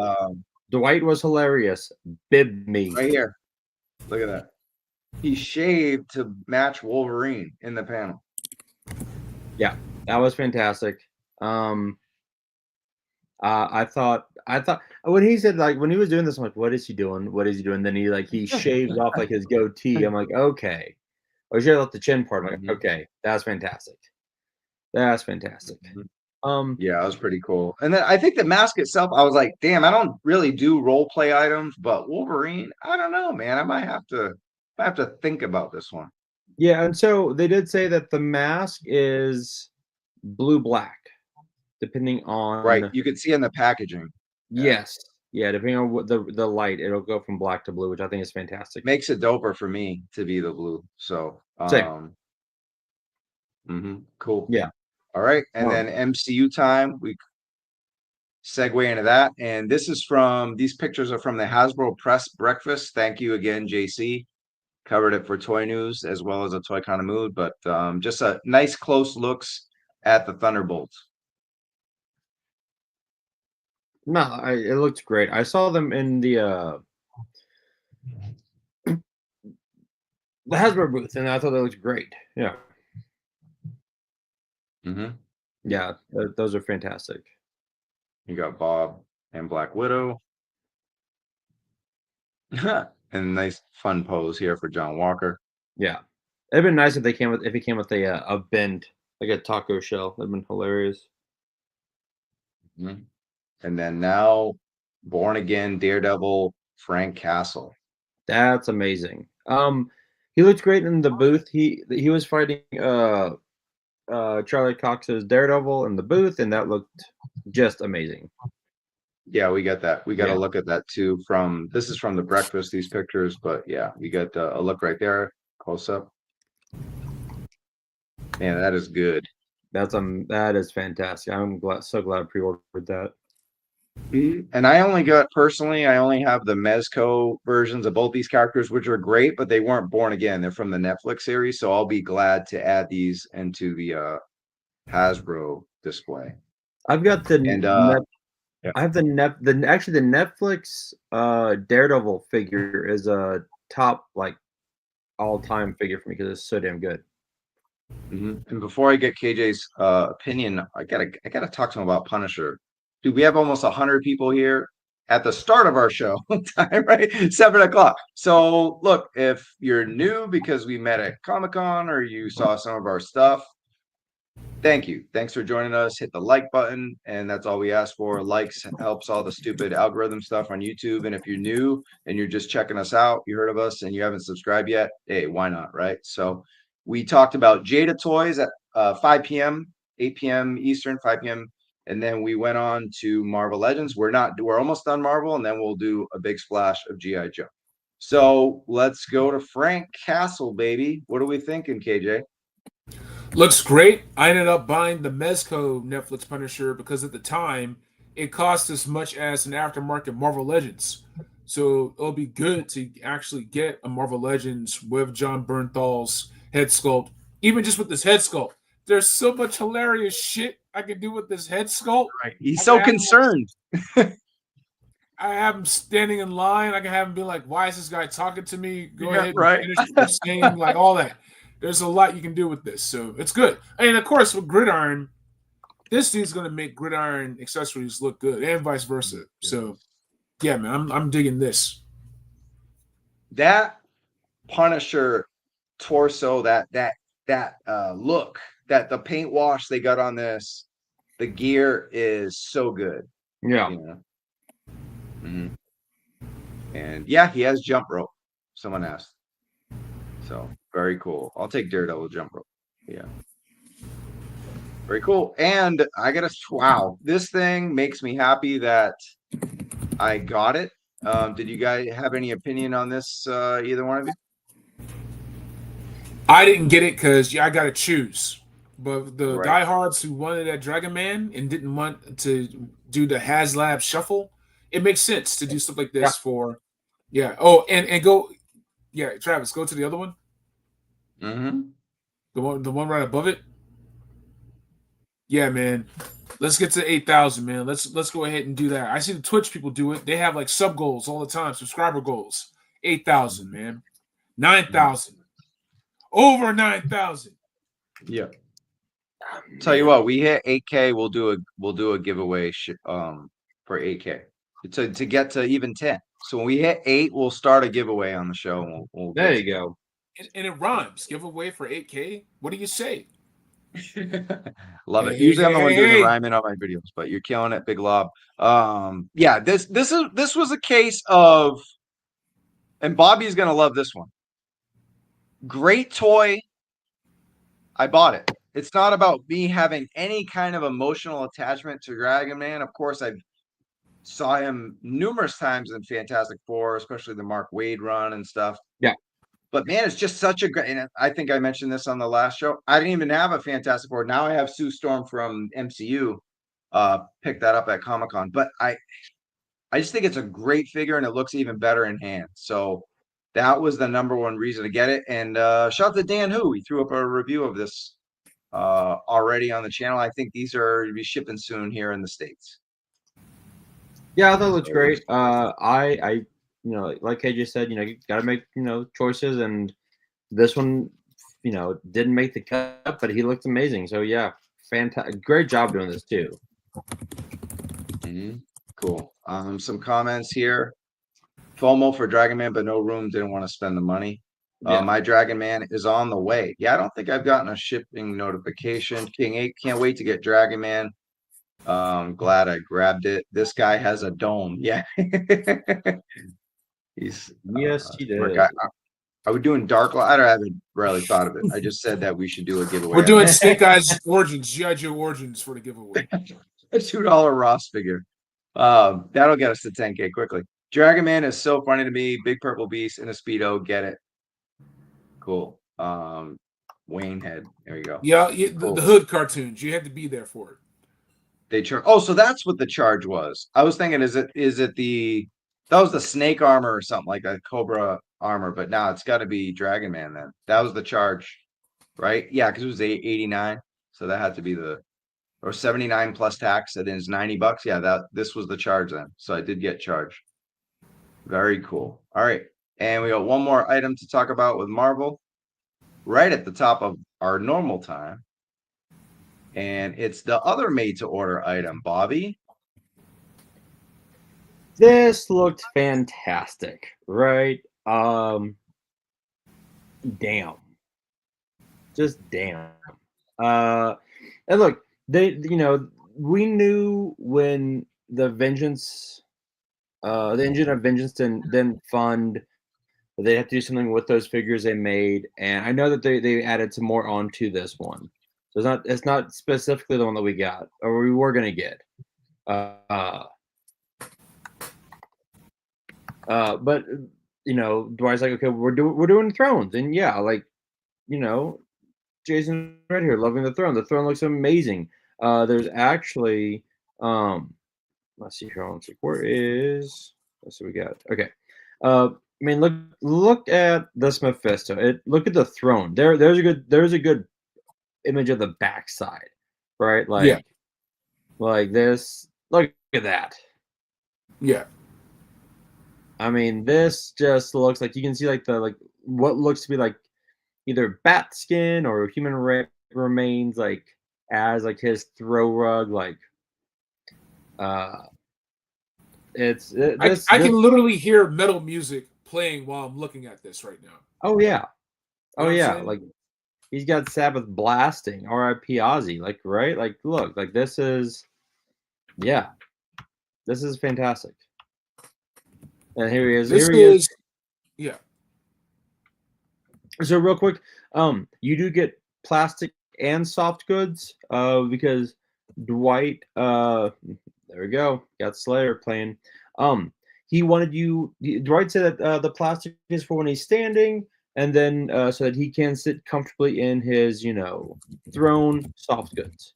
Dwight was hilarious. Bib me. Right here. Look at that. He shaved to match Wolverine in the panel. Yeah, that was fantastic. I thought when he said, like, when he was doing this, I'm like, what is he doing? Then he shaved off like his goatee. I'm like, okay. Or he left the chin part. I'm like, okay, that's fantastic. Yeah, it was pretty cool. And then I think the mask itself, I was like, damn, I don't really do role play items, but Wolverine, I don't know, man. I might have to think about this one. Yeah, and so they did say that the mask is blue-black, depending on... Right, you can see in the packaging. Yes. Yeah, depending on what the light, it'll go from black to blue, which I think is fantastic. Makes it doper for me to be the blue. So, cool. Yeah. All right, and then MCU time, we segue into that. And these pictures are from the Hasbro Press Breakfast. Thank you again, JC. Covered it for Toy News as well as a Toy Kind of Mood, but just a nice close looks at the Thunderbolts. No, it looks great. I saw them in the Hasbro booth, and I thought that looked great. Yeah. Yeah, those are fantastic. You got Bob and Black Widow. And nice fun pose here for John Walker. Yeah, it'd been nice if he came with a bend, like a taco shell. That'd been hilarious. And then now, Born Again Daredevil Frank Castle. That's amazing. He looked great in the booth. He was fighting Charlie Cox's Daredevil in the booth, and that looked just amazing. Yeah, we got that. We got to Yeah. look at that too. This is from the breakfast, these pictures, but yeah, we got a look right there, close up. Man, that is good. That is fantastic. I'm so glad I pre-ordered that. And I only have the Mezco versions of both these characters, which are great, but they weren't Born Again. They're from the Netflix series, so I'll be glad to add these into the Hasbro display. I've got the yeah. I have the Netflix Daredevil figure is a top like all-time figure for me because it's so damn good. And before I get KJ's opinion, I gotta talk to him about Punisher. Dude, we have almost 100 people here at the start of our show time, right? 7:00. So look, if you're new because we met at Comic-Con or you saw some of our stuff, thank you. Thanks for joining us. Hit the like button, and that's all we ask for. Likes helps all the stupid algorithm stuff on YouTube. And if you're new and you're just checking us out, you heard of us and you haven't subscribed yet, hey, why not, right? So we talked about Jada Toys at 5 p.m., 8 p.m. Eastern, 5 p.m. And then we went on to Marvel Legends. We're almost done Marvel, and then we'll do a big splash of G.I. Joe. So let's go to Frank Castle, baby. What are we thinking, KJ? Looks great. I ended up buying the Mezco Netflix Punisher because at the time it cost as much as an aftermarket Marvel Legends. So it'll be good to actually get a Marvel Legends with John Bernthal's head sculpt. Even just with this head sculpt, there's so much hilarious shit I can do with this head sculpt. Right. He's so concerned. I have him standing in line. I can have him be like, "Why is this guy talking to me?" Go ahead and finish what you're saying, like all that. There's a lot you can do with this, so it's good. And of course, with Gridiron, this dude's gonna make Gridiron accessories look good, and vice versa. So, yeah, man, I'm digging this. That Punisher torso, that look, that the paint wash they got on this, the gear is so good. Yeah. And yeah, he has jump rope. Someone asked. So very cool. I'll take Daredevil jump rope. Yeah. Very cool. And wow, this thing makes me happy that I got it. Did you guys have any opinion on this, either one of you? I didn't get it because I got to choose. But the diehards who wanted that Dragon Man and didn't want to do the Haslab shuffle, it makes sense to do stuff like this for, Oh, and go, Travis, go to the other one. The one right above it. Yeah, man. Let's get to 8,000, man. Let's go ahead and do that. I see the Twitch people do it. They have like sub goals all the time, subscriber goals. 8,000, man. 9,000. Over 9,000. Yeah. Tell you what, we hit 8K. We'll do a giveaway for 8K to get to even 10. So when we hit 8, we'll start a giveaway on the show. And we'll there you go. And it rhymes. Giveaway for 8K. What do you say? Love it. Usually I'm the one doing the rhyming on my videos, but you're killing it, Big Lob. Yeah, this was a case of, and Bobby's gonna love this one. Great toy. I bought it. It's not about me having any kind of emotional attachment to Dragon Man. Of course, I saw him numerous times in Fantastic Four, especially the Mark Waid run and stuff. Yeah. But man, it's just such a great, and I think I mentioned this on the last show. I didn't even have a Fantastic Four. Now I have Sue Storm from MCU. Picked that up at Comic-Con. But I just think it's a great figure and it looks even better in hand. So that was the number one reason to get it. And shout out to Dan Hu. He threw up a review of this already on the channel. I think these are to be shipping soon here in the States. Yeah, I thought it looked great. I like KJ said, you gotta make, choices, and this one, didn't make the cut, but he looked amazing. So yeah, fantastic, great job doing this too. Cool. Some comments here. FOMO for Dragon Man, but no room. Didn't want to spend the money. Yeah. My Dragon Man is on the way. Yeah, I don't think I've gotten a shipping notification. King 8, can't wait to get Dragon Man. Glad I grabbed it. This guy has a dome. Yeah. He's Yes, he did. Are we doing Dark Light? I haven't really thought of it. I just said that we should do a giveaway. We're doing Snake Eyes Origins, GIJoe Origins for the giveaway. A $2 Ross figure. That'll get us to 10K quickly. Dragon Man is so funny to me. Big purple beast in a Speedo. Get it. Cool. Wayne head. There you go. Yeah, Cool. the Hood cartoons. You had to be there for it. They charge. Oh, so that's what the charge was. I was thinking, is it that was the snake armor or something like that, Cobra armor, but now it's got to be Dragon Man then. That was the charge, right? Yeah, because it was 89, so that had to be or 79 plus tax. It is $90. Yeah, this was the charge then. So I did get charged. Very cool. All right, and we got one more item to talk about with Marvel, right at the top of our normal time. And it's the other made-to-order item, Bobby. This looked fantastic, right? Damn. Just damn. And look, we knew when the Vengeance, the Engine of Vengeance didn't fund, they had to do something with those figures they made, and I know that they added some more onto this one. So it's not specifically the one that we got or we were gonna get. But Dwight's like, okay, we're doing Thrones, and yeah, like, Jason right here, loving the Throne. The Throne looks amazing. There's actually, let's see here. Let's see, let's see what we got. Okay. I mean, look at this Mephisto. Look at the Throne. There's a good image of the backside, right? Like, yeah. Like this. Look at that. Yeah. I mean, this just looks like you can see like what looks to be like either bat skin or human remains, like as like his throw rug, like I can literally hear metal music playing while I'm looking at this right now. Oh yeah. Oh yeah. Saying? Like he's got Sabbath blasting, R.I.P. Ozzy, like, right? Like, look, like this is fantastic. And here he is. Yeah. So real quick, you do get plastic and soft goods, because Dwight, there we go, got Slayer playing. He wanted Dwight said that the plastic is for when he's standing, and then so that he can sit comfortably in his, throne soft goods.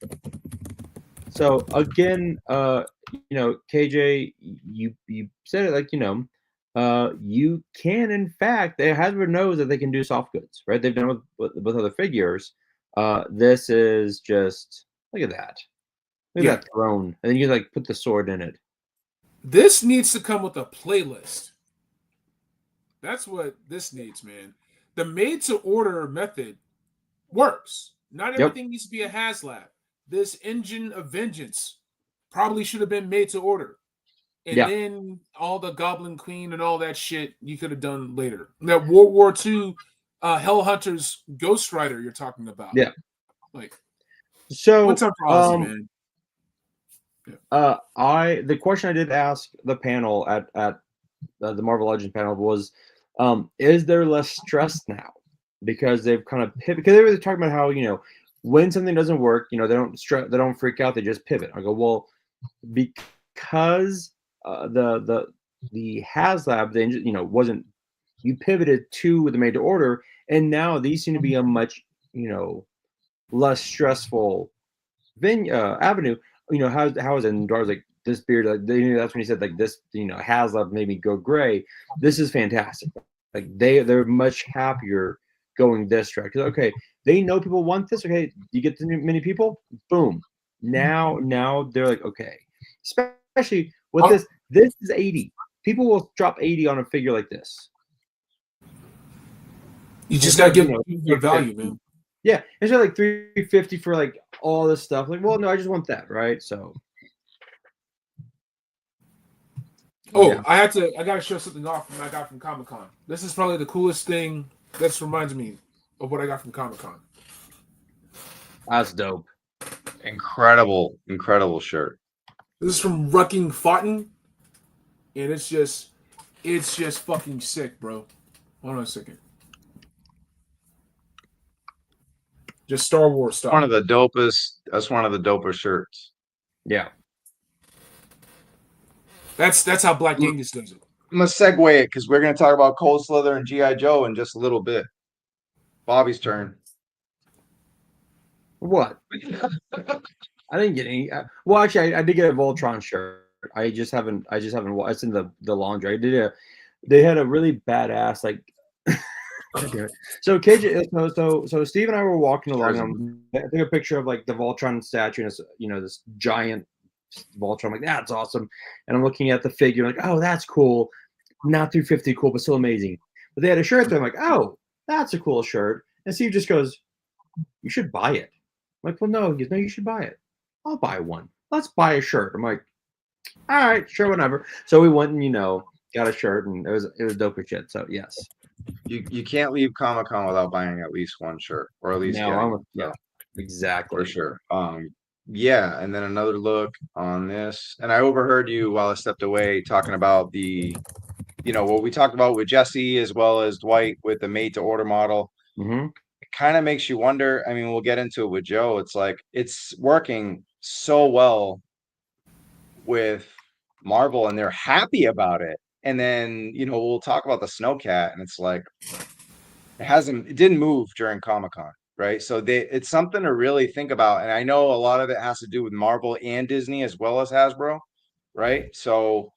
So again, KJ, you said it like, you can, in fact, Hasbro knows that they can do soft goods, right? They've done it with other figures. This is just, look at that. Look at that throne. And then you like put the sword in it. This needs to come with a playlist. That's what this needs, man. The made-to-order method works. Not everything needs to be a Haslab. This Engine of Vengeance probably should have been made to order. And then all the Goblin Queen and all that shit you could have done later. That World War II Hellhunters Ghost Rider you're talking about. Yeah. Like, so what's our problem, man? The question I did ask the panel at the Marvel Legends panel was, is there less stress now? Because they've kind of pivoted, because they were talking about how, when something doesn't work, they don't freak out, they just pivot. I go, well, because the Haslab, the engine, wasn't, you pivoted to the made to order, and now these seem to be a much, less stressful avenue. How is it? And Dar's like, this beard, like, that's when he said, like, this, Haslab made me go gray. This is fantastic. Like, they're much happier going this track. Okay, they know people want this. Okay, you get many people, boom. Now they're like, okay. Especially with this is 80. People will drop 80 on a figure like this. You just gotta give your value, man. Yeah, it's like 350 for like all this stuff. Like, well, no, I just want that, right? So Oh, Yeah. I gotta show something off from I got from Comic-Con. This is probably the coolest thing. This reminds me of what I got from Comic-Con. That's dope. Incredible shirt. This is from Rucking Fountain, and it's just fucking sick, bro. Hold on a second. Just Star Wars stuff. One of the dopest. That's one of the dopest shirts. Yeah. That's how Black Angus does it. I'm gonna segue it because we're gonna talk about Cold Slither and GI Joe in just a little bit. Bobby's turn. What? I didn't get any. Well, actually, I did get a Voltron shirt. I just haven't. It's in the laundry. They had a really badass like. So KJ, so Steve and I were walking along. I took a picture of like the Voltron statue, and it's, this giant Voltron. I'm like, that's awesome. And I'm looking at the figure, like, oh, that's cool. Not 350 cool, but still amazing. But they had a shirt there. I'm like, oh, that's a cool shirt. And Steve just goes, you should buy it. I'm like, well, no. He goes, no, you should buy it. I'll buy one. Let's buy a shirt. I'm like, all right, sure, whatever. So we went and got a shirt, and it was dope as shit. So yes, You can't leave Comic-Con without buying at least one shirt, or at least yeah, exactly for sure. Yeah, and then another look on this, and I overheard you while I stepped away talking about the, what we talked about with Jesse as well as Dwight with the made-to-order model. Mm-hmm. It kind of makes you wonder. I mean, we'll get into it with Joe. It's like it's working so well with Marvel, and they're happy about it. And then, we'll talk about the Snowcat, and it's like it didn't move during Comic-Con, right? So it's something to really think about. And I know a lot of it has to do with Marvel and Disney as well as Hasbro, right? So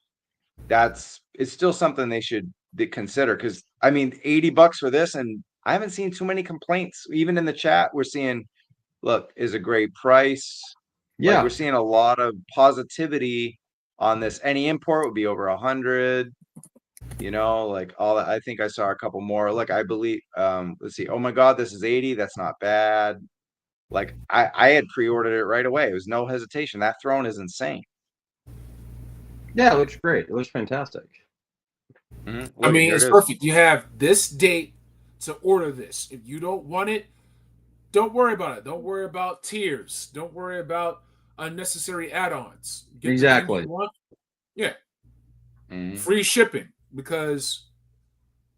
it's still something they should consider, because I mean, $80 for this, and I haven't seen too many complaints. Even in the chat, we're seeing, look, is a great price. Yeah, like, we're seeing a lot of positivity on this. Any import would be over 100. Like all that. I think I saw a couple more. Look, I believe. Let's see. Oh my God, this is 80. That's not bad. Like I had pre-ordered it right away. It was no hesitation. That throne is insane. yeah, it looks great. It looks fantastic. Mm-hmm. I mean, it's perfect. You have this date to order this. If you don't want it, don't worry about it. Don't worry about tiers. Don't worry about unnecessary add-ons. Get Exactly. Yeah. Mm-hmm. Free shipping, because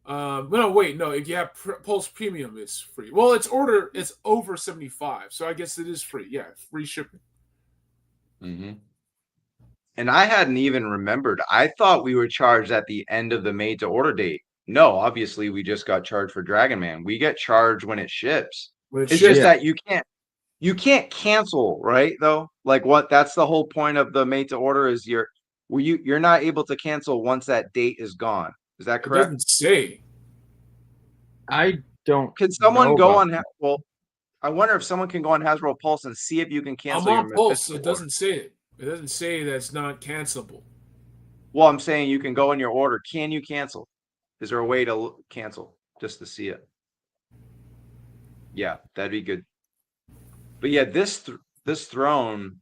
no, if you have Pulse Premium, it's free. Well, it's over 75, so I guess it is free. Yeah, free shipping. Mm-hmm. And I hadn't even remembered. I thought we were charged at the end of the made to order date. No, obviously we just got charged for Dragon Man. We get charged when it ships. It's just that you can't cancel, right? Though, like that's the whole point of the made to order is you're not able to cancel once that date is gone. Is that correct? It doesn't say. I don't. Can someone go on? Well, I wonder if someone can go on Hasbro Pulse and see if you can cancel. I'm on Pulse. It doesn't say it. It doesn't say that it's not cancelable. Well, I'm saying you can go in your order. Can you cancel? Is there a way to cancel just to see it? Yeah, that'd be good. But yeah, this throne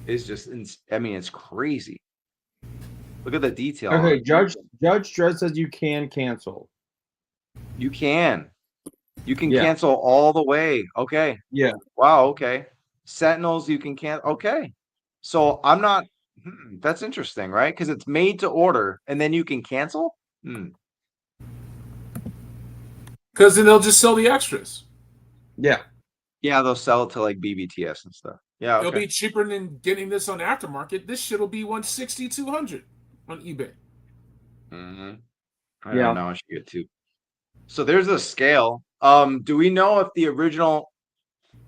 is just, I mean, it's crazy. Look at the detail. Okay, Judge Dredd says you can cancel. You can cancel all the way. Okay. Yeah. Wow. Okay. Sentinels, you can cancel. Okay. So I'm not. That's interesting, right? Because it's made to order, and then you can cancel. Because then they'll just sell the extras. Yeah. Yeah, they'll sell it to like BBTS and stuff. Yeah, it'll be cheaper than getting this on aftermarket. This shit will be $160, $200 on eBay. I don't know. I should get two. So there's a scale. Do we know if the original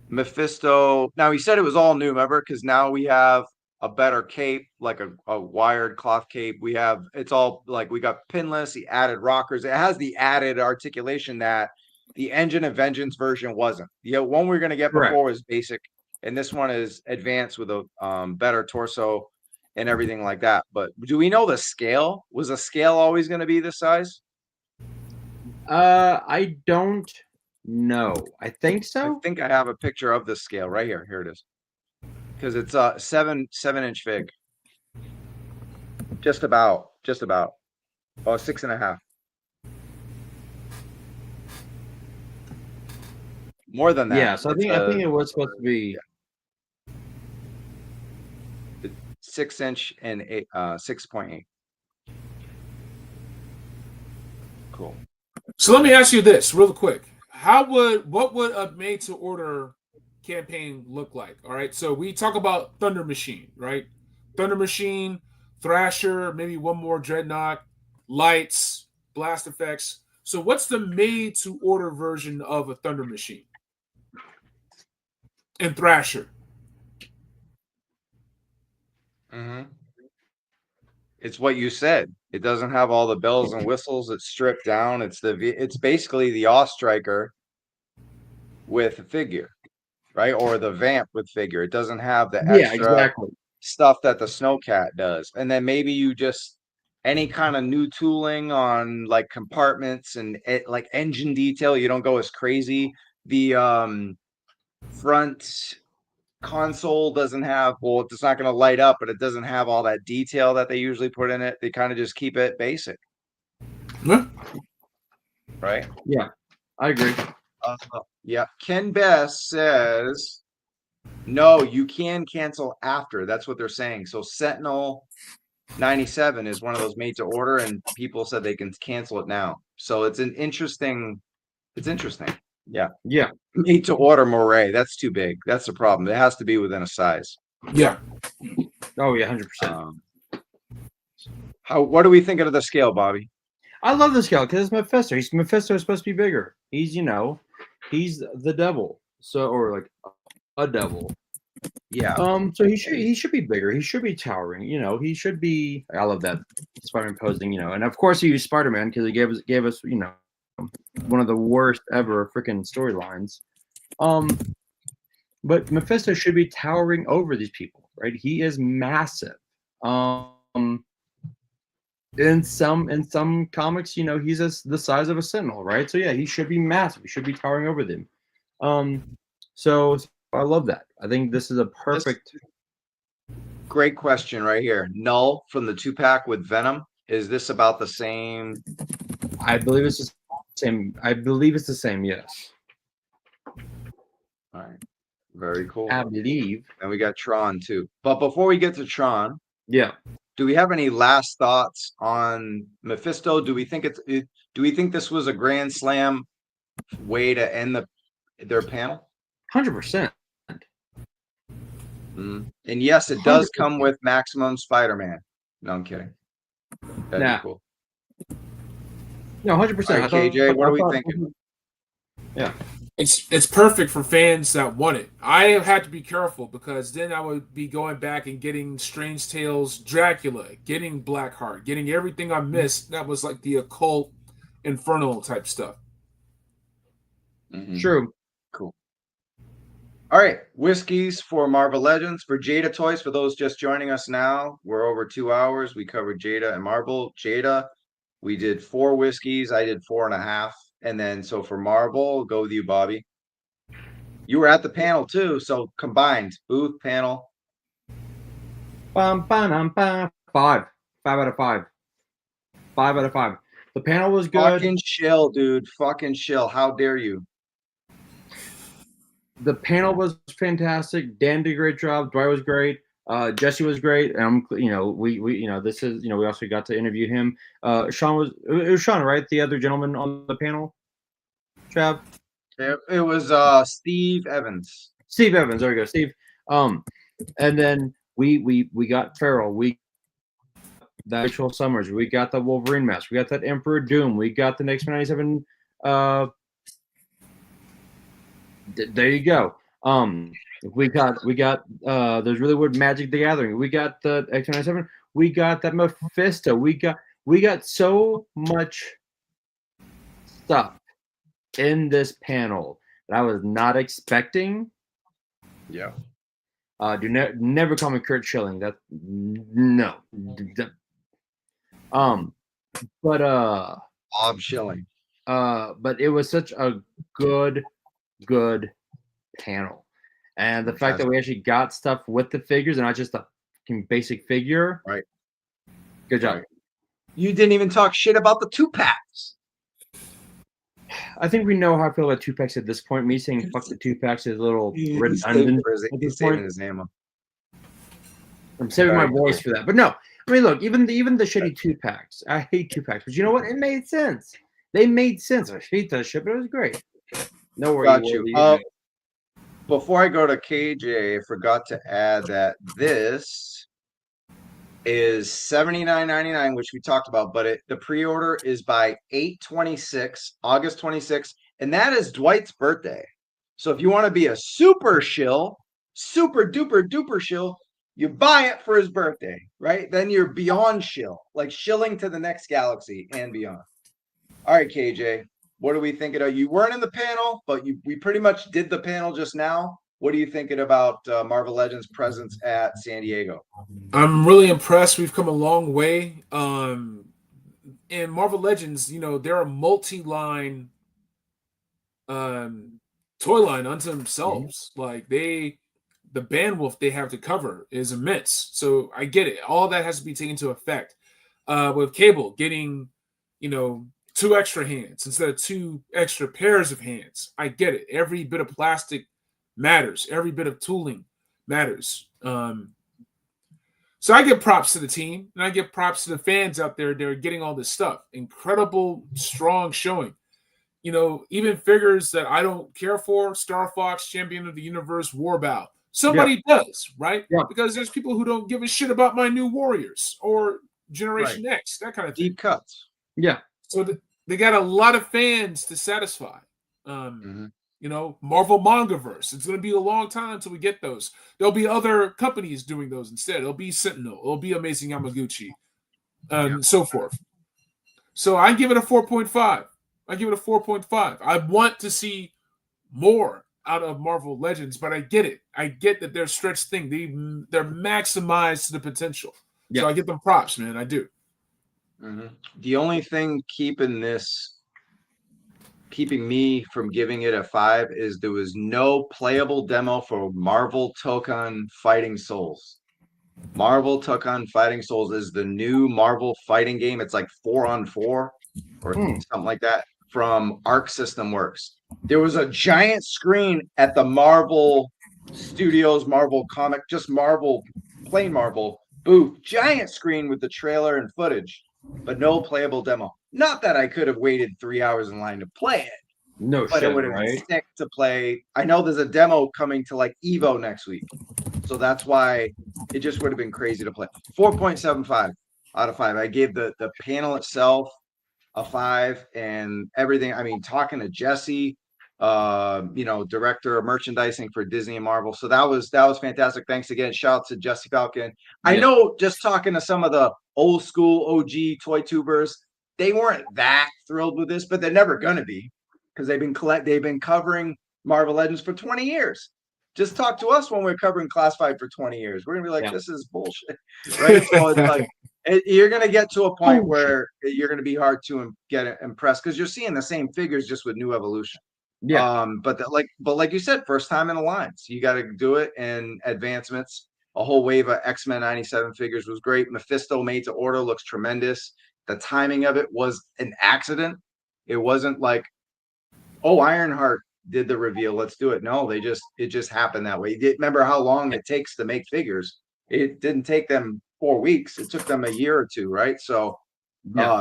Mephisto? Now he said it was all new, remember? Because now we have a better cape, like a wired cloth cape. It's all like we got pinless. He added rockers. It has the added articulation that the Engine of Vengeance version wasn't. The one we were gonna get before was basic, and this one is advanced with a better torso and everything like that. But do we know the scale? Was the scale always going to be this size? I don't know. I think so. I think I have a picture of the scale right here. Here it is. Because it's a 7-inch fig. Just about. just about. Oh, 6.5. More than that. Yeah, so I think it was supposed to be 6 inch and 6.8. Cool. So let me ask you this real quick. What would a made to order campaign look like? All right. So we talk about Thunder Machine, right? Thunder Machine, Thrasher, maybe one more Dreadnought, lights, blast effects. So what's the made to order version of a Thunder Machine? And Thrasher. It's what you said. It doesn't have all the bells and whistles. It's stripped down. It's basically the Striker with a figure, right? Or the Vamp with figure. It doesn't have the extra stuff that the Snowcat does. And then maybe you just any kind of new tooling on like compartments and like engine detail. You don't go as crazy. The front console doesn't have, well, it's not going to light up, but it doesn't have all that detail that they usually put in it. They kind of just keep it basic. Huh? Right? Yeah, I agree. Yeah. Ken Best says, no, you can cancel after. That's what they're saying. So Sentinel 97 is one of those made to order, and people said they can cancel it now. So it's interesting. Yeah. Yeah. Made to order Moray. That's too big. That's the problem. It has to be within a size. Yeah. Oh yeah, 100%. What do we think of the scale, Bobby? I love the scale because it's Mephisto. Mephisto is supposed to be bigger. He's he's the devil. So or like a devil. Yeah. So he should be bigger. He should be towering. He should be. I love that Spider-Man posing. And of course he used Spider-Man because he gave us one of the worst ever freaking storylines. But Mephisto should be towering over these people, right? He is massive. In some comics, he's the size of a Sentinel, right? So yeah, he should be massive. He should be towering over them. So I love that. I think this is a perfect. Great question right here. Null from the 2-pack with Venom. Is this about the same? I believe it's the same. Yes. All right. Very cool. I believe. And we got Tron too. But before we get to Tron, yeah. Do we have any last thoughts on Mephisto? Do we think this was a grand slam way to end their panel? 100%. And yes, it does 100%. come with Maximum Spider-Man. No, I'm kidding. That'd be cool. No, 100%. All right, KJ, what are we thinking? Yeah. It's perfect for fans that want it. I had to be careful because then I would be going back and getting Strange Tales Dracula, getting Blackheart, getting everything I missed that was like the occult, infernal type stuff. True. Cool. All right, whiskeys for Marvel Legends. For Jada Toys, for those just joining us now, we're over 2 hours. We covered Jada and Marvel. Jada, we did 4 whiskeys. I did 4.5. And then, so for Marvel, go with you, Bobby. You were at the panel too, so combined booth panel. 5 out of 5. 5 out of 5. The panel was good. Fucking chill, dude. Fucking chill. How dare you? The panel was fantastic. Dan did a great job. Dwight was great. Jesse was great. And we this is, we also got to interview him. It was Sean, right? The other gentleman on the panel. Trav? It was Steve Evans. Steve Evans. There we go. Steve. And then we got Farrell. We the actual Summers. We got the Wolverine mask. We got that Emperor Doom. We got the next 97. There you go. We got there's really weird Magic the Gathering. We got the X97. We got that Mephisto. We got so much stuff in this panel that I was not expecting. Yeah. Never call me Kurt Schilling. That no. But Bob Schilling. But it was such a good panel. And the fact that we actually got stuff with the figures and not just a basic figure. Right. Good job. Right. You didn't even talk shit about the 2-packs. I think we know how I feel about 2-packs at this point. Me saying fuck the 2-packs is a little He's redundant at he's this saving point. his ammo. I'm saving my Alright, voice for that. But no, I mean, look, even the shitty 2-packs. I hate 2-packs, but you know what? It made sense. They made sense. I hate that shit, but it was great. No worries. Got you. Before I go to KJ, I forgot to add that this is $79.99, which we talked about, but the pre-order is by 8/26, August 26th, and that is Dwight's birthday. So if you want to be a super shill, super duper duper shill, you buy it for his birthday, right? Then you're beyond shill, like shilling to the next galaxy and beyond. All right, KJ, what are we thinking of? You weren't in the panel, but we pretty much did the panel just now. What are you thinking about Marvel Legends' presence at San Diego? I'm really impressed. We've come a long way. In Marvel Legends, you know, they're a multi-line toy line unto themselves. Like the bandwidth they have to cover is immense. So I get it. All that has to be taken into effect. With Cable getting, you know, 2 extra hands instead of 2 extra pairs of hands. I get it. Every bit of plastic matters. Every bit of tooling matters. So I give props to the team, and I give props to the fans out there. They're getting all this stuff. Incredible, strong showing. You know, even figures that I don't care for, Star Fox, Champion of the Universe, Warbow. Somebody does, right? Yeah. Because there's people who don't give a shit about my new Warriors or Generation X, that kind of thing. Deep cuts. Yeah. So they got a lot of fans to satisfy. You know, Marvel Mangaverse. It's going to be a long time until we get those. There'll be other companies doing those instead. It'll be Sentinel. It'll be Amazing Yamaguchi, and so forth. So I give it a 4.5. I give it a 4.5. I want to see more out of Marvel Legends, but I get it. I get that they're stretched thing. They're maximized to the potential. Yeah. So I give them props, man. I do. The only thing keeping me from giving it a 5 is there was no playable demo for Marvel Tokon Fighting Souls. Marvel Tokon Fighting Souls is the new Marvel fighting game. It's like 4-on-4 or something like that from Arc System Works. There was a giant screen at the Marvel Studios, Marvel Comic, just Marvel, plain Marvel booth. Giant screen with the trailer and footage, but no playable demo. Not that I could have waited 3 hours in line to play it. No but shit, it would have been right? sick to play. I know there's a demo coming to like Evo next week. So that's why it just would have been crazy to play. 4.75 out of 5. I gave the panel itself a 5 and everything. I mean, talking to Jesse, you know, director of merchandising for Disney and Marvel. So that was fantastic. Thanks again. Shout out to Jesse Falcon. I know just talking to some of the old school OG toy tubers, they weren't that thrilled with this, but they're never gonna be because they've been covering Marvel Legends for 20 years. Just talk to us when we're covering Classified for 20 years. We're gonna be like, this is bullshit, right? So it's like you're gonna get to a point where you're gonna be hard to get impressed because you're seeing the same figures just with new evolution. Yeah. But like you said, first time in the lines, you got to do it. And advancements, a whole wave of X-Men 97 figures was great. Mephisto made to order looks tremendous. The timing of it was an accident. It wasn't like, oh, Ironheart did the reveal, let's do it. No, it just happened that way. Remember how long it takes to make figures? It didn't take them 4 weeks. It took them a year or two, right? So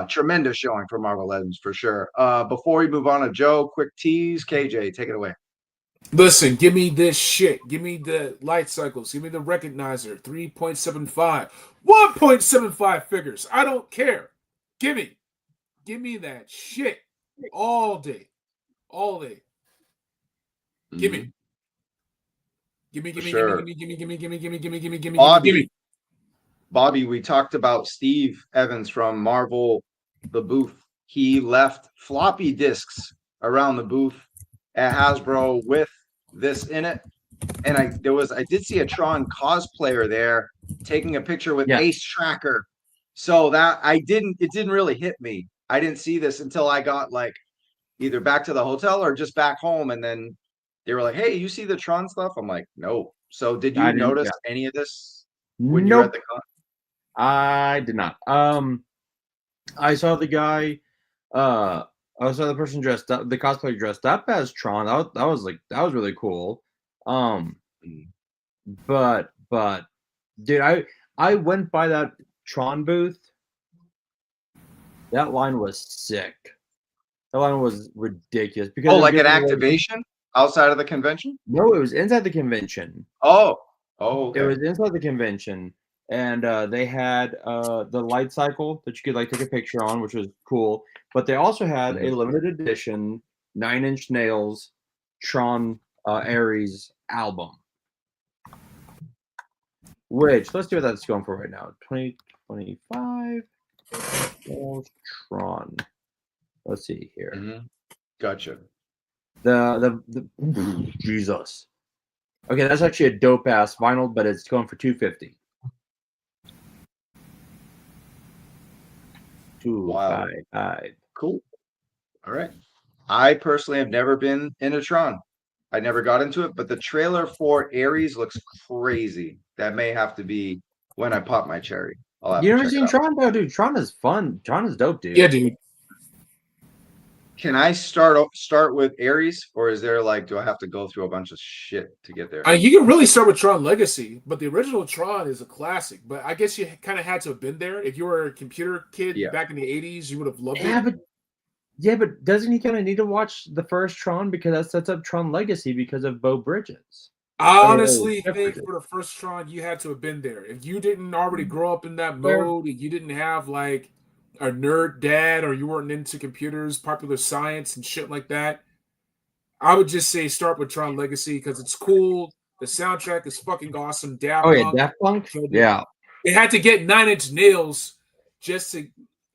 tremendous showing for Marvel Legends for sure. Before we move on to Joe, quick tease. KJ, take it away. Listen, give me this shit. Give me the light cycles. Give me the recognizer. 3.75. 1.75 figures. I don't care. Give me that shit all day. All day. Give me. Give me. Bobby, we talked about Steve Evans from Marvel, the booth. He left floppy disks around the booth at Hasbro with this in it. And I did see a Tron cosplayer there taking a picture with Ace Tracker. So it didn't really hit me. I didn't see this until I got like either back to the hotel or just back home. And then they were like, hey, you see the Tron stuff? I'm like, no. So did you notice any of this when you were at the con? I did not. I saw the guy. I saw the person dressed up, the cosplayer dressed up as Tron. That was really cool. But dude, I went by that Tron booth. That line was sick. That line was ridiculous because Oh, like an activation outside of the convention? No, it was inside the convention. Oh, okay. It was inside the convention, and they had the light cycle that you could like take a picture on, which was cool. But they also had a limited edition 9-inch Nails Tron Ares album. Which, let's see what that's going for right now. 2025 Tron. Let's see here. Gotcha. The Jesus. Okay, that's actually a dope ass vinyl, but it's going for $250. Wow. $255. Cool. All right. I personally have never been in a Tron. I never got into it, but the trailer for Ares looks crazy. That may have to be when I pop my cherry. You never seen Tron, though, dude? Tron is fun. Tron is dope, dude. Yeah, dude. Can I start with Ares, or is there like, do I have to go through a bunch of shit to get there? You can really start with Tron Legacy, but the original Tron is a classic. But I guess you kind of had to have been there. If you were a computer kid back in the 80s, you would have loved it. But doesn't he kind of need to watch the first Tron because that sets up Tron Legacy because of Bo Bridges? I honestly think for the first Tron, you had to have been there. If you didn't already grow up in that mode, and you didn't have like a nerd dad, or you weren't into computers, popular science, and shit like that, I would just say start with Tron Legacy because it's cool. The soundtrack is fucking awesome. Daft Punk. Daft Punk? Yeah. It had to get 9-inch Nails just to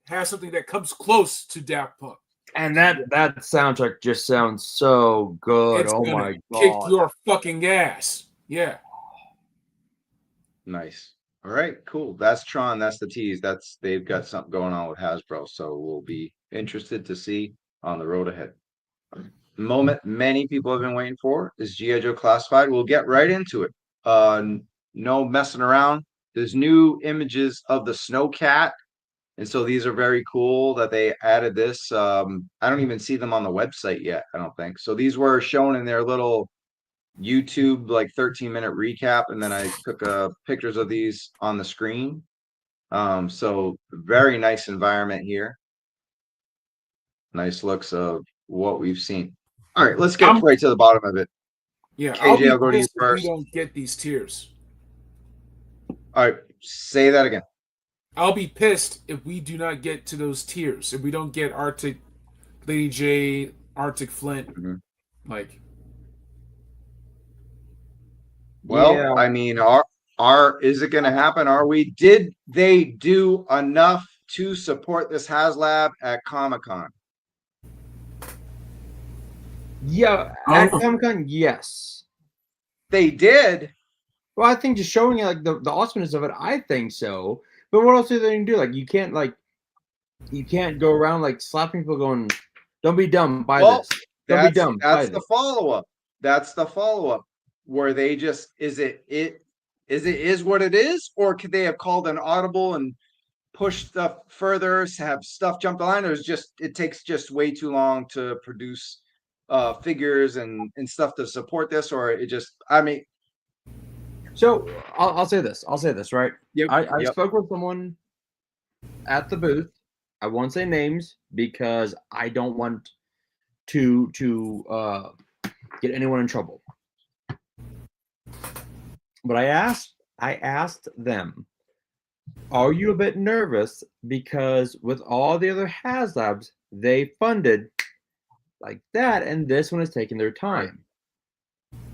have something that comes close to Daft Punk. And that soundtrack just sounds so good. It's my god. Kick your fucking ass. Yeah. Nice. All right, cool. That's Tron. That's the tease. They've got something going on with Hasbro, so we'll be interested to see on the road ahead. The moment many people have been waiting for is GIJoe Classified. We'll get right into it. No messing around. There's new images of the Snowcat. And so these are very cool that they added this. I don't even see them on the website yet, I don't think. So these were shown in their little YouTube, like 13-minute recap. And then I took pictures of these on the screen. So very nice environment here. Nice looks of what we've seen. All right, let's get right to the bottom of it. Yeah, KJ, I'll go to you first. We don't get these tiers. All right, say that again. I'll be pissed if we do not get to those tiers. If we don't get Arctic, Lady J, Arctic Flint, like. Well, yeah. I mean, is it going to happen? Did they do enough to support this Haslab at Comic-Con? Yeah, at Comic-Con, yes. They did? Well, I think just showing like the awesomeness of it, I think so. But what else are they going to do? Like, you can't go around like slapping people going, don't be dumb, buy this. Don't be dumb. That's the follow-up. That's the follow-up. Where they just, is it what it is? Or could they have called an audible and pushed stuff further, have stuff jump the line? Or it takes just way too long to produce figures and stuff to support this? Or it just, I mean. So I'll say this, right? Yep, I spoke with someone at the booth. I won't say names because I don't want to get anyone in trouble. But I asked them, are you a bit nervous because with all the other Haslabs they funded like that, and this one is taking their time?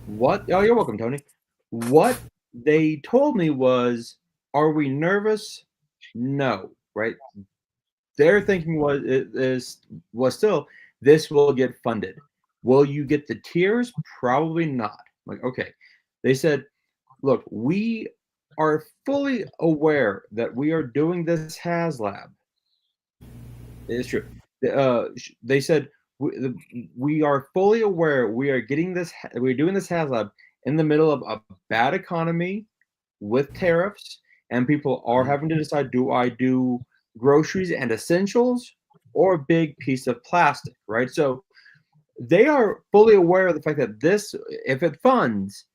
What? Oh, you're welcome, Tony. What they told me was, are we nervous? No, right? Their thinking was still, this will get funded. Will you get the tiers? Probably not. Like, okay. They said, look, we are fully aware that we are doing this Haslab. It's true. They said, we are fully aware we're doing this Haslab in the middle of a bad economy with tariffs, and people are having to decide, do I do groceries and essentials or a big piece of plastic, right? So they are fully aware of the fact that this, if it funds,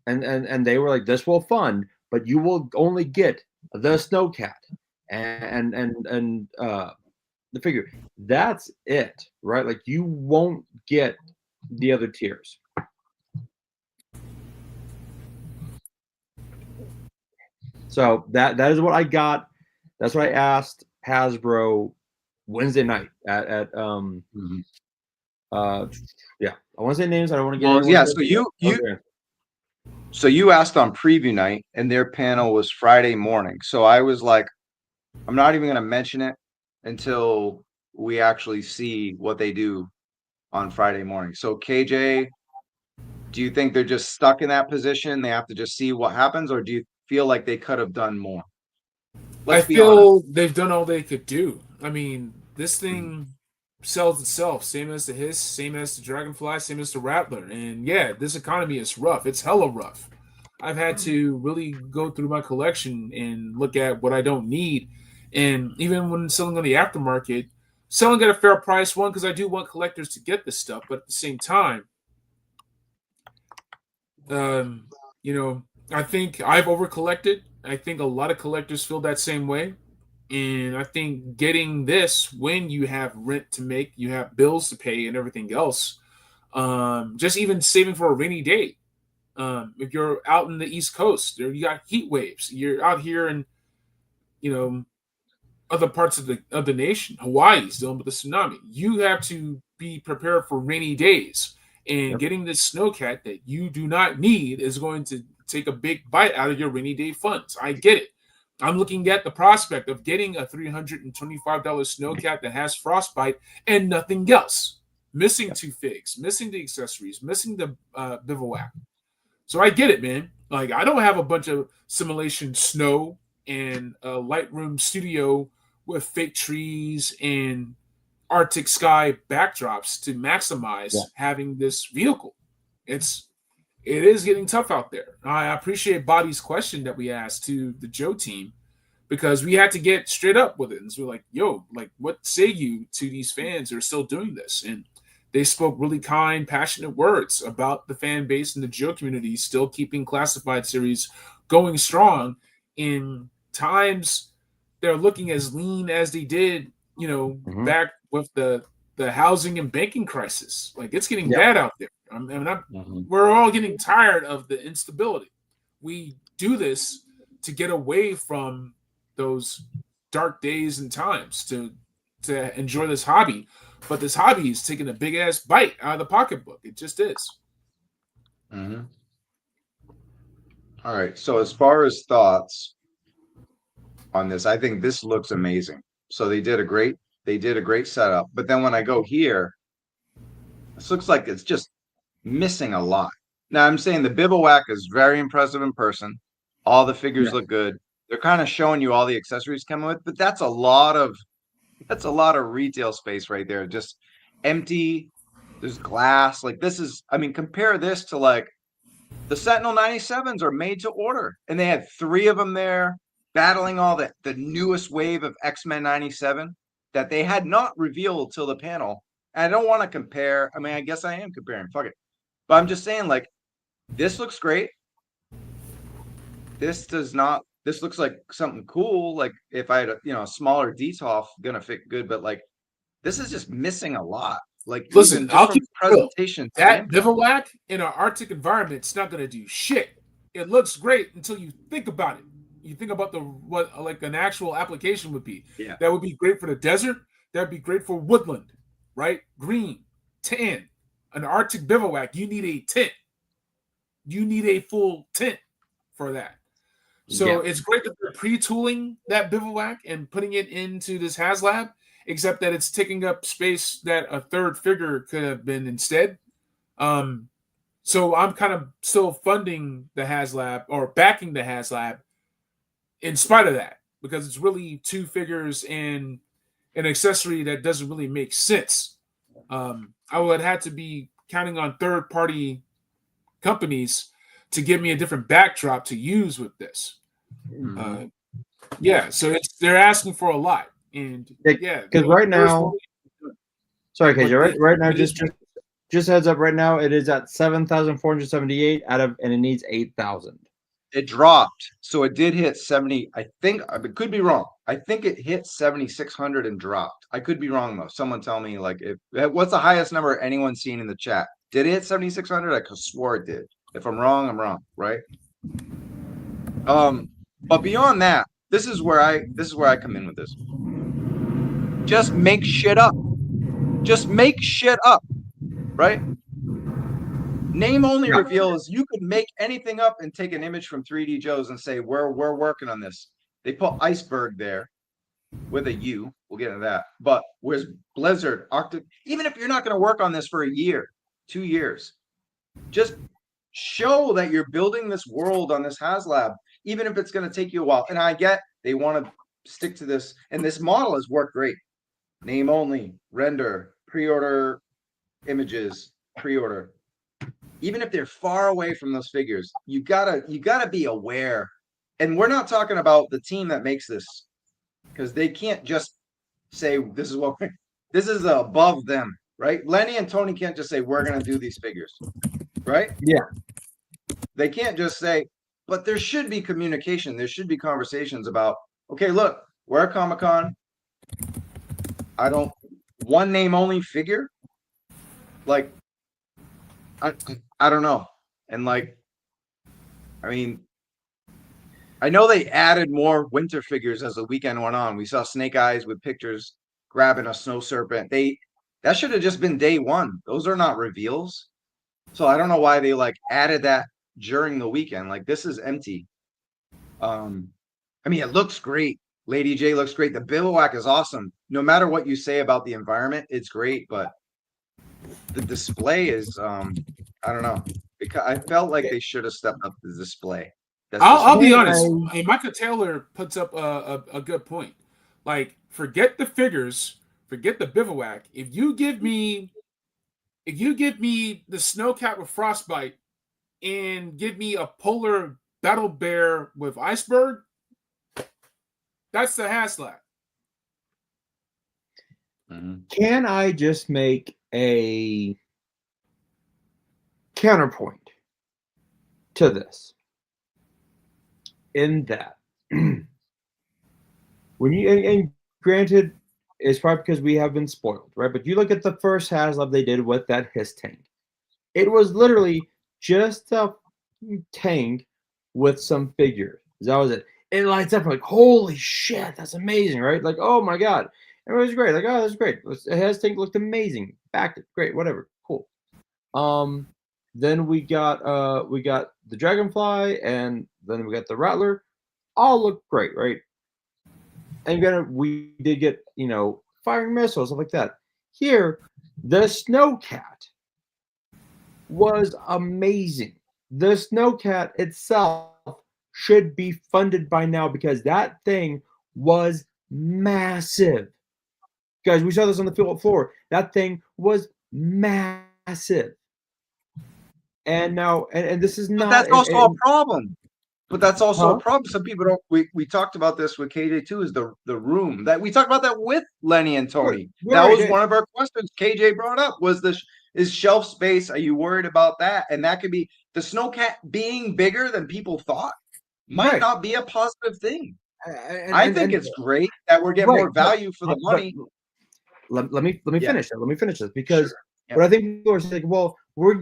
and they were like, this will fund, but you will only get the snowcat and the figure. That's it, right? Like you won't get the other tiers. So that is what I got. That's what I asked Hasbro Wednesday night at yeah. I want to say names. I don't want to get. Well, yeah. So you asked on preview night, and their panel was Friday morning. So I was like, I'm not even going to mention it until we actually see what they do on Friday morning. So KJ, do you think they're just stuck in that position? They have to just see what happens, or do you feel like they could have done more? I feel they've done all they could do. I mean, this thing sells itself, same as the Hiss, same as the Dragonfly, same as the Rattler. And yeah, this economy is rough. It's hella rough. I've had to really go through my collection and look at what I don't need. And even when selling on the aftermarket, selling at a fair price, one, because I do want collectors to get this stuff, but at the same time, you know, I think I've over collected. I think a lot of collectors feel that same way. And I think getting this when you have rent to make, you have bills to pay and everything else, just even saving for a rainy day. If you're out in the East Coast, you got heat waves. You're out here in, you know, other parts of the nation. Hawaii's dealing with the tsunami. You have to be prepared for rainy days. And getting this snowcat that you do not need is going to take a big bite out of your rainy day funds. I get it. I'm looking at the prospect of getting a $325 snowcat that has frostbite and nothing else. Missing two figs, missing the accessories, missing the bivouac. So I get it, man. Like, I don't have a bunch of simulation snow and a Lightroom studio with fake trees and Arctic sky backdrops to maximize having this vehicle. It is getting tough out there. I appreciate Bobby's question that we asked to the Joe team, because we had to get straight up with it. And so we're like, yo, like, what say you to these fans who are still doing this? And they spoke really kind, passionate words about the fan base and the Joe community still keeping Classified series going strong in times they're looking as lean as they did, you know, back with the housing and banking crisis. Like, it's getting bad out there. I mean, we're all getting tired of the instability. We do this to get away from those dark days and times to enjoy this hobby. But this hobby is taking a big ass bite out of the pocketbook. It just is. All right. So as far as thoughts on this, I think this looks amazing. So they did a great setup. But then when I go here, this looks like it's just missing a lot. Now I'm saying the bivouac is very impressive in person. All the figures look good. They're kind of showing you all the accessories coming with, but that's a lot of retail space right there. Just empty. There's glass. Like, this is, I mean, compare this to like the Sentinel 97s are made to order, and they had 3 of them there battling all the newest wave of X-Men 97 that they had not revealed till the panel. And I don't want to compare. I mean, I guess I am comparing. Fuck it. But I'm just saying, like, this looks great. This does not. This looks like something cool. Like, if I had a smaller DTOF, gonna fit good. But like, this is just missing a lot. Like, listen, I'll keep presentation. That bivouac in an Arctic environment, it's not gonna do shit. It looks great until you think about it. You think about what like an actual application would be. Yeah, that would be great for the desert. That'd be great for woodland, right? Green, tan. An Arctic bivouac, you need a tent. You need a full tent for that. So it's great that they're pre-tooling that bivouac and putting it into this Haslab, except that it's taking up space that a third figure could have been instead. So I'm kind of still funding the Haslab or backing the Haslab in spite of that, because it's really 2 figures and an accessory that doesn't really make sense. I would have to be counting on third-party companies to give me a different backdrop to use with this. So they're asking for a lot, And Yeah, because right now, sorry, KJ, right now, just heads up, right now it is at 7,478 out of, and it needs 8,000. It dropped, so it did hit 70. I think I could be wrong. I think it hit 7,600 and dropped. I could be wrong though. Someone tell me, like, if what's the highest number anyone's seen in the chat? Did it hit 7,600? I could swore it did. If I'm wrong, I'm wrong, right? But beyond that, this is where I come in with this. Just make shit up. Just make shit up, right? Name only reveals you could make anything up and take an image from 3D Joe's and say we're working on this. They put Iceberg there with a U. We'll get into that. But where's Blizzard, Arctic? Even if you're not going to work on this for a year, 2 years, just show that you're building this world on this Haslab, even if it's going to take you a while. And I get they want to stick to this, and this model has worked great. Name only, render, pre-order images, pre-order. Even if they're far away from those figures, you gotta be aware. And we're not talking about the team that makes this, because they can't just say this is above them, right? Lenny and Tony can't just say we're gonna do these figures, right? Yeah. They can't just say, but there should be communication. There should be conversations about, okay, look, we're at Comic-Con. One name only figure, like. I don't know. And like, I mean, I know they added more winter figures as the weekend went on. We saw Snake Eyes with pictures grabbing a snow serpent. That should have just been day one. Those are not reveals. So I don't know why they like added that during the weekend. Like, this is empty. I mean, it looks great. Lady J looks great. The bivouac is awesome. No matter what you say about the environment, it's great, but the display is I don't know, because I felt like they should have stepped up the display. I'll be honest. Hey, Michael Taylor puts up a good point. Like, forget the figures, forget the bivouac. If you give me the snowcat with frostbite and give me a polar battle bear with iceberg, that's the Haslab. Can I just make a counterpoint to this? In that, when you, and granted, it's probably because we have been spoiled, right? But you look at the first Haslab they did with that Hiss tank. It was literally just a tank with some figures. That was it. It lights up like, holy shit, that's amazing, right? Like, oh my god. It was great. Like, oh, that's great. The Hiss tank looked amazing. Backed it. Great, whatever. Cool. Then we got the Dragonfly, and then we got the Rattler. All looked great, right? And we did get, firing missiles, stuff like that. Here, the Snowcat was amazing. The Snowcat itself should be funded by now, because that thing was massive. Guys, we saw this on the field floor. That thing was massive. And now, and this is not. But that's also a problem. But that's also a problem. Some people don't. We talked about this with KJ too. Is the room that we talked about that with Lenny and Tony? That was one of our questions. KJ brought up was is shelf space. Are you worried about that? And that could be the Snowcat being bigger than people thought might not be a positive thing. I think it's great that we're getting more value for the money. Let me finish it. Let me finish this, because what I think people are saying, well, we're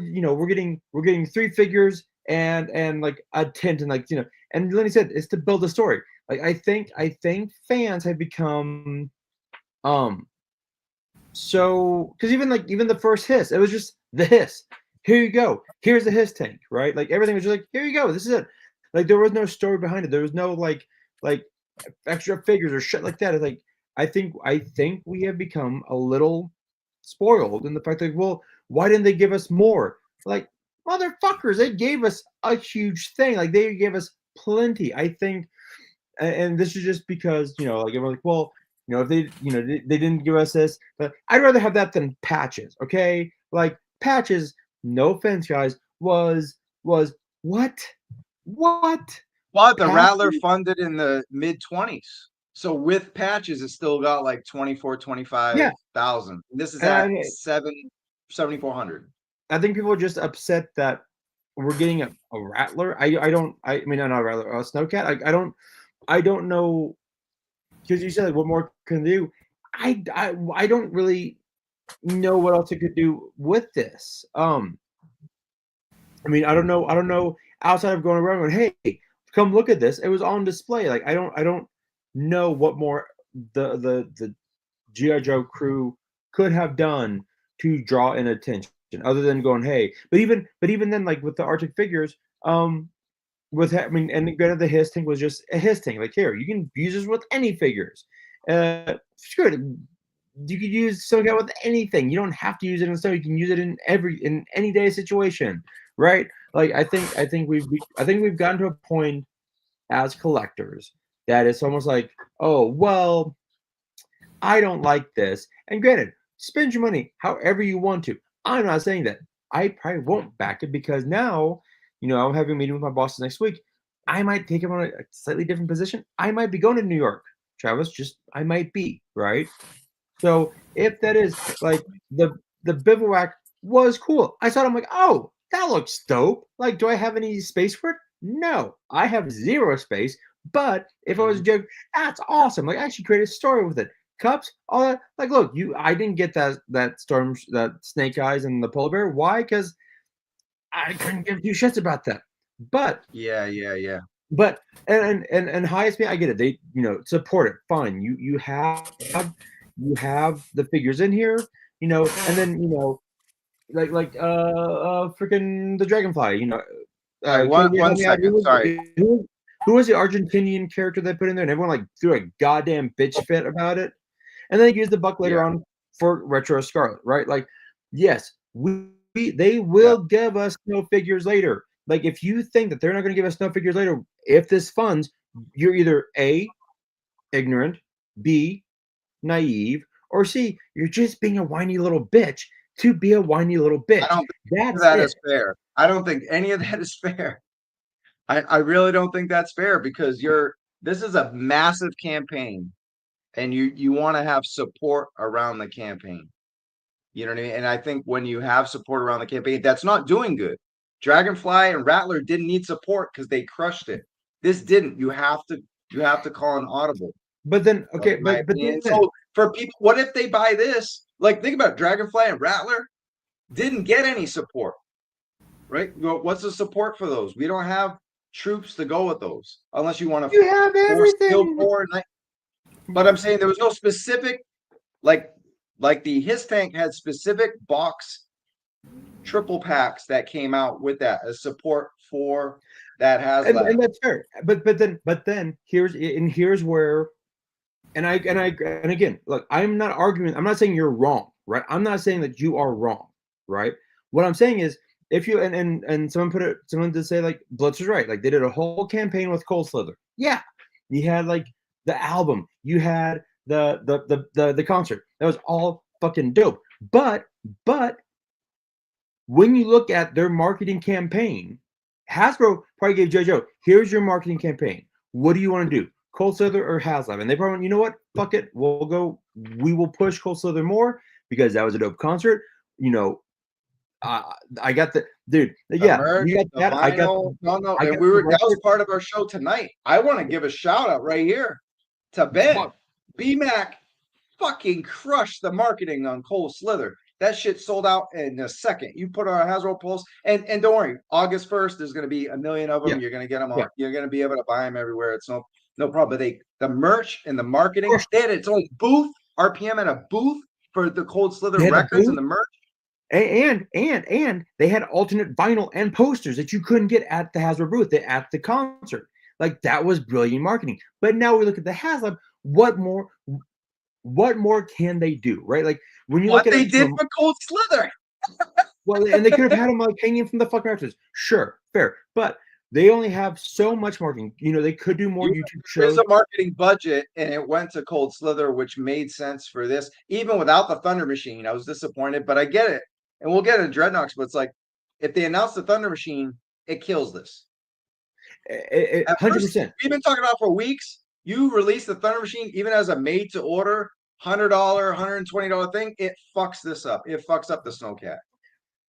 getting 3 figures and like a tent, and like, and Lenny said it's to build a story. Like, I think fans have become so, because even the first Hiss, it was just the Hiss. Here you go. Here's the Hiss tank, right? Like, everything was just like, here you go. This is it. Like, there was no story behind it. There was no like extra figures or shit like that. It's like, I think we have become a little spoiled in the fact that, well, why didn't they give us more? Like, motherfuckers, they gave us a huge thing. Like, they gave us plenty. I think, and this is just because, like, everyone's like, well, if they didn't give us this, but I'd rather have that than Patches. Okay, like, Patches, no offense, guys, was what? Well, the Rattler funded in the mid-20s. So with patches, it's still got like 24, 25,000. This is at 7,400. I think people are just upset that we're getting a Rattler. I mean not a Rattler, a Snowcat. I don't know, because you said like, what more can they do? I don't really know what else it could do with this. I mean, I don't know outside of going around going, hey, come look at this. It was on display. Like I don't know what more the G.I. Joe crew could have done to draw in attention, other than going, hey. But even then, like with the Arctic figures, and granted, the Hiss tank was just a Hiss tank. Like, here, you can use this with any figures. Sure, you could use Snowcat with anything. You don't have to use it in snow. You can use it in any day situation, right? Like, I think we've gotten to a point as collectors that it's almost like, oh well, I don't like this. And granted, spend your money however you want to. I'm not saying that. I probably won't back it, because now, I'm having a meeting with my bosses next week. I might take him on a slightly different position. I might be going to New York, Travis. I might be, right? So if that is like the bivouac was cool. I saw it. I'm like, oh, that looks dope. Like, do I have any space for it? No, I have zero space. But if I was a joke, that's awesome. Like, I actually created a story with it. Cups, all that. Like, look, I didn't get that Snake Eyes and the polar bear. Why? Because I couldn't give two shits about that. But yeah. But and highest me, I get it. They support it. Fine. You have the figures in here, and then like freaking the Dragonfly. One second. Sorry. Who was the Argentinian character they put in there? And everyone like threw a goddamn bitch fit about it. And then they used the buck later on for Retro Scarlet, right? Like, yes, they will give us no figures later. Like, if you think that they're not going to give us no figures later, if this funds, you're either A, ignorant, B, naive, or C, you're just being a whiny little bitch to be a whiny little bitch. I don't think that is fair. I don't think any of that is fair. I really don't think that's fair, because this is a massive campaign, and you want to have support around the campaign. You know what I mean? And I think when you have support around the campaign, that's not doing good. Dragonfly and Rattler didn't need support because they crushed it. This didn't. You have to call an audible. But then, okay, but then, so for people, what if they buy this? Like, think about it, Dragonfly and Rattler didn't get any support, right? What's the support for those? We don't have troops to go with those, unless you want to. You have everything. But I'm saying there was no specific, like the Hiss tank had specific box triple packs that came out with that as support for that Haslab. And that's fair. But then here's where, and again, look, I'm not arguing. I'm not saying you're wrong, right? I'm not saying that you are wrong, right? What I'm saying is, if you and someone did say like Blitz was right, like they did a whole campaign with Cold Slither. Yeah, you had like the album, you had the concert. That was all fucking dope. But when you look at their marketing campaign, Hasbro probably gave JoJo, here's your marketing campaign. What do you want to do? Cold Slither or Haslab? And they probably went, you know what? Fuck it. We will push Cold Slither more because that was a dope concert. I got the dude. Yeah, merch, you got that. Vinyl, I got that was part of our show tonight. I want to give a shout out right here to Ben. BMAC fucking crushed the marketing on Cold Slither. That shit sold out in a second. You put on a Hasbro Pulse, and don't worry, August 1st, there's going to be a million of them. Yeah. You're going to get them all. Yeah. You're going to be able to buy them everywhere. It's no problem. But the merch and the marketing, they had its own booth. RPM had a booth for the Cold Slither records and the merch. And they had alternate vinyl and posters that you couldn't get at the Hasbro booth at the concert. Like, that was brilliant marketing. But now we look at the Haslab. What more can they do, right? Like, when you look at they did for Cold Slither. Well, and they could have had them like hanging from the fucking rafters. Sure, fair, but they only have so much marketing. They could do more YouTube shows. There's a marketing budget, and it went to Cold Slither, which made sense for this. Even without the Thunder Machine, I was disappointed, but I get it. And we'll get into Dreadnoks, but it's like, if they announce the Thunder Machine, it kills this. 100%. We've been talking about for weeks. You release the Thunder Machine even as a made to order $100, $120 thing, it fucks this up. It fucks up the Snowcat.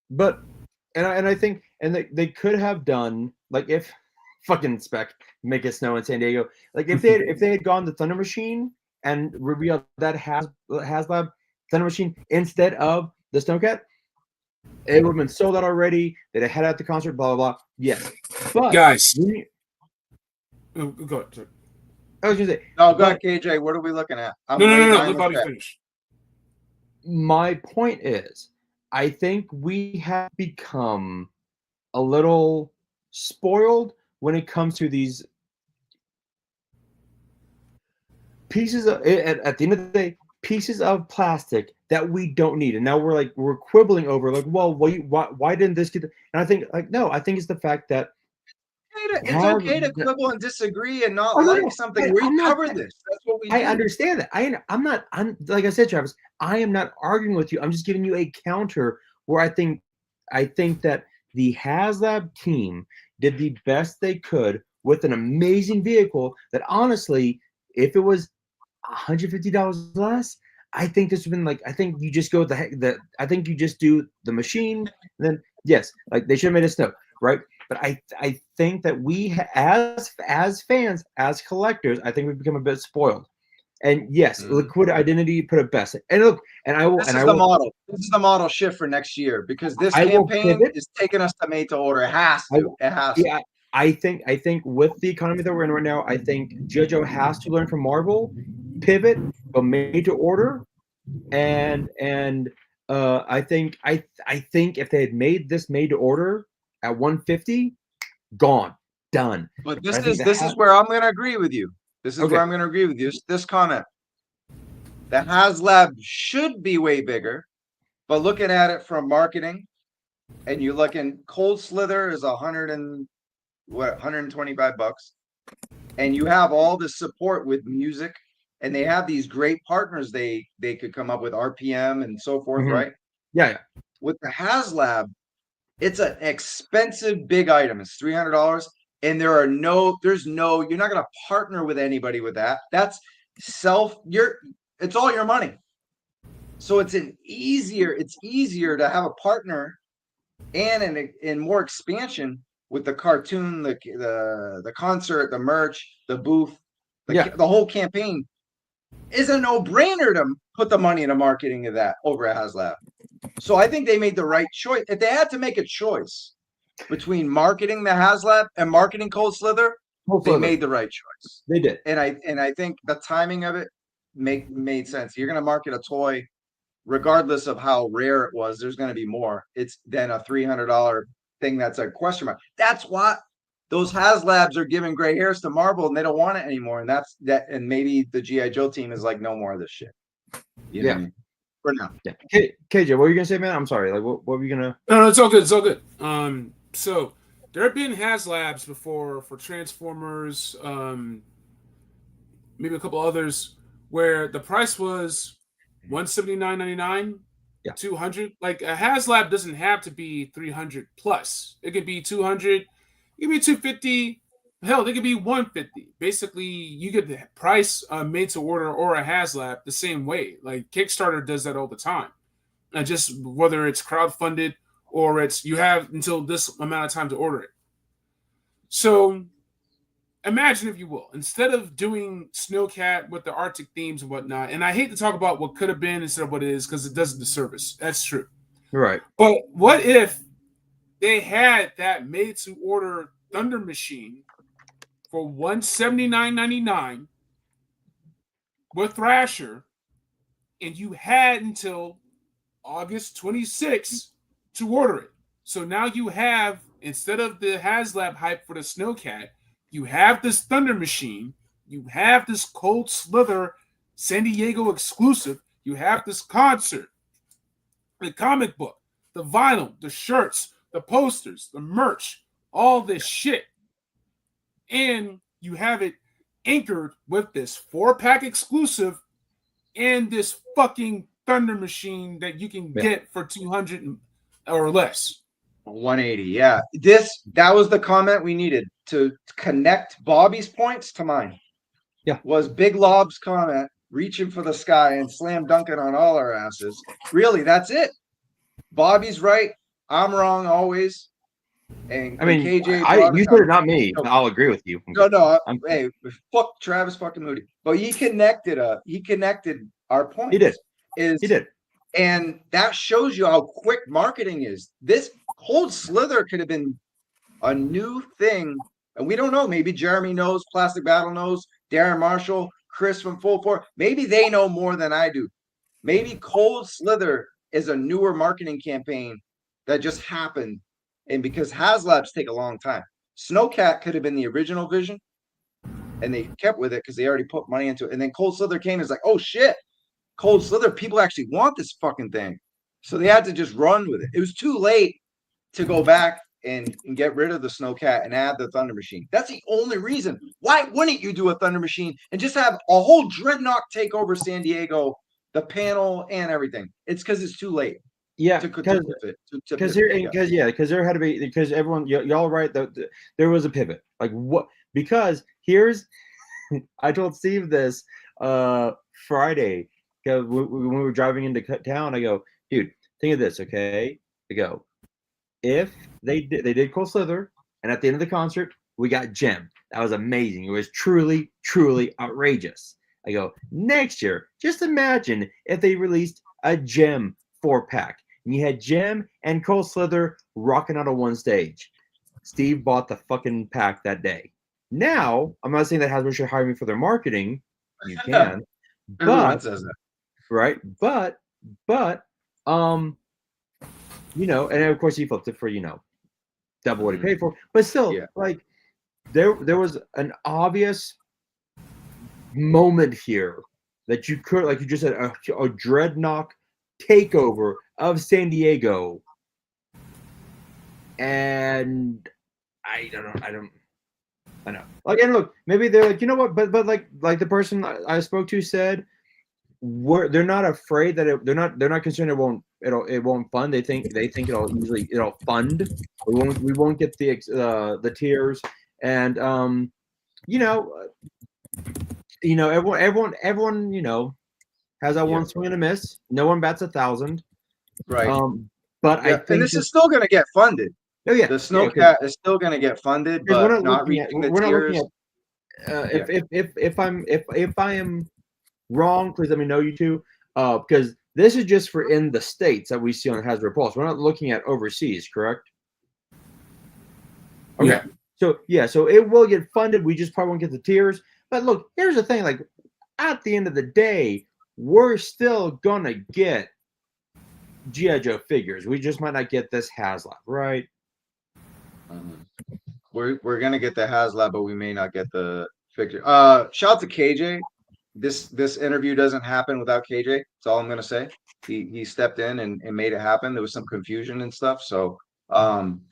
But I think they could have done, like, if fucking spec make it snow in San Diego, like if they had gone the Thunder Machine and revealed that Haslab Thunder Machine instead of the Snowcat, it would have been sold out already. They'd have had it at the concert, blah blah blah. Yes, but Guys, when go ahead. I was gonna say, No, go ahead, KJ. What are we looking at? I'm No. waiting Let on the Bobby chat. finish. my point is, I think we have become a little spoiled when it comes to these pieces of, at the end of the day, pieces of plastic that we don't need. And now we're quibbling over, like, well, why didn't this get? And I think, like, no, I think it's the fact that It's okay to quibble and disagree and not Oh, no, like no, something. I'm We not- cover this. That's what we do. I understand that. I'm like I said, Travis, I am not arguing with you. I'm just giving you a counter where I think that the Haslab team did the best they could with an amazing vehicle that, honestly, if it was $150 less, I think this would have been like, I think you just go with I think you just do the machine, and then yes, like they should have made it snow, right? But I think that we as fans, as collectors, I think we've become a bit spoiled. And yes, Liquid Identity put it best. And look, and I will. This and is I the will, model. This is the model shift for next year because this I will campaign pivot. is taking us to made to order. It has to. It has to. Yeah, I think with the economy that we're in right now, I think JoJo has to learn from Marvel, pivot, go made to order, and I think if they had made this made to order at 150, gone, done. But I think this is where I'm going to agree with you. This is Okay. where I'm going to agree with you. This comment. The Haslab should be way bigger, but looking at it from marketing, and you look in Cold Slither is 125 bucks, and you have all the support with music, and they have these great partners they could come up with, RPM and so forth, Mhm. right? Yeah. With the Haslab, it's an expensive big item. It's $300, and you're not going to partner with anybody with that. That's it's all your money. So it's easier to have a partner and more expansion with the cartoon, the concert, the merch, the booth, the whole campaign is a no-brainer to put the money into marketing of that over at Haslab. So I think they made the right choice. If they had to make a choice between marketing the Haslab and marketing Cold Slither, they made the right choice. They did. And I think the timing of it made sense. You're going to market a toy, regardless of how rare it was, there's going to be more. It's then a $300 thing that's a question mark. That's what those Haslabs are giving gray hairs to Marvel, and they don't want it anymore. And that's that. And maybe the GI Joe team is like, no more of this shit. You know what I mean? For now. Yeah. KJ, what were you gonna say, man? I'm sorry. Like, what were you gonna? No, it's all good. It's all good. So there have been Haslabs before for Transformers, maybe a couple others, where the price was $179.99, $200. Like a Haslab doesn't have to be $300 plus. It could be $200. It could be $250. Hell, they could be $150. Basically, you get the price made to order or a Haslab the same way. Like Kickstarter does that all the time. Just whether it's crowdfunded or it's you have until this amount of time to order it. So imagine, if you will, instead of doing Snowcat with the Arctic themes and whatnot, and I hate to talk about what could have been instead of what it is because it does a disservice. That's true. Right. But what if they had that made to order Thunder Machine for $179.99 with Thrasher, and you had until August 26th to order it. So now you have, instead of the Haslab hype for the Snowcat, you have this Thunder Machine, you have this Cold Slither San Diego exclusive, you have this concert, the comic book, the vinyl, the shirts, the posters, the merch, all this shit. And you have it anchored with this 4-pack exclusive and this fucking Thunder Machine that you can get for $200 or less. 180. Yeah. That was the comment we needed to connect Bobby's points to mine. was Big Lob's comment, reaching for the sky and slam dunking on all our asses. Really, that's it. Bobby's right. I'm wrong always. And I mean, KJ, you said it, not me. I'll agree with you. No. Hey, fuck Travis fucking Moody. But he connected our point. He did. He did. And that shows you how quick marketing is. This Cold Slither could have been a new thing. And we don't know. Maybe Jeremy knows, Plastic Battle knows, Darren Marshall, Chris from Full Four. Maybe they know more than I do. Maybe Cold Slither is a newer marketing campaign that just happened. And because Haslabs take a long time. Snowcat could have been the original vision. And they kept with it because they already put money into it. And then Cold Slither came and it's like, oh shit. Cold Slither, people actually want this fucking thing. So they had to just run with it. It was too late to go back and get rid of the Snowcat and add the Thunder Machine. That's the only reason. Why wouldn't you do a Thunder Machine and just have a whole Dreadnought take over San Diego, the panel and everything? It's because it's too late. Yeah, because there had to be, because everyone, y'all right, there was a pivot. Like what? Because here's, I told Steve this Friday. When we were driving into town, I go, dude, think of this, okay? I go, if they did Cold Slither, and at the end of the concert, we got Gem. That was amazing. It was truly, truly outrageous. I go, next year, just imagine if they released a Gem 4-pack, and you had Gem and Cold Slither rocking out on one stage. Steve bought the fucking pack that day. Now, I'm not saying that Hasbro should hire me for their marketing. You can. Everyone says that. Right, but you know, and of course he flipped it for, you know, double what he paid for, but still, like there was an obvious moment here that you could, like you just said, a Dreadnought takeover of San Diego, and I know. Like, and look, maybe they're like, you know what, but like the person I spoke to said, they're not afraid that they're not concerned it won't fund. They think it'll fund. We won't get the tiers, and everyone has that one swing and a miss. No one bats 1,000. Right. But I think this is still going to get funded. Oh yeah, the Snowcat is still going to get funded, but we're not reaching the tiers. If I am wrong, please let me know, you two, because this is just for in the States that we see on Hasbro Pulse. We're not looking at overseas, correct? Okay. Yeah. So it will get funded. We just probably won't get the tiers. But look, here's the thing: like at the end of the day, we're still gonna get GI Joe figures. We just might not get this Haslab, right? We're gonna get the Haslab, but we may not get the figure. Shout out to KJ. This interview doesn't happen without KJ. That's all I'm gonna say. He stepped in and made it happen. There was some confusion and stuff. So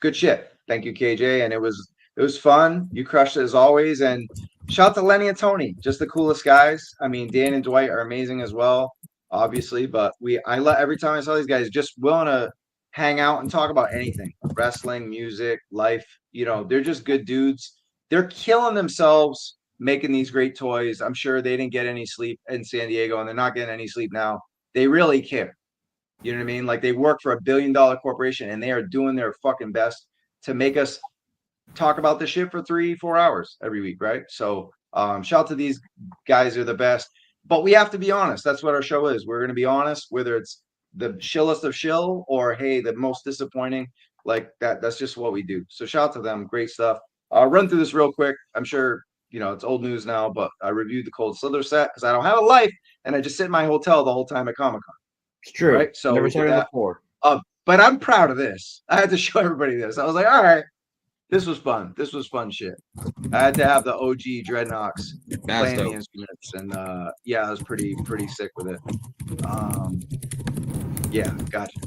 good shit. Thank you, KJ. And it was fun. You crushed it as always. And shout out to Lenny and Tony, just the coolest guys. I mean, Dan and Dwight are amazing as well, obviously. But every time I saw these guys just willing to hang out and talk about anything, wrestling, music, life. You know, they're just good dudes. They're killing themselves making these great toys. I'm sure they didn't get any sleep in San Diego, and they're not getting any sleep now. They really care. You know what I mean? Like, they work for $1 billion corporation, and they are doing their fucking best to make us talk about this shit for 3-4 hours every week, right? So shout out to these guys. They're the best. But we have to be honest. That's what our show is. We're going to be honest, whether it's the shillest of shill or, hey, the most disappointing. Like that. That's just what we do. So shout out to them. Great stuff. I'll run through this real quick. I'm sure it's old news now, but I reviewed the Cold Slither set because I don't have a life, and I just sit in my hotel the whole time at Comic-Con. It's true. Right? So never saw it before. But I'm proud of this. I had to show everybody this. I was like, all right, this was fun. This was fun shit. I had to have the OG Dreadnoughts playing the instruments, and I was pretty sick with it. Yeah, gotcha.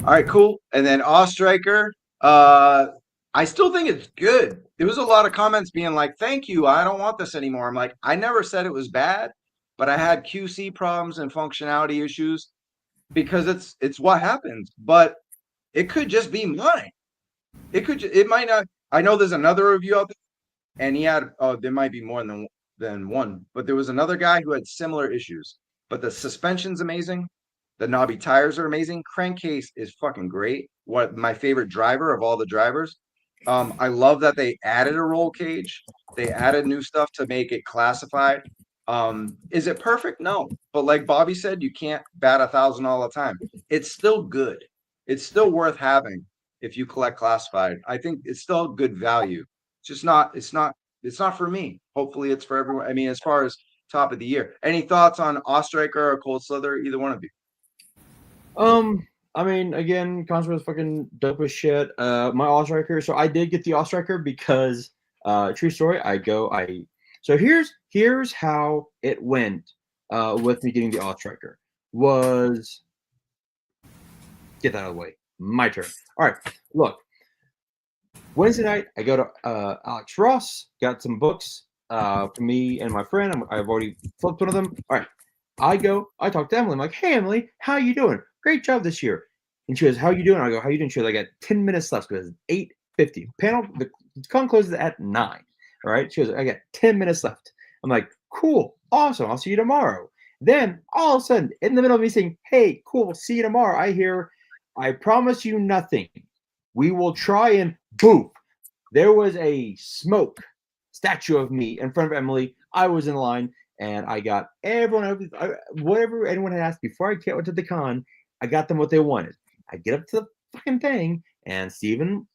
All right, cool. And then Striker. I still think it's good. There was a lot of comments being like, thank you, I don't want this anymore. I'm like, I never said it was bad, but I had QC problems and functionality issues because it's what happens. But it could just be mine. It might not. I know there's another review out there, and he had, there might be more than than one. But there was another guy who had similar issues. But the suspension's amazing. The knobby tires are amazing. Crankcase is fucking great. What my favorite driver of all the drivers. I love that they added a roll cage. They added new stuff to make it classified. Is it perfect? No. But like Bobby said, you can't bat 1,000 all the time. It's still good. It's still worth having if you collect classified. I think it's still good value. It's just not, it's not for me. Hopefully it's for everyone. I mean, as far as top of the year. Any thoughts on Ostriker or Cold Slither? Either one of you. I mean, again, Contra was fucking dope as shit. My Ostriker. So I did get the Ostriker because, true story. So here's how it went. With me getting the Ostriker was get that out of the way. My turn. All right. Look, Wednesday night I go to Alex Ross. Got some books for me and my friend. I've already flipped one of them. All right. I talk to Emily. I'm like, hey, Emily, how you doing? Great job this year. And she goes, how you doing? I go, how you doing? She goes, I got 10 minutes left because it's 8:50. The con closes at 9. All right. She goes, I got 10 minutes left. I'm like, cool. Awesome. I'll see you tomorrow. Then all of a sudden, in the middle of me saying, hey, cool, see you tomorrow, I hear, I promise you nothing. We will try and boom. There was a smoke statue of me in front of Emily. I was in line. And I got everyone, whatever anyone had asked before I went to the con, I got them what they wanted. I get up to the fucking thing, and Steven,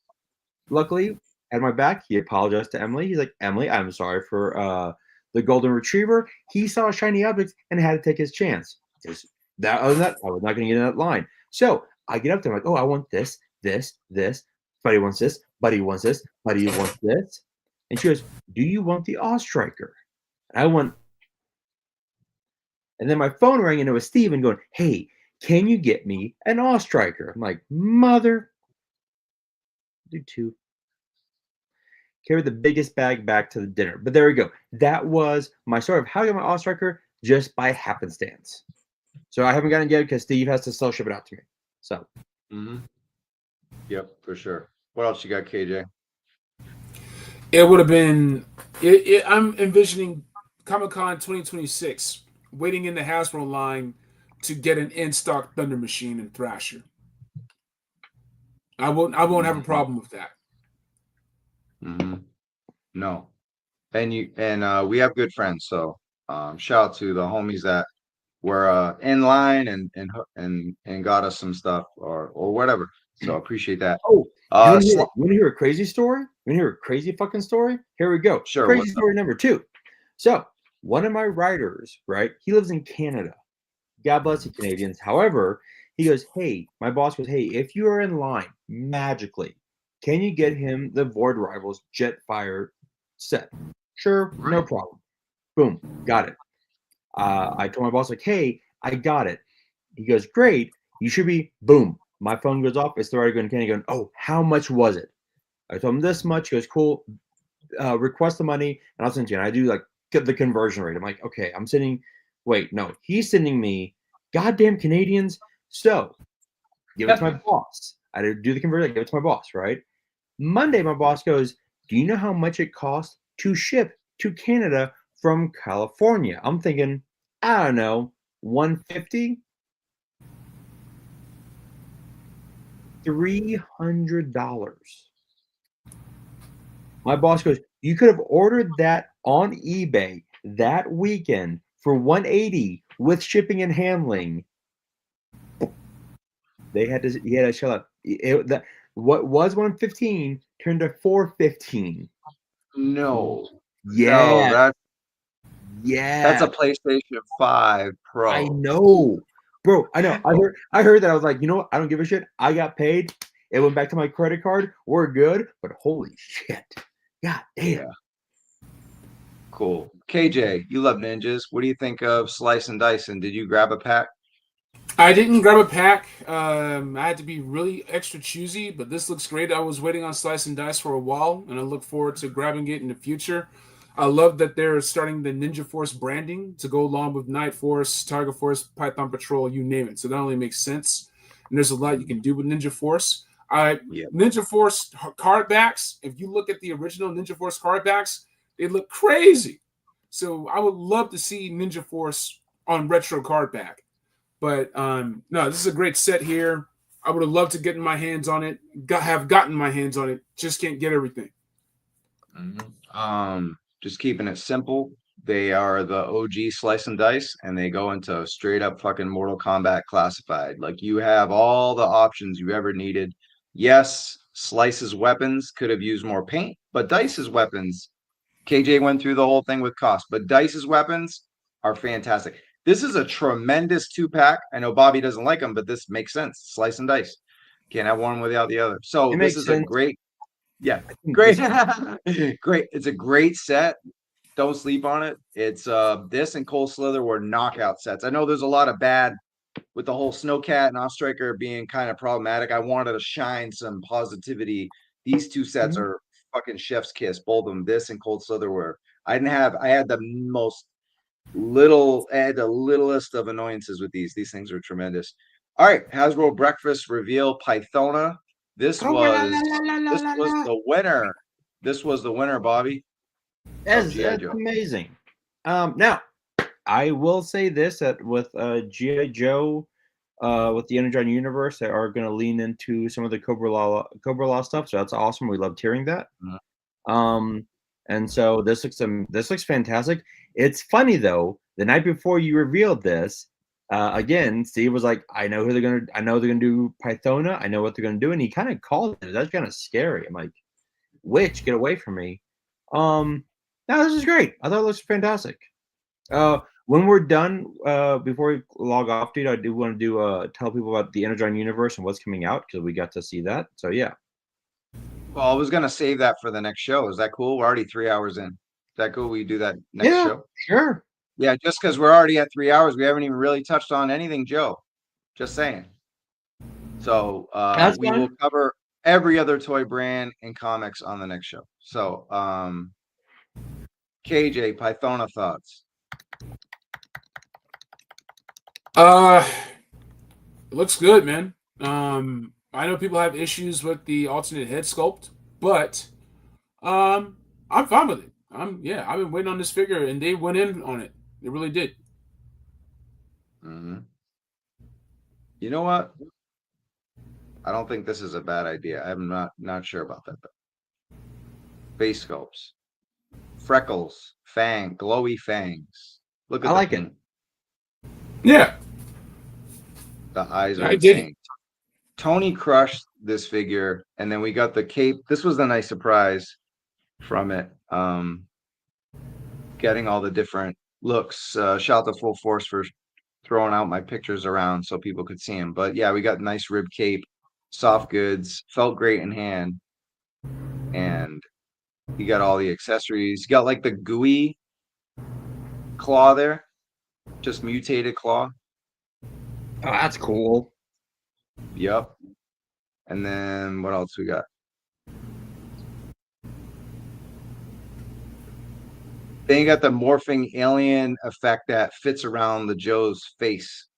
luckily, had my back. He apologized to Emily. He's like, Emily, I'm sorry for the golden retriever. He saw a shiny object and had to take his chance. Other than that, I was not going to get in that line. So I get up there, I'm like, oh, I want this. Buddy wants this. Buddy wants this. Buddy wants this. And she goes, do you want the Ostriker? And I went, and then my phone rang and it was Steven going, hey, can you get me an Ostriker? I'm like, mother. Do 2. Carry the biggest bag back to the dinner. But there we go. That was my story of how I got my Ostriker just by happenstance. So I haven't gotten it yet because Steve has to still ship it out to me. So. Yep, for sure. What else you got, KJ? It would have been. I'm envisioning Comic-Con 2026. Waiting in the Hasbro line to get an in-stock Thunder Machine and Thrasher. I won't have a problem with that. No. And we have good friends, so shout out to the homies that were in line and got us some stuff or whatever. So appreciate that. Oh, you want to hear a crazy story? You want to hear a crazy fucking story? Here we go. Sure. Crazy story number 2. So one of my writers, right? He lives in Canada. God bless you, Canadians. However, he goes, hey, my boss goes, hey, if you are in line magically, can you get him the Void Rivals Jetfire set? Sure, no problem. Boom, got it. I told my boss, like, hey, I got it. He goes, great. You should be, boom. My phone goes off. It's already going to Canada going, oh, how much was it? I told him this much. He goes, cool. Request the money, and I'll send you. And I do like the conversion rate. I'm like, okay, I'm sending. Wait, no, he's sending me goddamn Canadians. So give it to my boss. I do the conversion. I give it to my boss. Right. Monday, my boss goes, do you know how much it costs to ship to Canada from California? I'm thinking, I don't know, $150, $300. My boss goes, you could have ordered that on eBay that weekend for $180 with shipping and handling. He had to shut up. What was $115 turned to $415. No. Yeah. No, that's a PlayStation 5 Pro. I know. Bro, I know. I heard that. I was like, you know what? I don't give a shit. I got paid. It went back to my credit card. We're good. But holy shit. God damn. Yeah. Cool. KJ, you love ninjas. What do you think of Slice and Dice? And did you grab a pack? I didn't grab a pack. I had to be really extra choosy, but this looks great. I was waiting on Slice and Dice for a while, and I look forward to grabbing it in the future. I love that they're starting the Ninja Force branding to go along with Night Force, Tiger Force, Python Patrol, you name it. So that only makes sense. And there's a lot you can do with Ninja Force. Ninja Force card backs, if you look at the original Ninja Force card backs, they look crazy. So I would love to see Ninja Force on retro card back. But no, this is a great set here. I would have loved to get my hands on it. Have gotten my hands on it. Just can't get everything. Just keeping it simple. They are the OG slice and dice, and they go into straight up fucking Mortal Kombat classified. Like you have all the options you ever needed. Yes, Slice's weapons could have used more paint, but Dice's weapons, KJ went through the whole thing with cost, but Dice's weapons are fantastic. This is a tremendous 2-pack. I know Bobby doesn't like them, but this makes sense. Slice and dice. Can't have one without the other. So this is a great, great, great. It's a great set. Don't sleep on it. It's this and Cold Slither were knockout sets. I know there's a lot of bad with the whole Snowcat and Offstriker being kind of problematic. I wanted to shine some positivity. These two sets are fucking chef's kiss. Both of them, this and Cold Slither were. I had the littlest of annoyances with these. These things are tremendous. All right, Hasbro breakfast reveal Pythona. This was the winner. This was the winner, Bobby. That's amazing. Now I will say this, that with G.I. Joe, with the Energon universe, they are going to lean into some of the Cobra Law stuff. So that's awesome. We loved hearing that. And so this looks fantastic. It's funny though. The night before you revealed this, again, Steve was like, I know they're gonna do Pythona. I know what they're gonna do, and he kind of called it. That's kind of scary. I'm like, witch, get away from me. No, this is great. I thought it looks fantastic. When we're done, before we log off, dude, I do want to tell people about the Energon universe and what's coming out, because we got to see that. So yeah. Well, I was gonna save that for the next show. Is that cool? We're already 3 hours in. Is that cool? We do that next show? Sure. Yeah, just because we're already at 3 hours, we haven't even really touched on anything, Joe. Just saying. So we will cover every other toy brand and comics on the next show. So KJ, Pythona thoughts. It looks good, man. I know people have issues with the alternate head sculpt, but I'm fine with it. I've been waiting on this figure, and they went in on it. They really did. You know what? I don't think this is a bad idea. I'm not sure about that though. Face sculpts, freckles, glowy fangs. Look at I like it. Yeah. The eyes are I did it. Tony crushed this figure, and then we got the cape. This was a nice surprise from it. Getting all the different looks. Shout out to Full Force for throwing out my pictures around so people could see them. But yeah, we got nice rib cape, soft goods, felt great in hand, and you got all the accessories. You got like the gooey claw there, just mutated claw. Oh, that's cool. Yep. And then what else we got? Then you got the morphing alien effect that fits around the Joe's face.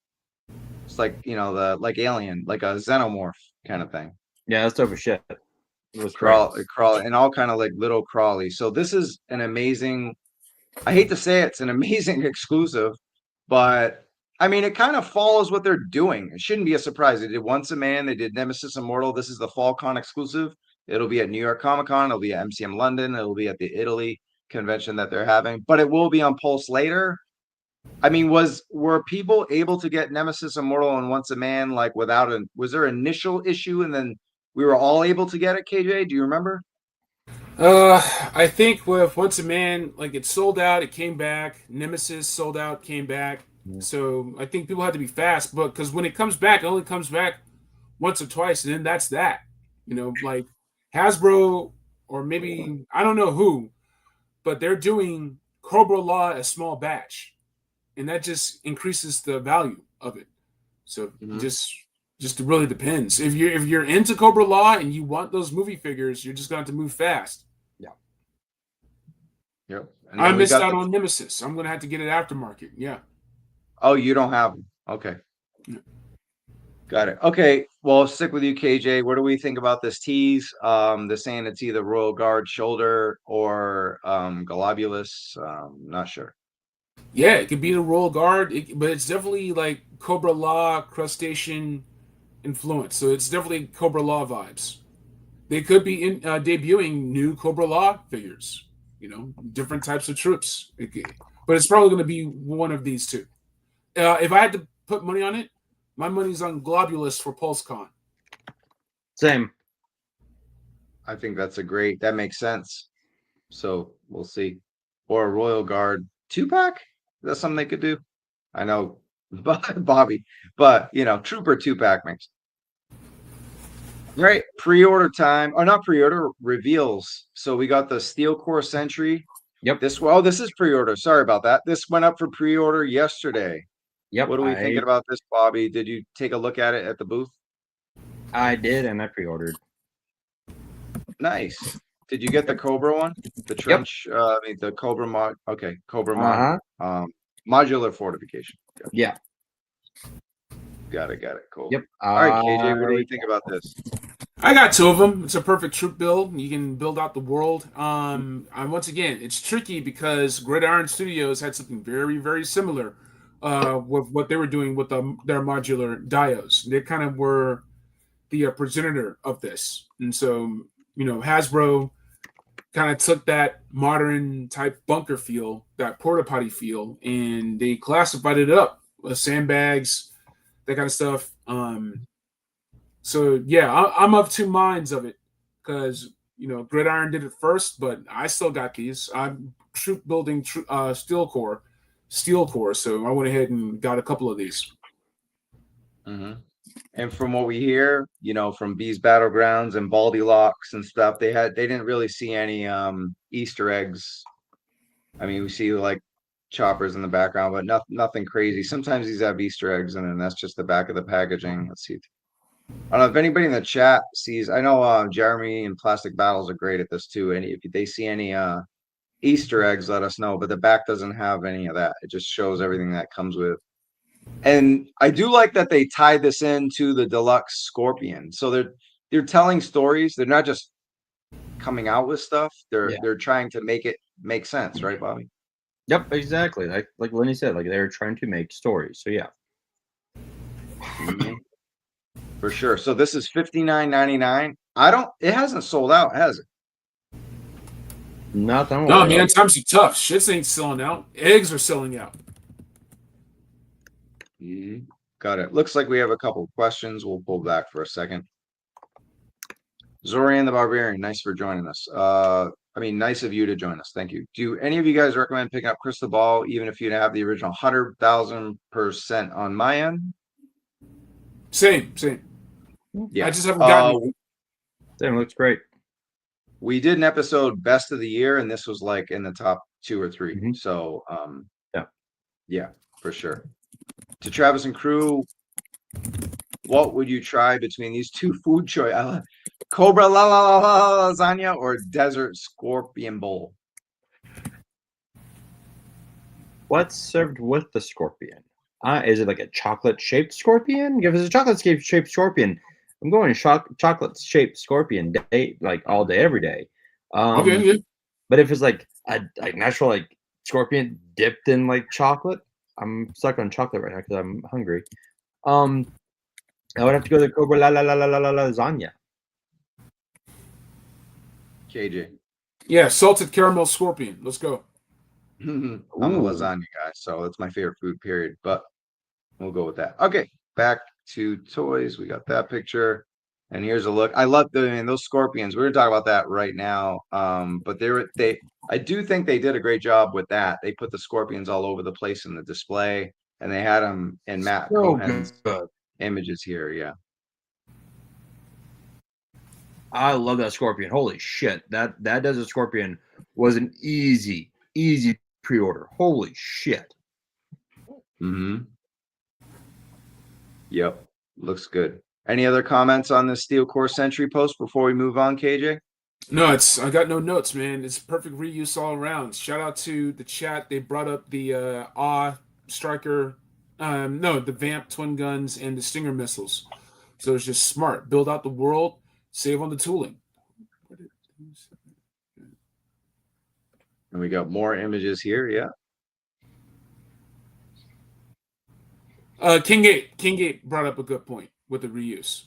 It's like, like alien, like a xenomorph kind of thing. Yeah, that's dope as shit. It was crawl, and all kind of like little crawly. So this is an amazing, I hate to say it's an amazing exclusive, but I mean, it kind of follows what they're doing. It shouldn't be a surprise. They did Once a Man. They did Nemesis Immortal. This is the FallCon exclusive. It'll be at New York Comic Con. It'll be at MCM London. It'll be at the Italy convention that they're having. But it will be on Pulse later. I mean, were people able to get Nemesis Immortal and Once a Man like was there an initial issue and then we were all able to get it, KJ? Do you remember? I think with Once a Man, like it sold out, it came back. Nemesis sold out, came back. So I think people had to be fast, but because when it comes back, it only comes back once or twice, and then that's that. Like Hasbro or maybe I don't know who, but they're doing Cobra Law a small batch, and that just increases the value of it. So just it really depends. If you're into Cobra Law and you want those movie figures, you're just going to have to move fast. Yeah. Yep. I missed out on Nemesis. I'm going to have to get it aftermarket. Yeah. Oh, you don't have them. Okay. Got it. Okay, well, stick with you, KJ. What do we think about this tease? They're saying it's either Royal Guard shoulder or Globulus. Not sure. Yeah, it could be the Royal Guard, but it's definitely like Cobra Law crustacean influence. So it's definitely Cobra Law vibes. They could be debuting new Cobra Law figures. Different types of troops. But it's probably going to be one of these two. If I had to put money on it, my money's on Globulus for PulseCon. Same. I think that makes sense. So we'll see. Or a Royal Guard 2-pack? That's something they could do. I know Bobby, but Trooper 2-pack makes. Right, pre-order time, or not pre-order, reveals. So we got the Steel Core Sentry. Yep. This is pre-order. Sorry about that. This went up for pre-order yesterday. Yep. What are we thinking about this, Bobby? Did you take a look at it at the booth? I did, and I pre-ordered. Nice. Did you get the Cobra one? The trench, the Cobra mod. Okay, Cobra mod. Modular fortification. Gotcha. Yeah. Got it. Cool. Yep. All right, KJ, what do we think about this? I got two of them. It's a perfect troop build. You can build out the world. And once again, it's tricky because Gridiron Studios had something very, very similar with what they were doing with their modular dios. They kind of were the progenitor of this. And so, Hasbro kind of took that modern type bunker feel, that porta potty feel, and they classified it up with sandbags, that kind of stuff. So yeah, I'm of two minds of it because Gridiron did it first, but I still got these. I'm troop building steel core, so I went ahead and got a couple of these. Mm-hmm. And from what we hear, from Bees Battlegrounds and Baldy Locks and stuff, they didn't really see any Easter eggs. I mean, we see like choppers in the background, but nothing crazy. Sometimes these have Easter eggs, and then that's just the back of the packaging. Let's see. I don't know if anybody in the chat sees. I know Jeremy and Plastic Battles are great at this too. And if they see any Easter eggs, let us know. But the back doesn't have any of that. It just shows everything that comes with. And I do like that they tied this into the deluxe Scorpion. So they're telling stories. They're not just coming out with stuff. They're trying to make it make sense, right, Bobby? Yep, exactly. Like Lenny said, like they're trying to make stories. So yeah. Mm-hmm. For sure. So this is $59.99. It hasn't sold out, has it? Nothing. No, man, times are tough. Shits ain't selling out. Eggs are selling out. Mm-hmm. Got it. Looks like we have a couple of questions. We'll pull back for a second. Zorian the Barbarian, nice for joining us. Nice of you to join us. Thank you. Do any of you guys recommend picking up Crystal Ball, even if you have the original 100,000% on my end? Same. Yeah. I just haven't gotten it. Same, looks great. We did an episode best of the year, and this was like in the top 2 or 3. Mm-hmm. So yeah, for sure. To Travis and crew, what would you try between these two food choices? Cobra la lasagna or Desert Scorpion Bowl? What's served with the scorpion? Is it like a chocolate-shaped scorpion? If it's a chocolate-shaped scorpion, I'm going chocolate-shaped scorpion day, like all day, every day. Okay. But if it's like a natural like scorpion dipped in like chocolate, I'm stuck on chocolate right now because I'm hungry. I would have to go to Cobra la lasagna. KJ. Yeah, salted caramel scorpion. Let's go. I'm a lasagna guy, so it's my favorite food, period. But we'll go with that. Okay, back to toys. We got that picture. And here's a look. I love those scorpions. We're gonna talk about that right now. But I do think they did a great job with that. They put the scorpions all over the place in the display, and they had them in Matt Cohen's images here. Yeah. I love that scorpion. Holy shit. That Desert Scorpion was an easy pre-order. Holy shit. Mm-hmm. Yep. Looks good. Any other comments on the Steel Core Sentry post before we move on, KJ? No, I got no notes, man. It's perfect reuse all around. Shout out to the chat. They brought up the Striker No, the Vamp twin guns and the Stinger missiles. So it's just smart. Build out the world, save on the tooling. And we got more images here. Yeah. King8 brought up a good point with the reuse.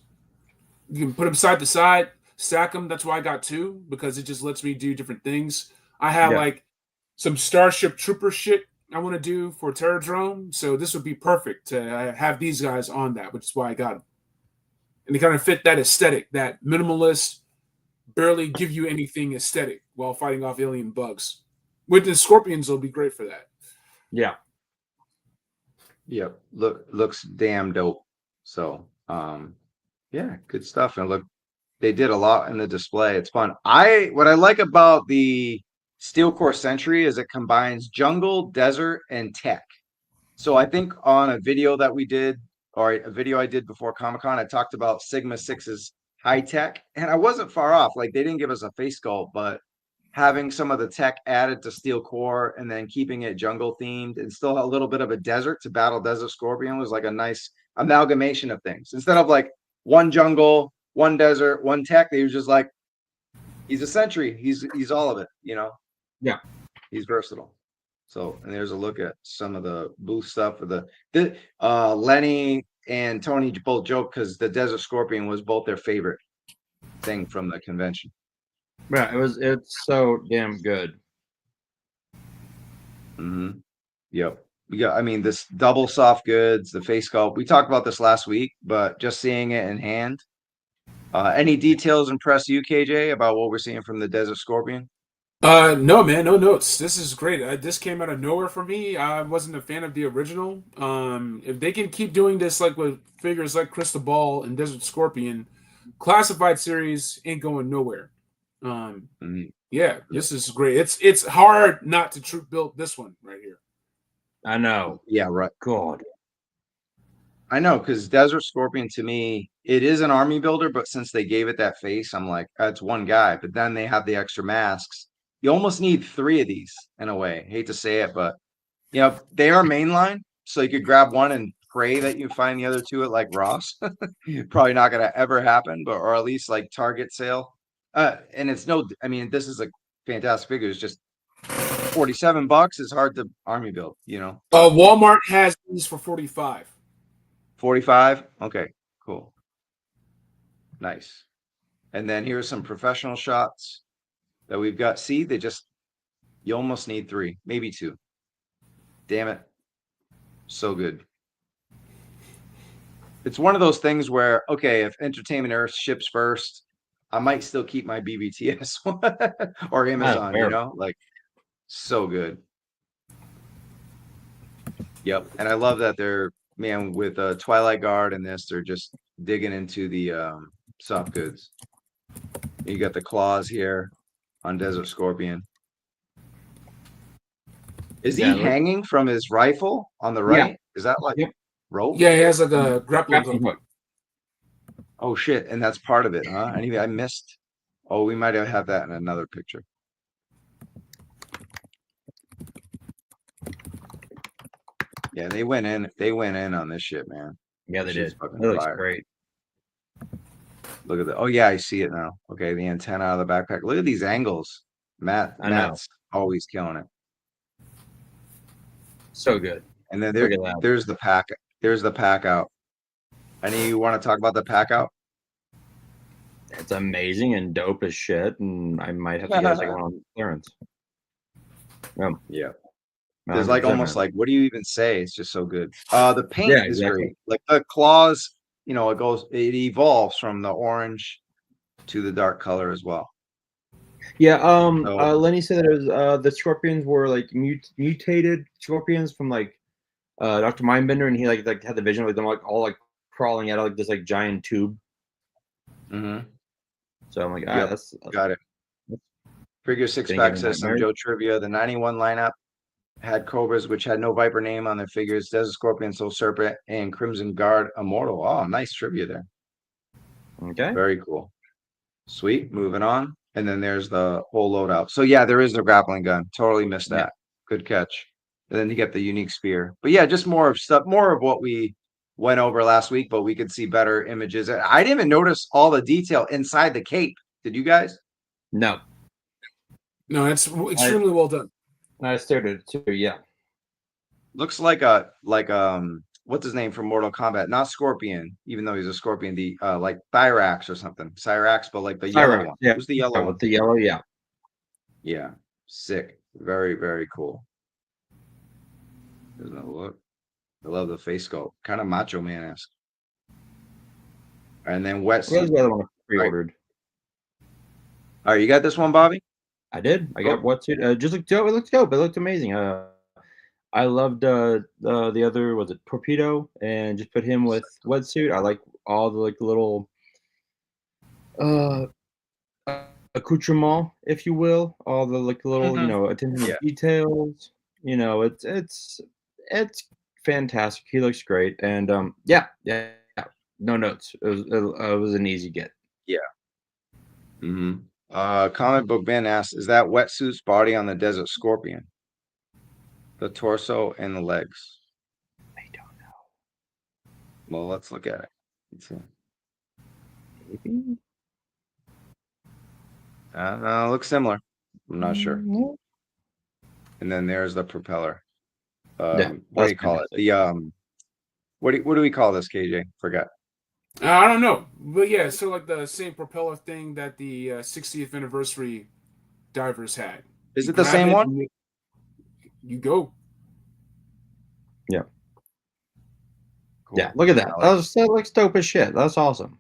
You can put them side to side, stack them. That's why I got two, because it just lets me do different things. I have like some Starship Trooper shit I want to do for Terradrome, so this would be perfect to have these guys on that, which is why I got them. And they kind of fit that aesthetic, that minimalist, barely give you anything aesthetic while fighting off alien bugs. With the Scorpions, it'll be great for that. Yeah. Yep. Looks damn dope. So, yeah, good stuff. And look, they did a lot in the display. It's fun. What I like about the Steel Core Sentry is it combines jungle, desert, and tech. So I think on a video that we did, or a video I did before Comic-Con, I talked about Sigma 6's high tech, and I wasn't far off. Like, they didn't give us a face sculpt, but having some of the tech added to Steel Core and then keeping it jungle themed and still a little bit of a desert to battle Desert Scorpion was like a nice amalgamation of things. Instead of like one jungle, one desert, one tech, they were just like, he's a sentry. He's all of it, you know? Yeah. He's versatile. So, and there's a look at some of the booth stuff for the Lenny and Tony both joke because the Desert Scorpion was both their favorite thing from the convention. Yeah, it's so damn good. Mm-hmm. Yep. I mean, this double soft goods, the face sculpt. We talked about this last week, but just seeing it in hand. Any details impress you, KJ, about what we're seeing from the Desert Scorpion? No, man, no notes. This is great. This came out of nowhere for me. I wasn't a fan of the original. If they can keep doing this, like with figures like Crystal Ball and Desert Scorpion, Classified series ain't going nowhere. Yeah, this is great. It's hard not to troop build this one right here. I know. Yeah, right. God. I know, because Desert Scorpion to me, it is an army builder, but since they gave it that face, I'm like, that's one guy. But then they have the extra masks. You almost need three of these in a way. Hate to say it, but you know, they are mainline, so you could grab one and pray that you find the other two at like Ross. Probably not gonna ever happen, but or at least like Target sale. And it's no, I mean, this is a fantastic figure. It's just $47 is hard to army build, you know. Walmart has these for 45. 45. Okay, cool. Nice. And then here's some professional shots that we've got. See, you almost need three, maybe two. Damn it. So good. It's one of those things where, okay, if Entertainment Earth ships first, I might still keep my BBTS or Amazon, you know, like so good. Yep. And I love that they're, man, with Twilight Guard and this, they're just digging into the soft goods. You got the claws here on Desert Scorpion. Is he hanging from his rifle on the right? Yeah. Is that like rope? Yeah, he has like a grappling hook. Oh shit! And that's part of it, huh? Anyway, I missed. Oh, we might have that in another picture. Yeah, they went in. They went in on this shit, man. Yeah, they did. It looks great. Look at that. Oh yeah, I see it now. Okay, the antenna out of the backpack. Look at these angles. Matt's always killing it. So good. And then there's the pack. There's the pack out. Any you want to talk about the pack out? It's amazing and dope as shit, and I might have to get one on clearance. Yeah. There's like almost like, what do you even say? It's just so good. The paint is great. Like the claws, you know, it evolves from the orange to the dark color as well. Yeah. Lenny said that it was, the scorpions were like mutated scorpions from like Dr. Mindbender, and he like had the vision of them like all like crawling out of like this like giant tube. Mm-hmm. So I'm like, that's got it. Figure 6-pack says some Joe trivia. The 91 lineup had Cobras, which had no Viper name on their figures. Desert Scorpion, Soul Serpent, and Crimson Guard Immortal. Oh, nice trivia there. Okay. Very cool. Sweet. Moving on. And then there's the whole loadout. So yeah, there is the grappling gun. Totally missed that. Good catch. And then you get the unique spear. But yeah, just more of stuff, more of what we went over last week, but we could see better images. I didn't even notice all the detail inside the cape. Did you guys? No. No, it's extremely well done. I stared at it too. Yeah. Looks like what's his name from Mortal Kombat? Not Scorpion, even though he's a Scorpion. The like Thyrax or something. Cyrax, but like the yellow one. Yeah. Who's the yellow one? With the yellow, yeah. Yeah, sick. Very, very cool. There's no look. I love the face sculpt. Kind of Macho Man-esque. And then Where's wetsuit. the other one I pre-ordered? All right, you got this one, Bobby? I did. I got wetsuit. Just looked dope. It looked dope. It looked amazing. I loved the other, was it Torpedo, and just put him with wetsuit. I like all the like little accoutrement, if you will, all the like little you know attention to details. You know, it's fantastic. He looks great, and yeah, no notes. It was an easy get. Yeah. Comic Book Ben asks, is that wetsuit's body on the Desert Scorpion? The torso and the legs. I don't know. Well, let's look at it. Let's see. Maybe. Looks similar. I'm not sure. And then there's the propeller. What do you call it? The what do we call this, KJ? Forgot. I don't know, but yeah, so like the same propeller thing that the 60th anniversary divers had. Is it the same one? You go. Yeah. Cool. Yeah, look at that. That looks dope as shit. That's awesome.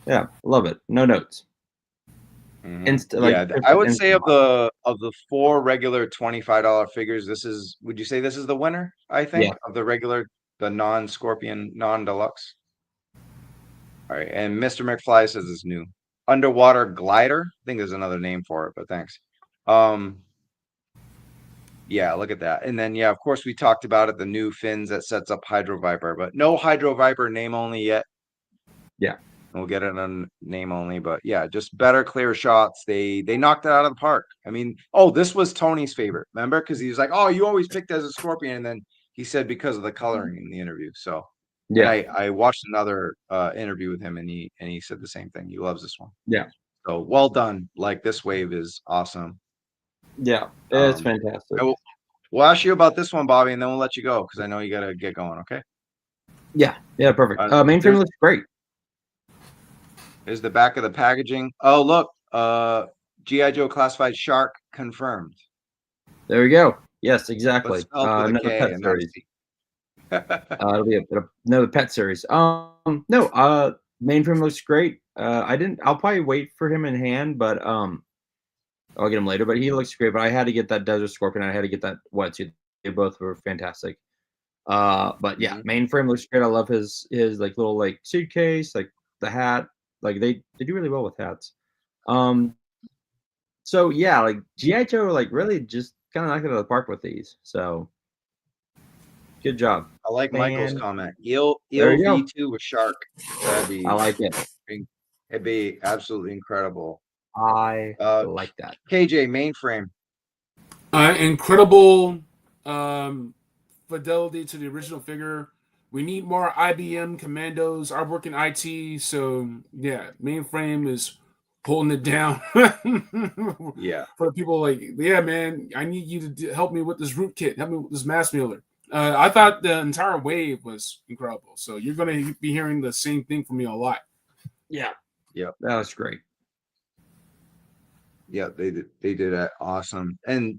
Yeah, love it. No notes. I would say of the 4 regular $25 figures, would you say this is the winner? I think of the regular, the non-Scorpion, non-deluxe. All right, and Mr. McFly says it's new. Underwater glider. I think there's another name for it, but thanks. Yeah, look at that. And then of course we talked about it, the new fins that sets up Hydro Viper, but no Hydro Viper name only yet. Yeah. We'll get it on name only, but yeah, just better, clear shots. They knocked it out of the park. I mean, this was Tony's favorite, remember? Because he was like, "Oh, you always picked as a Scorpion," and then he said because of the coloring in the interview. So yeah, I watched another interview with him, and he said the same thing. He loves this one. Yeah. So well done. Like this wave is awesome. Yeah, it's fantastic. We'll ask you about this one, Bobby, and then we'll let you go because I know you got to get going. Okay. Yeah. Perfect. Mainframe looks great. There's the back of the packaging. Oh, look. GIJoe Classified Shark confirmed. There we go. Yes, exactly. Another pet series. It'll be another pet series. No, Mainframe looks great. I'll probably wait for him in hand, but I'll get him later. But he looks great. But I had to get that Desert Scorpion. I had to get that wetsuit. They both were fantastic. But yeah, Mainframe looks great. I love his like little like suitcase, like the hat. Like they do really well with hats. So yeah, like GIJoe like really just kind of knocked it out of the park with these. So good job. I like Michael's comment. Eel V2 with shark. I like it. It'd be absolutely incredible. I like that. KJ Mainframe. Incredible fidelity to the original figure. We need more IBM commandos. I work in IT, so yeah, Mainframe is holding it down. Yeah. For the people like, yeah, man, I need you to help me with this root kit. Help me with this mass mailer. I thought the entire wave was incredible. So you're going to be hearing the same thing from me a lot. Yeah. Yep. That was great. Yeah, they did that awesome. And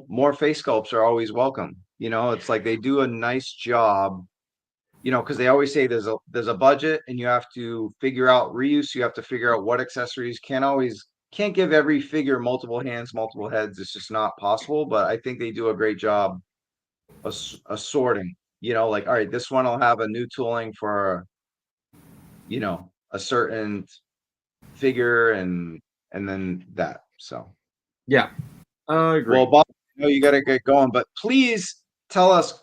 more face sculpts are always welcome. It's like they do a nice job. Because they always say there's a budget and you have to figure out reuse. You have to figure out what accessories. Can't give every figure multiple hands, multiple heads. It's just not possible. But I think they do a great job assorting. Like, all right, this one will have a new tooling for a certain figure and then that. So yeah, agree. Well, Bob, I know you got to get going, but please tell us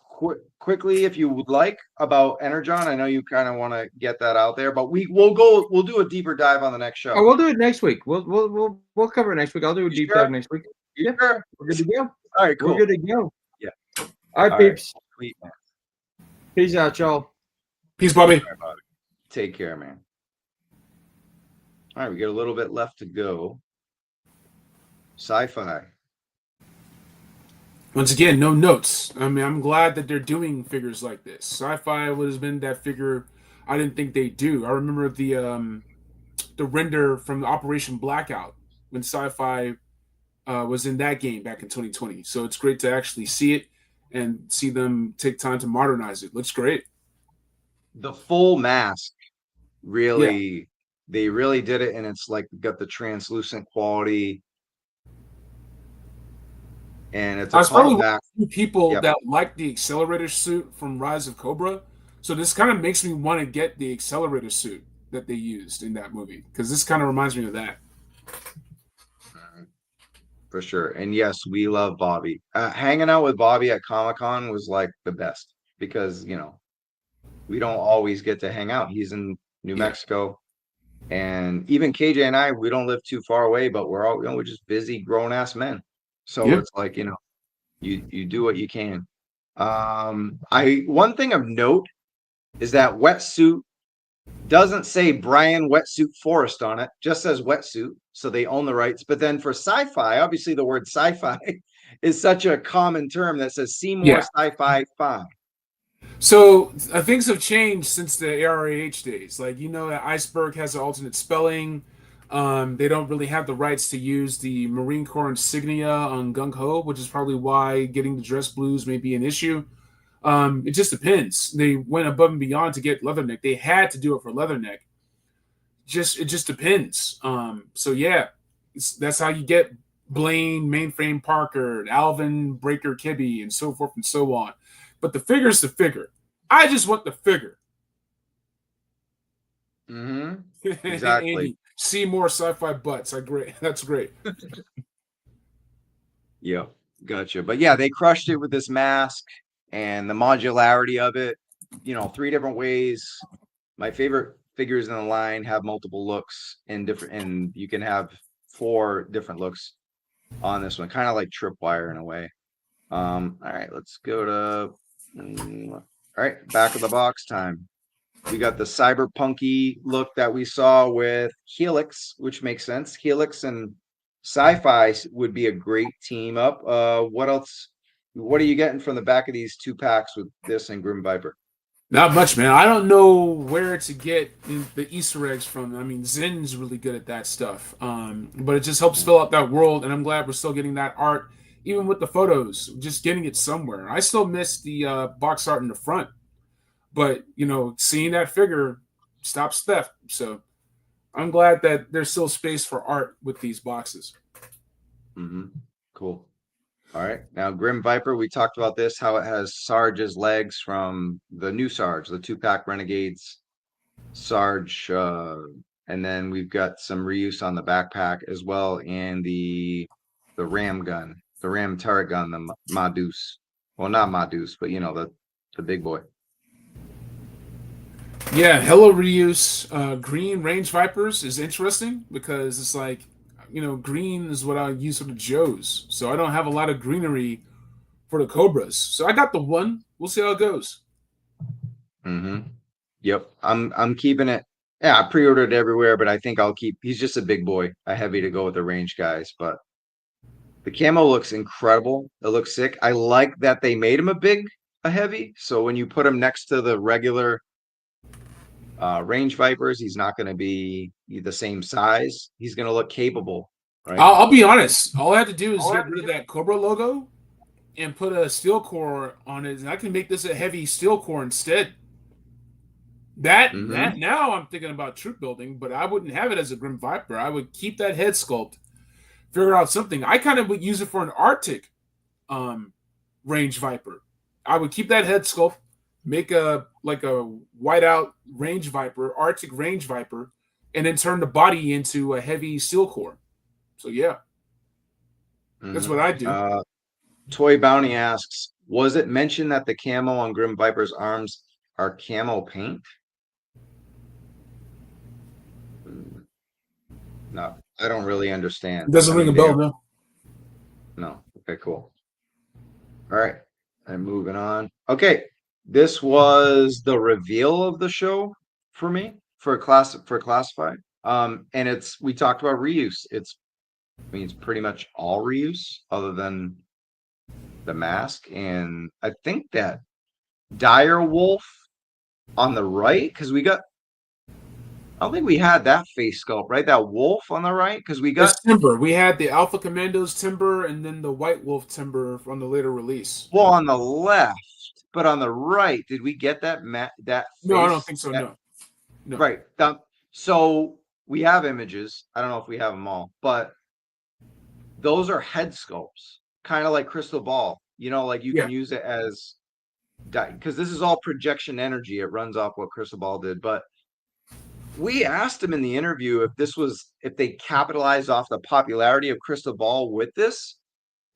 quickly, if you would like, about Energon. I know you kind of want to get that out there, but we'll do a deeper dive on the next show. Oh, we'll do it next week. We'll cover it next week. I'll do a deep dive next week. Yeah, sure? We're good to go. All right, cool. We're good to go. Yeah. All right, All right. peeps. Sweet, man. Peace out, y'all. Peace, Bobby. All right, Bobby. Take care, man. All right, we got a little bit left to go. Sci-fi. Once again, no notes. I mean, I'm glad that they're doing figures like this. Sci-fi would have been that figure I didn't think they'd do. I remember the render from Operation Blackout when Sci-Fi was in that game back in 2020. So it's great to actually see it and see them take time to modernize it. Looks great. The full mask really, they really did it, and it's like got the translucent quality. And it's I a was probably one callback. of the people Yep. that like the accelerator suit from Rise of Cobra. So this kind of makes me want to get the accelerator suit that they used in that movie because this kind of reminds me of that. For sure. And yes, we love Bobby. Hanging out with Bobby at Comic-Con was like the best because, you know, we don't always get to hang out. He's in New Mexico. And even KJ and I, we don't live too far away, but we're all, you know, we're just busy grown ass men. So Yeah. it's like, you know, you do what you can. One thing of note is that wetsuit doesn't say Brian Wetsuit Forest on it, just says wetsuit. So they own the rights. But then for sci-fi, obviously the word sci-fi is such a common term that says Seymour Sci-Fi 5. So things have changed since the ARAH days. Like, you know, that Iceberg has an alternate spelling. They don't really have the rights to use the Marine Corps insignia on Gung Ho, which is probably why getting the dress blues may be an issue. It just depends. They went above and beyond to get Leatherneck. They had to do it for Leatherneck. It just depends. So yeah, that's how you get Blaine, Mainframe Parker, Alvin, Breaker Kibbe, and so forth and so on. But the figure's the figure. I just want the figure. Exactly. Andy, see more sci-fi butts. That's great. Yeah, gotcha. But yeah, they crushed it with this mask and the modularity of it. You know, 3 different ways. My favorite figures in the line have multiple looks and you can have 4 different looks on this one, kind of like Tripwire in a way. All right, let's go to all right, back of the box time. We got the cyberpunky look that we saw with Helix, which makes sense. Helix and Sci-Fi would be a great team up. What else? What are you getting from the back of these 2 packs with this and Grim Viper? Not much, man. I don't know where to get the Easter eggs from. I mean, Zen's really good at that stuff. But it just helps fill out that world, and I'm glad we're still getting that art, even with the photos, just getting it somewhere. I still miss the box art in the front. But, you know, seeing that figure stops theft. So I'm glad that there's still space for art with these boxes. Cool. All right. Now, Grim Viper, we talked about this, how it has Sarge's legs from the new Sarge, the 2-pack Renegades Sarge. And then we've got some reuse on the backpack as well, and the ram gun, the ram turret gun, the Madus. Well, not Madus, but, you know, the big boy. Yeah, Hello Reuse. Green Range Vipers is interesting because it's like, you know, green is what I use for the Joes. So I don't have a lot of greenery for the Cobras. So I got the one. We'll see how it goes. Yep. I'm keeping it. Yeah, I pre-ordered it everywhere, but I think I'll keep. He's just a big boy, a heavy to go with the range guys. But the camo looks incredible. It looks sick. I like that they made him a heavy. So when you put him next to the regular range Vipers, he's not going to be the same size. He's going to look capable, right? I'll be honest. All I have to do is get rid of that Cobra logo and put a steel core on it, and I can make this a heavy steel core instead. That now I'm thinking about troop building, but I wouldn't have it as a Grim Viper. I would keep that head sculpt, figure out something. I kind of would use it for an Arctic range Viper. I would keep that head sculpt, make a whiteout range Viper, Arctic range Viper, and then turn the body into a heavy steel core. So yeah, that's what I do. Toy Bounty asks, was it mentioned that the camo on Grim Viper's arms are camo paint? No, I don't really understand. It doesn't ring a bell, no. No. Okay, cool. All right. And moving on. Okay, this was the reveal of the show for me for classified. And we talked about reuse. I mean, it's pretty much all reuse other than the mask. And I think that Dire Wolf on the right, because I don't think we had that face sculpt, right? That wolf on the right, because we got It's Timber. We had the Alpha Commandos Timber and then the White Wolf Timber from the later release. well on the left, but on the right, did we get that that face? No, I don't think so. No. Right. So we have images. I don't know if we have them all, but those are head sculpts, kind of like Crystal Ball. You know, like you can use it as, because this is all projection energy. It runs off what Crystal Ball did. But we asked him in the interview if they capitalized off the popularity of Crystal Ball with this,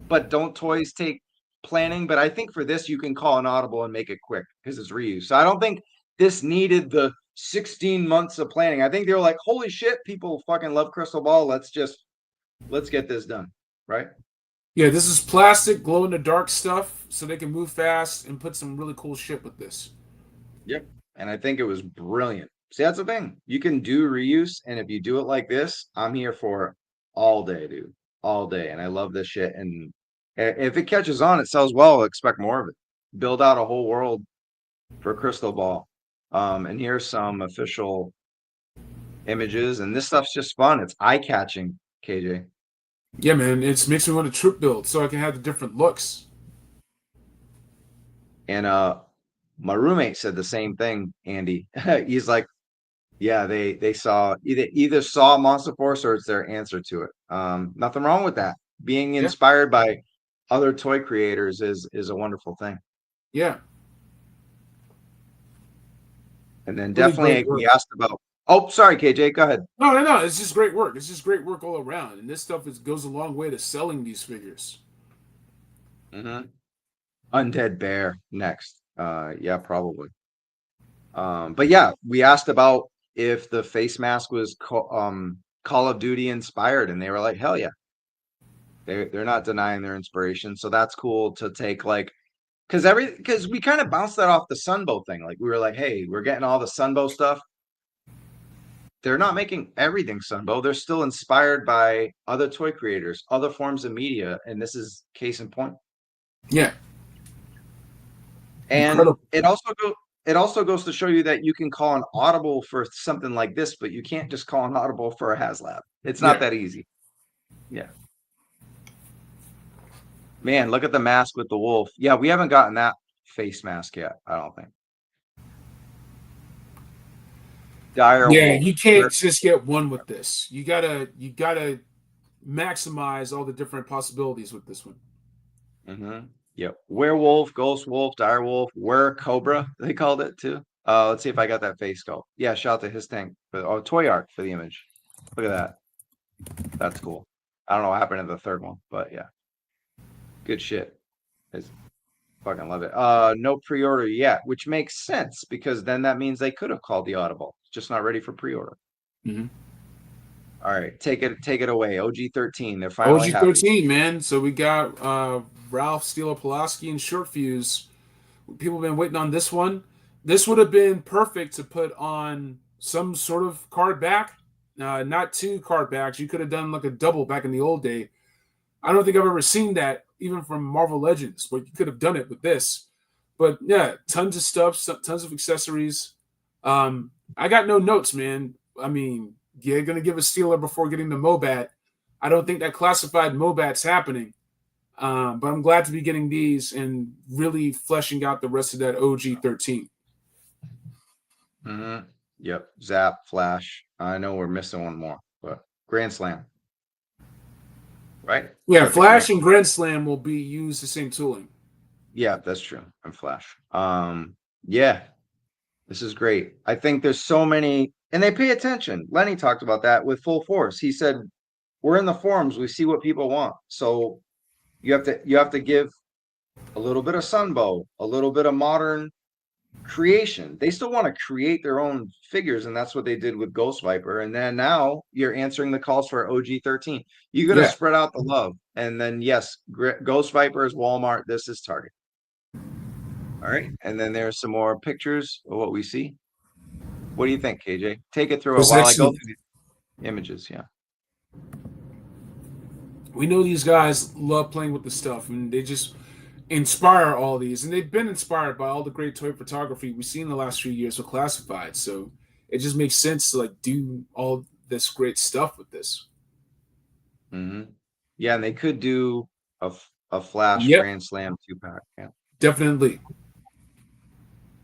but don't toys take planning? But I think for this, you can call an audible and make it quick because it's reuse. So I don't think this needed the 16 months of planning. I think they were like, holy shit, people fucking love Crystal Ball. Let's get this done. Right? Yeah, this is plastic, glow in the dark stuff, so they can move fast and put some really cool shit with this. Yep. And I think it was brilliant. See, that's the thing. You can do reuse, and if you do it like this, I'm here for it all day, dude. All day. And I love this shit. And if it catches on, it sells well, expect more of it. Build out a whole world for Crystal Ball. And here's some official images, and this stuff's just fun. It's eye-catching, KJ. Yeah, man, it makes me want to troop build so I can have the different looks. And my roommate said the same thing, Andy. He's like, yeah, they saw either saw Monster Force or it's their answer to it. Nothing wrong with that. Being inspired by other toy creators is a wonderful thing. Yeah. And then definitely we asked about. Oh, sorry, KJ, go ahead. No. It's just great work. It's just great work all around, and this stuff goes a long way to selling these figures. Mm-hmm. Undead Bear next. Yeah, probably. But yeah, we asked about if the face mask was Call of Duty inspired, and they were like, hell yeah. They're not denying their inspiration, so that's cool to take, like, because we kind of bounced that off the Sunbow thing. Like, we were like, hey, we're getting all the Sunbow stuff. They're not making everything Sunbow. They're still inspired by other toy creators, other forms of media, and this is case in point. Yeah. And it also goes to show you that you can call an audible for something like this, but you can't just call an audible for a Haslab. It's not that easy. Yeah. Man, look at the mask with the wolf. Yeah, we haven't gotten that face mask yet, I don't think. Wolf. You can't just get one with this. You gotta maximize all the different possibilities with this one. Mm-hmm. Yep. Werewolf, Ghost Wolf, Dire Wolf, Cobra, they called it too. Let's see if I got that face sculpt. Yeah, shout out to his tank. Toy Arc for the image. Look at that. That's cool. I don't know what happened to the third one, but yeah. Good shit. I fucking love it. No pre-order yet, which makes sense because then that means they could have called the audible. Just not ready for pre-order. Mm-hmm. All right, take it away. OG-13. They're finally OG-13, man. So we got Ralph Steeler Pulaski and Short Fuse. People have been waiting on this one. This would have been perfect to put on some sort of card back. Not 2 card backs. You could have done like a double back in the old day. I don't think I've ever seen that, even from Marvel Legends, but you could have done it with this. But yeah, tons of stuff, tons of accessories. I got no notes, man. I mean, you're going to give a Steeler before getting the Mobat. I don't think that classified Mobat's happening. But I'm glad to be getting these and really fleshing out the rest of that OG-13. Mm-hmm. Yep. Zap, Flash. I know we're missing one more, but Grand Slam. Right? Yeah, Flash and Grand Slam will be used the same tooling. Yeah, that's true. And Flash. Yeah. This is great. I think there's so many, and they pay attention. Lenny talked about that with Full Force. He said, we're in the forums. We see what people want. So you have to give a little bit of Sunbow, a little bit of modern creation. They still want to create their own figures, and that's what they did with Ghost Viper. And then now you're answering the calls for OG-13. You got to spread out the love. And then, yes, Ghost Viper is Walmart. This is Target. All right, and then there's some more pictures of what we see. What do you think, KJ? Take it through it was while I go excellent. through the images. Yeah. We know these guys love playing with the stuff, and they just inspire all these. And they've been inspired by all the great toy photography we've seen in the last few years with Classified. So it just makes sense to like do all this great stuff with this. Mm-hmm. Yeah, and they could do a Flash Yep. Grand Slam 2-pack. Yeah. Definitely.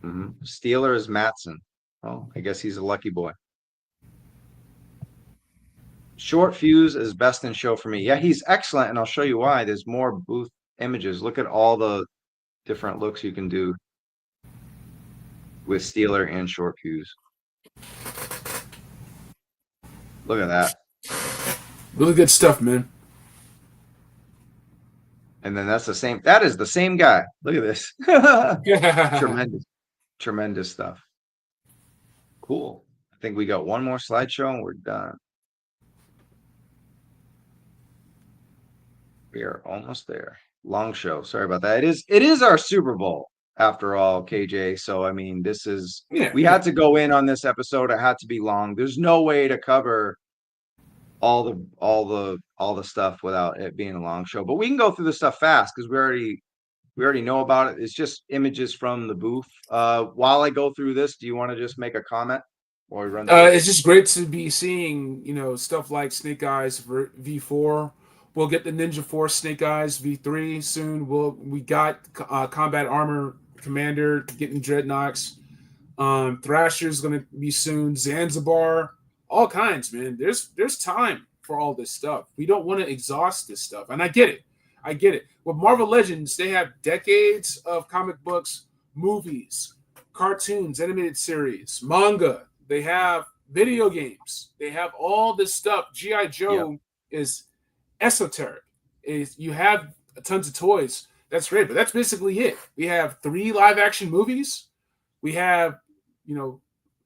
Mm-hmm. Steelers Matson. Oh, I guess he's a lucky boy. Short Fuse is best in show for me. Yeah, he's excellent, and I'll show you why. There's more booth images. Look at all the different looks you can do with Steeler and Short Fuse. Look at that. Really good stuff, man. And then that's the same. That is the same guy. Look at this. Tremendous stuff. Cool. I think we got one more slideshow and we're done. We are almost there. Long show. Sorry about that. It is our Super Bowl after all, KJ. So I mean, this is we had to go in on this episode. It had to be long. There's no way to cover all the stuff without it being a long show. But we can go through the stuff fast because we already know about it. It's just images from the booth. While I go through this, do you want to just make a comment while we run? It's just great to be seeing, stuff like Snake Eyes V4. We'll get the Ninja Force Snake Eyes V3 soon. We got Combat Armor Commander getting Dreadnoks. Thrasher's going to be soon. Zanzibar, all kinds, man. There's time for all this stuff. We don't want to exhaust this stuff, and I get it. With Marvel Legends, they have decades of comic books, movies, cartoons, animated series, manga. They have video games. They have all this stuff. G.I. Joe is esoteric. You have tons of toys. That's great, but that's basically it. We have 3 live action movies. We have,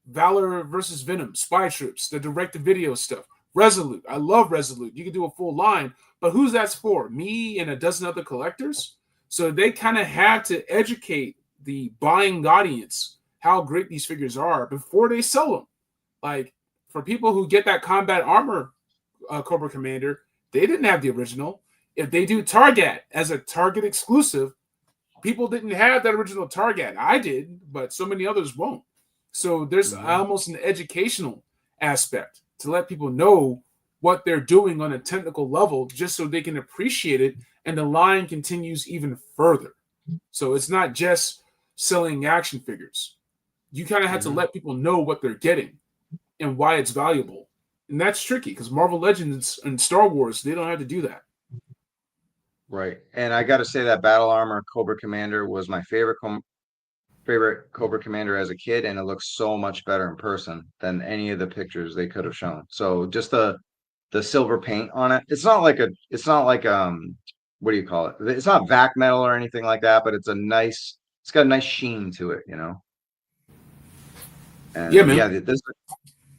Valor versus Venom, Spy Troops, the direct-to-video stuff. Resolute. I love Resolute. You can do a full line, but who's that's for? Me and a dozen other collectors? So they kind of have to educate the buying audience how great these figures are before they sell them. Like, for people who get that Combat Armor Cobra Commander, they didn't have the original. If they do Target as a Target exclusive, people didn't have that original Target. I did, but so many others won't. So there's almost an educational aspect to let people know what they're doing on a technical level just so they can appreciate it, and the line continues even further. So it's not just selling action figures. You kind of have to let people know what they're getting and why it's valuable. And that's tricky because Marvel Legends and Star Wars, they don't have to do that. Right. And I got to say that Battle Armor Cobra Commander was my favorite Cobra Commander as a kid, and it looks so much better in person than any of the pictures they could have shown. So just the silver paint on it. It's not like what do you call it? It's not vac metal or anything like that, but it's got a nice sheen to it, And yeah, man. Yeah, this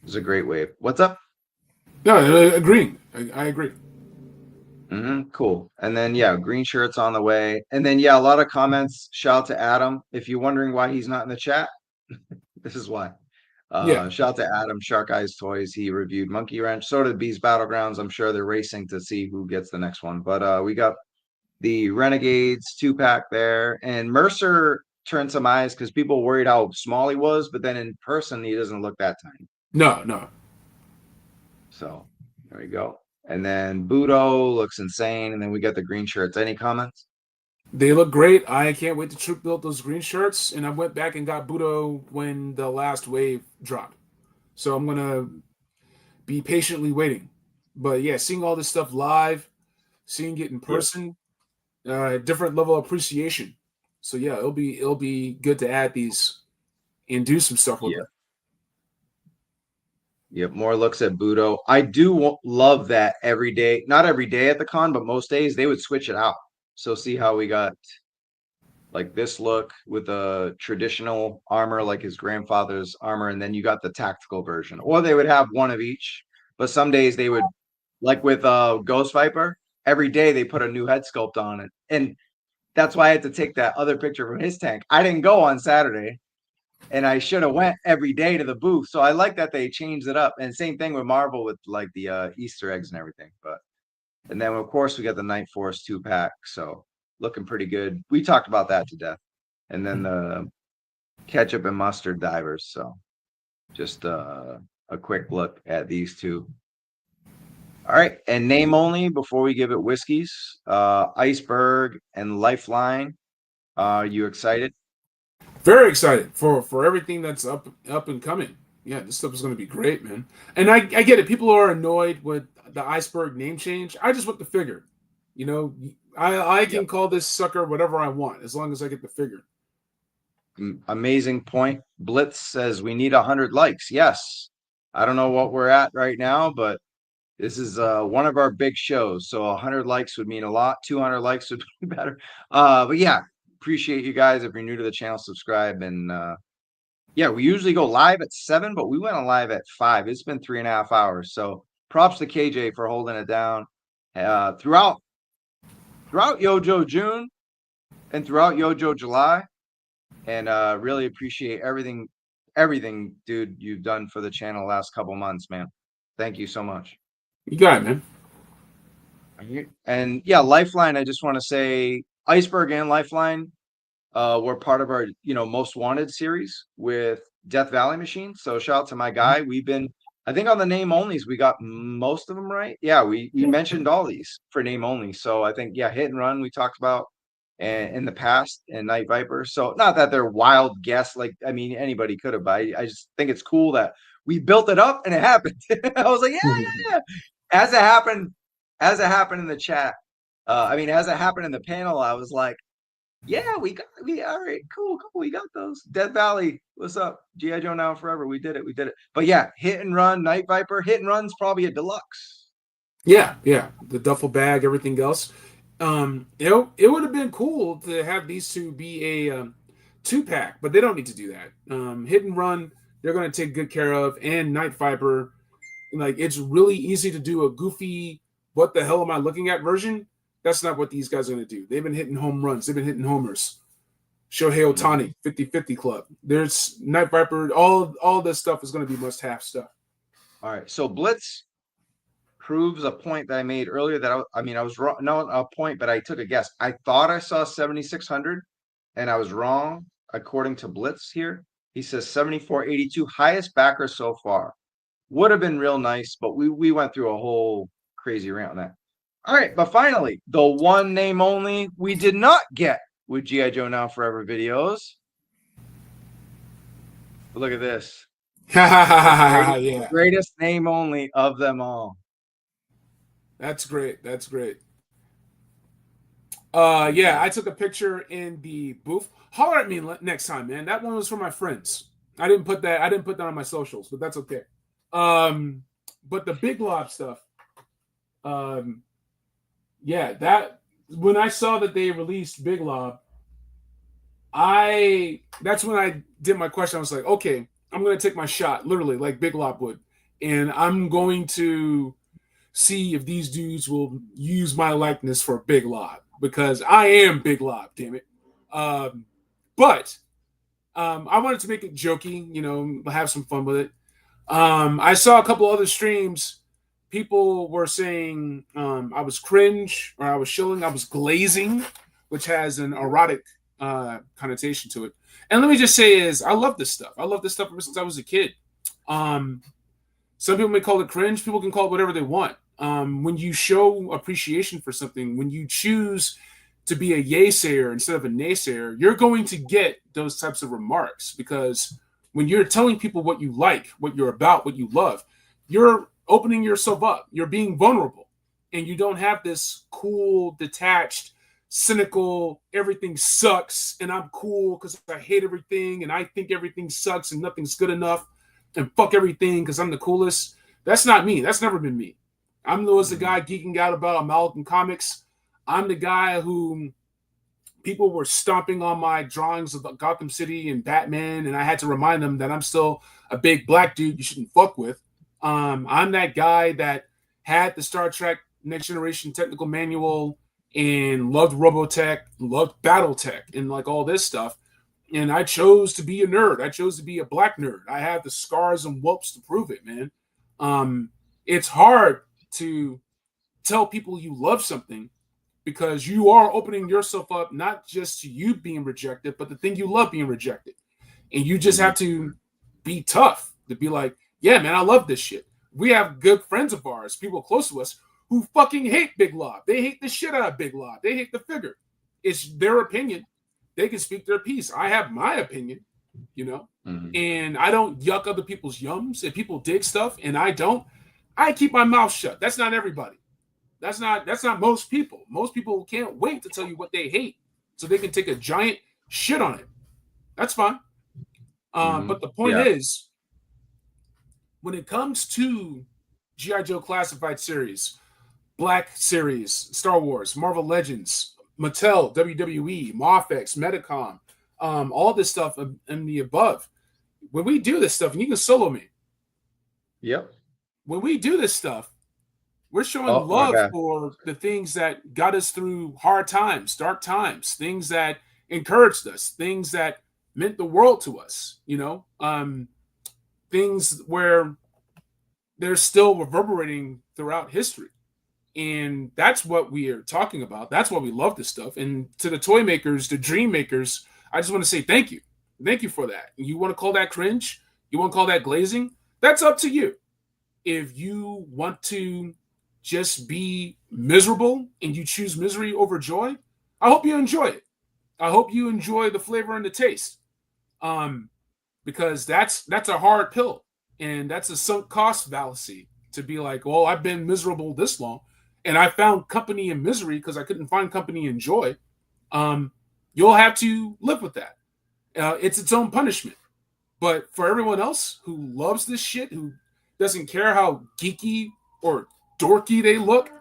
is a great wave. What's up? No, agreeing. I agree. Cool. And then, green shirts on the way. And then, a lot of comments. Shout out to Adam. If you're wondering why he's not in the chat, this is why. Shout out to Adam, Shark Eyes Toys. He reviewed Monkey Wrench. So did Bees Battlegrounds. I'm sure they're racing to see who gets the next one. But we got the Renegades 2-pack there. And Mercer turned some eyes because people worried how small he was. But then in person, he doesn't look that tiny. No. So there we go. And then Budo looks insane. And then we got the green shirts. Any comments? They look great. I can't wait to troop build those green shirts. And I went back and got Budo when the last wave dropped. So I'm going to be patiently waiting. But yeah, seeing all this stuff live, seeing it in person, different level of appreciation. So yeah, it'll be good to add these and do some stuff with it. Yep, more looks at Budo. I do love that every day, not every day at the con, but most days they would switch it out. So see how we got like this look with a traditional armor, like his grandfather's armor, and then you got the tactical version. Or they would have one of each, but some days they would, like with Ghost Viper, every day they put a new head sculpt on it. And that's why I had to take that other picture from his tank. I didn't go on Saturday, and I should have went every day to the booth. So I like that they changed it up. And same thing with Marvel with like the Easter eggs and everything. And then of course we got the Night Force 2-pack. So looking pretty good. We talked about that to death. And then the ketchup and mustard divers. So just a quick look at these two. All right, and name only before we give it whiskeys. Iceberg and Lifeline. Are you excited? Very excited for everything that's up and coming. Yeah, this stuff is going to be great, man. And I get it. People are annoyed with the Iceberg name change. I just want the figure. You know, I can call this sucker whatever I want as long as I get the figure. Amazing point. Blitz says we need 100 likes. Yes. I don't know what we're at right now, but this is one of our big shows. So 100 likes would mean a lot. 200 likes would be better. But yeah, appreciate you guys. If you're new to the channel, subscribe. And yeah, we usually go live at 7, but we went on live at 5. It's been 3.5 hours. So props to KJ for holding it down throughout YoJoe June and throughout YoJoe July. And really appreciate everything, dude, you've done for the channel last couple months, man. Thank you so much. You got it, man. And yeah, Lifeline, I just want to say Iceberg and Lifeline were part of our, Most Wanted series with Death Valley Machine. So shout out to my guy. We've been, I think on the name onlys, we got most of them right. Yeah, we mentioned all these for name only. So I think, yeah, Hit and Run we talked about and in the past, and Night Viper. So not that they're wild guess, like, I mean, anybody could have, but I just think it's cool that we built it up and it happened. I was like, yeah. As it happened in the chat, as it happened in the panel, I was like, yeah, all right, cool, we got those. Death Valley, what's up? G.I. Joe Now Forever, we did it. But yeah, Hit and Run, Night Viper, Hit and Run's probably a deluxe. Yeah, the duffel bag, everything else. It would have been cool to have these two be a 2-pack, but they don't need to do that. Hit and Run, they're going to take good care of, and Night Viper, like, it's really easy to do a goofy, what the hell am I looking at version. That's not what these guys are going to do. They've been hitting home runs. They've been hitting homers. Shohei Ohtani, 50-50 club. There's Night Viper. All this stuff is going to be must-have stuff. All right, so Blitz proves a point that I made earlier that I was wrong. Not a point, but I took a guess. I thought I saw 7,600, and I was wrong. According to Blitz here, he says 7,482, highest backer so far. Would have been real nice, but we went through a whole crazy rant on that. All right, but finally, the one name only we did not get with G.I. Joe Now Forever videos. Look at this. Yeah. Greatest name only of them all. That's great. Yeah, I took a picture in the booth. Holler at me next time, man. That one was for my friends. I didn't put that on my socials, but that's okay. But the Big Lob stuff, yeah, that when I saw that they released Big Lob, that's when I did my question. I was like, okay, I'm gonna take my shot, literally, like Big Lob would, and I'm going to see if these dudes will use my likeness for Big Lob, because I am Big Lob, damn it. But I wanted to make it jokey, have some fun with it. I saw a couple other streams. People were saying I was cringe, or I was shilling, I was glazing, which has an erotic connotation to it. And let me just say I love this stuff. I love this stuff ever since I was a kid. Some people may call it cringe. People can call it whatever they want. When you show appreciation for something, when you choose to be a yay-sayer instead of a naysayer, you're going to get those types of remarks, because when you're telling people what you like, what you're about, what you love, you're opening yourself up. You're being vulnerable, and you don't have this cool, detached, cynical, everything sucks, and I'm cool because I hate everything, and I think everything sucks and nothing's good enough, and fuck everything because I'm the coolest. That's not me. That's never been me. I'm the guy geeking out about Amalgam Comics. I'm the guy who people were stomping on my drawings of Gotham City and Batman, and I had to remind them that I'm still a big black dude you shouldn't fuck with. I'm that guy that had the Star Trek Next Generation technical manual and loved Robotech, loved BattleTech, and like all this stuff. And I chose to be a nerd. I chose to be a black nerd. I have the scars and whoops to prove it, man. It's hard to tell people you love something because you are opening yourself up not just to you being rejected, but the thing you love being rejected. And you just have to be tough to be like, yeah, man, I love this shit. We have good friends of ours, people close to us, who fucking hate Big Lob. They hate the shit out of Big Lob. They hate the figure. It's their opinion. They can speak their piece. I have my opinion, you know, and I don't yuck other people's yums. If people dig stuff and I don't, I keep my mouth shut. That's not everybody. That's not most people. Most people can't wait to tell you what they hate so they can take a giant shit on it. That's fine. But the point is, when it comes to G.I. Joe Classified series, Black series, Star Wars, Marvel Legends, Mattel, WWE, Mofex, Medicom, all this stuff and the above. When we do this stuff, and you can solo me. Yep. When we do this stuff, we're showing love for the things that got us through hard times, dark times, things that encouraged us, things that meant the world to us, you know, things where they're still reverberating throughout history. And that's what we are talking about. That's why we love this stuff. And to the toy makers, the dream makers, I just want to say thank you. Thank you for that. You want to call that cringe? You want to call that glazing? That's up to you. If you want to just be miserable and you choose misery over joy, I hope you enjoy it. I hope you enjoy the flavor and the taste. Because that's a hard pill. And that's a sunk cost fallacy to be like, well, I've been miserable this long. And I found company in misery because I couldn't find company in joy. You'll have to live with that. It's its own punishment. But for everyone else who loves this shit, who doesn't care how geeky or dorky they look,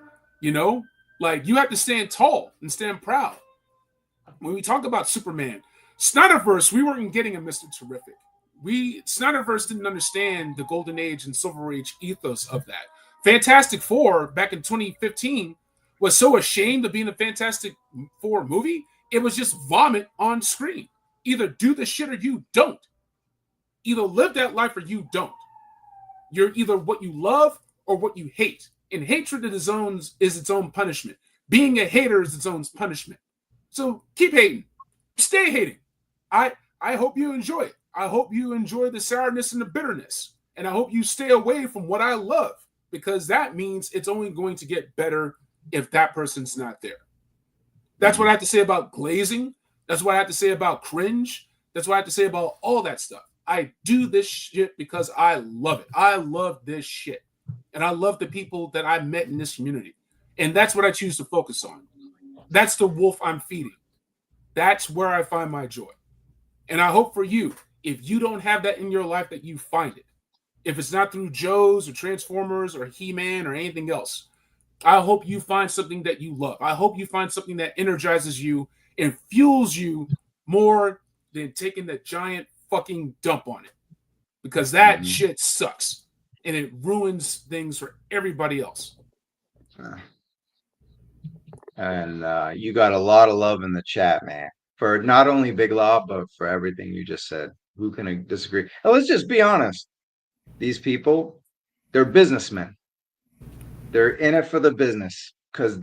you know, like you have to stand tall and stand proud. When we talk about Superman, Snyderverse, we weren't getting a Mr. Terrific. Snyderverse didn't understand the Golden Age and Silver Age ethos of that. Fantastic Four back in 2015 was so ashamed of being a Fantastic Four movie, it was just vomit on screen. Either do the shit or you don't. Either live that life or you don't. You're either what you love or what you hate. And hatred is its own punishment. Being a hater is its own punishment. So keep hating. Stay hating. I hope you enjoy it. I hope you enjoy the sourness and the bitterness. And I hope you stay away from what I love. Because that means it's only going to get better if that person's not there. That's what I have to say about glazing. That's what I have to say about cringe. That's what I have to say about all that stuff. I do this shit because I love it. I love this shit. And I love the people that I met in this community. And that's what I choose to focus on. That's the wolf I'm feeding. That's where I find my joy. And I hope for you, if you don't have that in your life, that you find it. If it's not through Joe's or Transformers or He-Man or anything else, I hope you find something that you love. I hope you find something that energizes you and fuels you more than taking the giant fucking dump on it. Because that shit sucks. And it ruins things for everybody else. And you got a lot of love in the chat, man. For not only Big Lob, but for everything you just said. Who can disagree? And let's just be honest. These people, they're businessmen. They're in it for the business because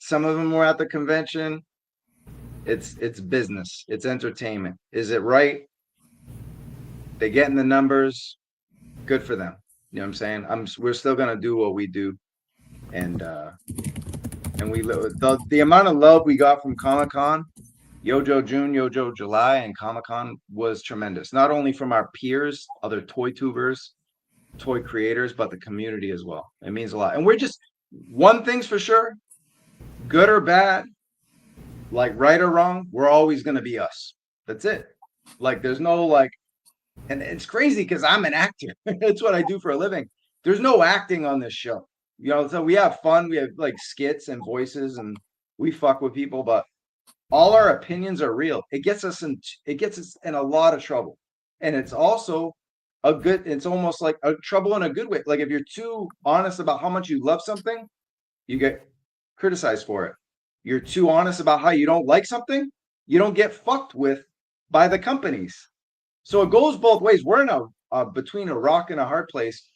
some of them were at the convention. It's business. It's entertainment. Is it right? They getting the numbers. Good for them. You know what I'm saying? We're still gonna do what we do, and we the amount of love we got from Comic-Con, YoJoe June, YoJoe July, and Comic-Con was tremendous. Not only from our peers, other toy tubers, toy creators, but the community as well. It means a lot. And we're just, one thing's for sure, good or bad, like right or wrong, we're always going to be us. That's it. Like there's no like, and it's crazy because I'm an actor. That's what I do for a living. There's no acting on this show. You know, so we have fun. We have like skits and voices and we fuck with people, but all our opinions are real. It gets us in a lot of trouble. And it's also it's almost like a trouble in a good way. Like if you're too honest about how much you love something, you get criticized for it. you're too honest about how you don't like something, you don't get fucked with by the companies. So it goes both ways. We're in a between a rock and a hard place.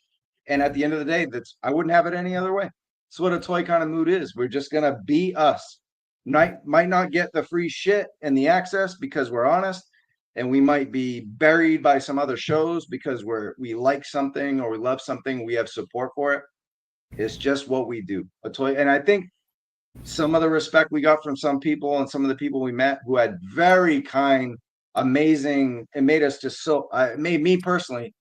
And at the end of the day, I wouldn't have it any other way. That's what a toy kind of mood is. We're just gonna be us. Might not get the free shit and the access because we're honest, and we might be buried by some other shows because we like something or we love something. We have support for it. It's just what we do. A toy, and I think some of the respect we got from some people and some of the people we met who had very kind, amazing, it made us just so. It made me personally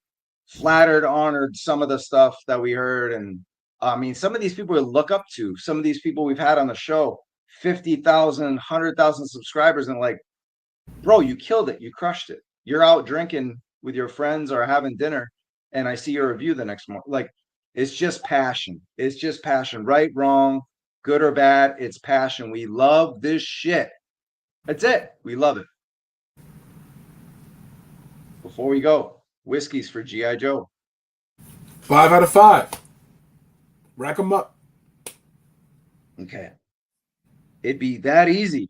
flattered, honored some of the stuff that we heard. And I mean, some of these people we look up to, some of these people we've had on the show, 50,000, 100,000 subscribers, and like, bro, you killed it. You crushed it. You're out drinking with your friends or having dinner, and I see your review the next morning. Like, it's just passion. It's just passion. Right, wrong, good or bad, it's passion. We love this shit. That's it. We love it. Before we go, whiskeys for G.I. Joe. 5 out of 5. Rack them up. Okay. It'd be that easy,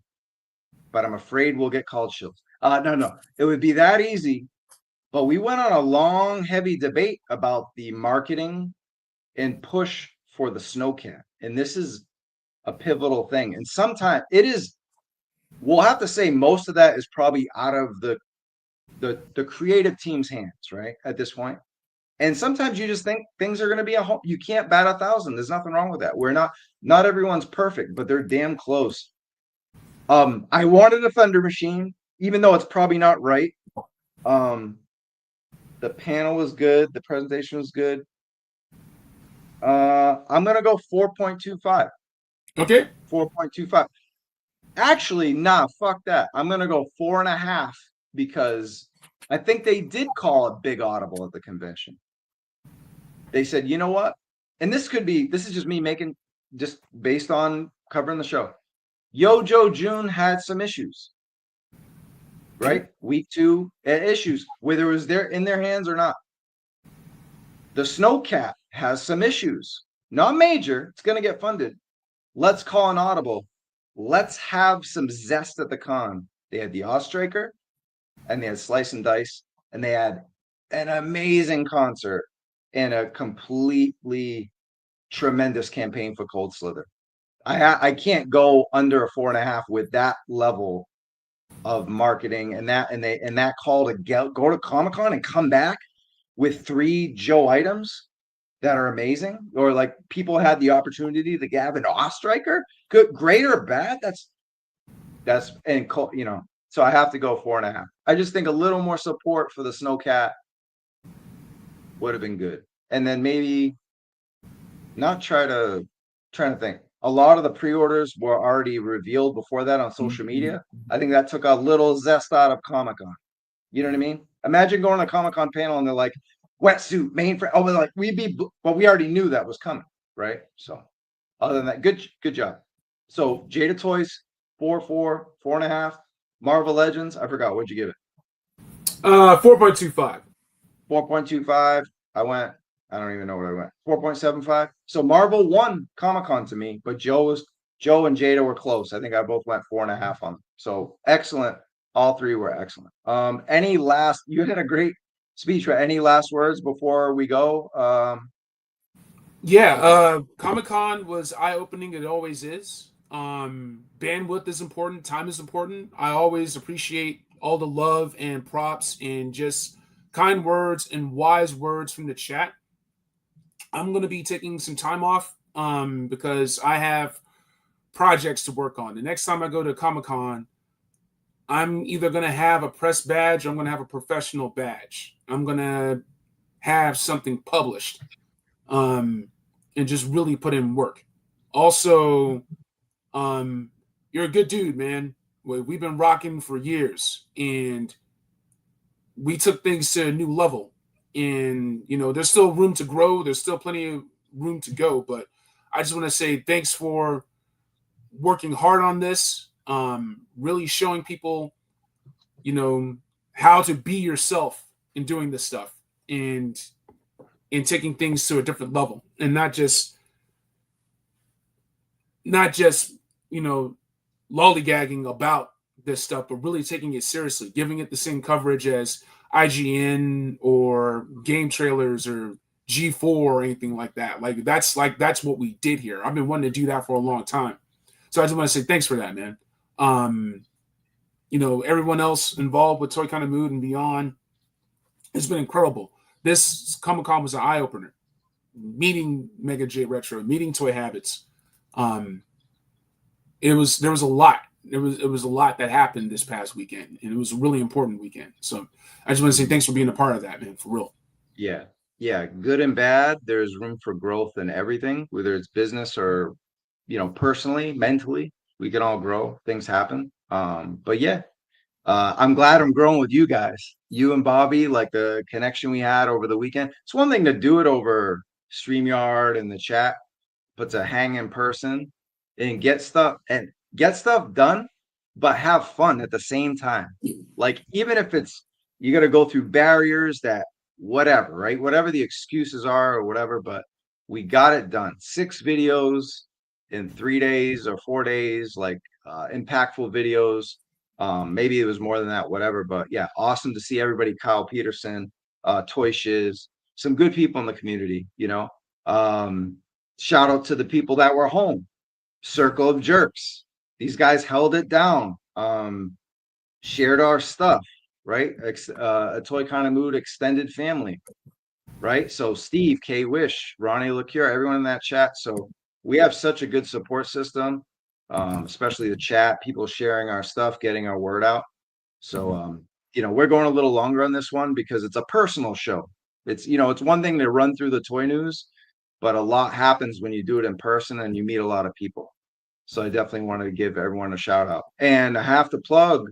but I'm afraid we'll get called shills. No. It would be that easy, but we went on a long, heavy debate about the marketing and push for the snowcat. And this is a pivotal thing. And sometimes it is, we'll have to say most of that is probably out of the creative team's hands, right? At this point. And sometimes you just think things are going to be you can't bat 1,000. There's nothing wrong with that. We're not everyone's perfect, but they're damn close. I wanted a Thunder Machine, even though it's probably not right. The panel was good. The presentation was good. I'm going to go 4.25. Okay. 4.25. Actually, nah, fuck that. I'm going to go 4.5 because I think they did call a big audible at the convention. They said, you know what? And this is just me making, just based on covering the show. Joe June had some issues, right? Week 2 issues, whether it was in their hands or not. The Snowcat has some issues, not major. It's going to get funded. Let's call an audible. Let's have some zest at the con. They had the Ostriker, and they had Slice and Dice, and they had an amazing concert and a completely tremendous campaign for Cold Slither. I can't go under a 4.5 with that level of marketing and that call to go to Comic-Con and come back with 3 Joe items that are amazing, or like people had the opportunity to have an Ostriker, good, great or bad. That's and you know. So I have to go 4.5. I just think a little more support for the Snowcat would have been good. And then maybe not trying to think. A lot of the pre-orders were already revealed before that on social media. I think that took a little zest out of Comic-Con. You know what I mean? Imagine going to a Comic-Con panel and they're like, wetsuit, mainframe. Oh, we're like, but we already knew that was coming, right? So other than that, good job. So Jada Toys, 4.5. Marvel Legends, I forgot. What'd you give it? 4.25. 4.25. I don't even know what I went. 4.75. So Marvel won Comic-Con to me, but Joe and Jada were close. I think I both went 4.5 on them. So excellent. All 3 were excellent. You had a great speech, right? Any last words before we go? Comic-Con was eye-opening. It always is. Bandwidth is important. Time is important. I always appreciate all the love and props and just kind words and wise words from the chat. I'm going to be taking some time off because I have projects to work on. The next time I go to Comic-Con, I'm either going to have a press badge or I'm going to have a professional badge. I'm going to have something published and just really put in work. Also, you're a good dude, man. We've been rocking for years, and we took things to a new level. And, you know, there's still room to grow. There's still plenty of room to go. But I just want to say thanks for working hard on this, really showing people, you know, how to be yourself in doing this stuff and taking things to a different level and not just, you know, lollygagging about this stuff, but really taking it seriously, giving it the same coverage as IGN or game trailers or G4 or anything like that. That's what we did here. I've been wanting to do that for a long time. So I just want to say thanks for that, man. Everyone else involved with Toy Kind of Mood and beyond, it's been incredible. This Comic-Con was an eye-opener. Meeting Mega J Retro, meeting Toy Habits. There was a lot. It was a lot that happened this past weekend, and it was a really important weekend. So I just want to say thanks for being a part of that, man, for real. Yeah. Yeah. Good and bad. There's room for growth in everything, whether it's business or, personally, mentally, we can all grow. Things happen. But yeah, I'm glad I'm growing with you guys, you and Bobby, like the connection we had over the weekend. It's one thing to do it over StreamYard and the chat, but to hang in person and get stuff done, but have fun at the same time. Like, even if it's, you got to go through barriers that whatever, right? Whatever the excuses are or whatever, but we got it done. 6 videos in 3 days or 4 days, impactful videos. Maybe it was more than that, whatever, but yeah, awesome to see everybody. Kyle Peterson, Toy Shiz, some good people in the community, shout out to the people that were home. Circle of Jerks. These guys held it down, shared our stuff, right? A Toy Kind of Mood extended family, right? So Steve, K-Wish, Ronnie LaCure, everyone in that chat. So we have such a good support system, especially the chat, people sharing our stuff, getting our word out. So, we're going a little longer on this one because it's a personal show. It's, it's one thing to run through the toy news, but a lot happens when you do it in person and you meet a lot of people. So I definitely wanted to give everyone a shout out. And I have to plug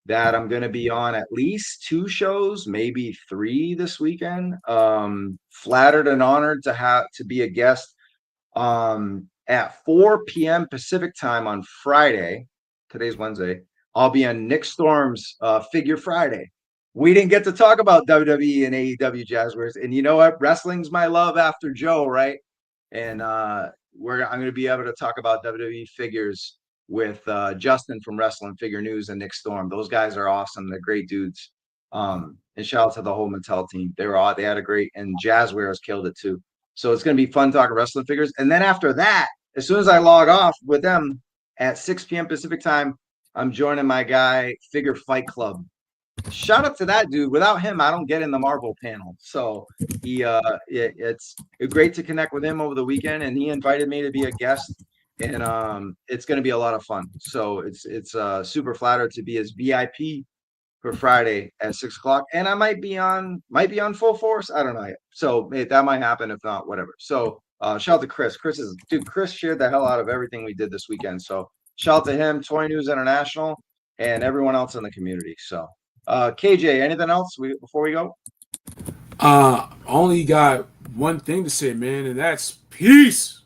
that I'm going to be on at least 2 shows, maybe 3 this weekend. Flattered and honored to be a guest at 4 p.m. Pacific time on Friday. Today's Wednesday. I'll be on Nick Storm's Figure Friday. We didn't get to talk about WWE and AEW Jazzwares, and you know what? Wrestling's my love after Joe, right? And I'm going to be able to talk about WWE figures with Justin from Wrestling Figure News and Nick Storm. Those guys are awesome. They're great dudes. And shout out to the whole Mattel team. They had a great, and Jazzwares killed it too. So it's going to be fun talking wrestling figures. And then after that, as soon as I log off with them at 6 p.m. Pacific time, I'm joining my guy Figure Fight Club. Shout out to that dude. Without him, I don't get in the Marvel panel. So it's great to connect with him over the weekend, and he invited me to be a guest, and it's going to be a lot of fun. So it's super flattered to be his VIP for Friday at 6 o'clock, and I might be on full force. I don't know yet. So that might happen. If not, whatever. So shout out to Chris. Chris shared the hell out of everything we did this weekend. So shout out to him, Toy News International, and everyone else in the community. So KJ, anything else before we go? Only got one thing to say, man, and that's peace.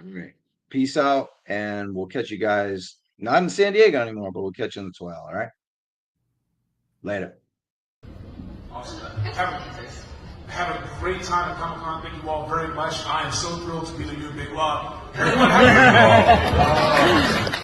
All right. Peace out, and we'll catch you guys not in San Diego anymore, but we'll catch you in the 12. All right. Later. Awesome. Have a great time at Comic-Con. Thank you all very much. I am so thrilled to be the new Big Love. Everyone have a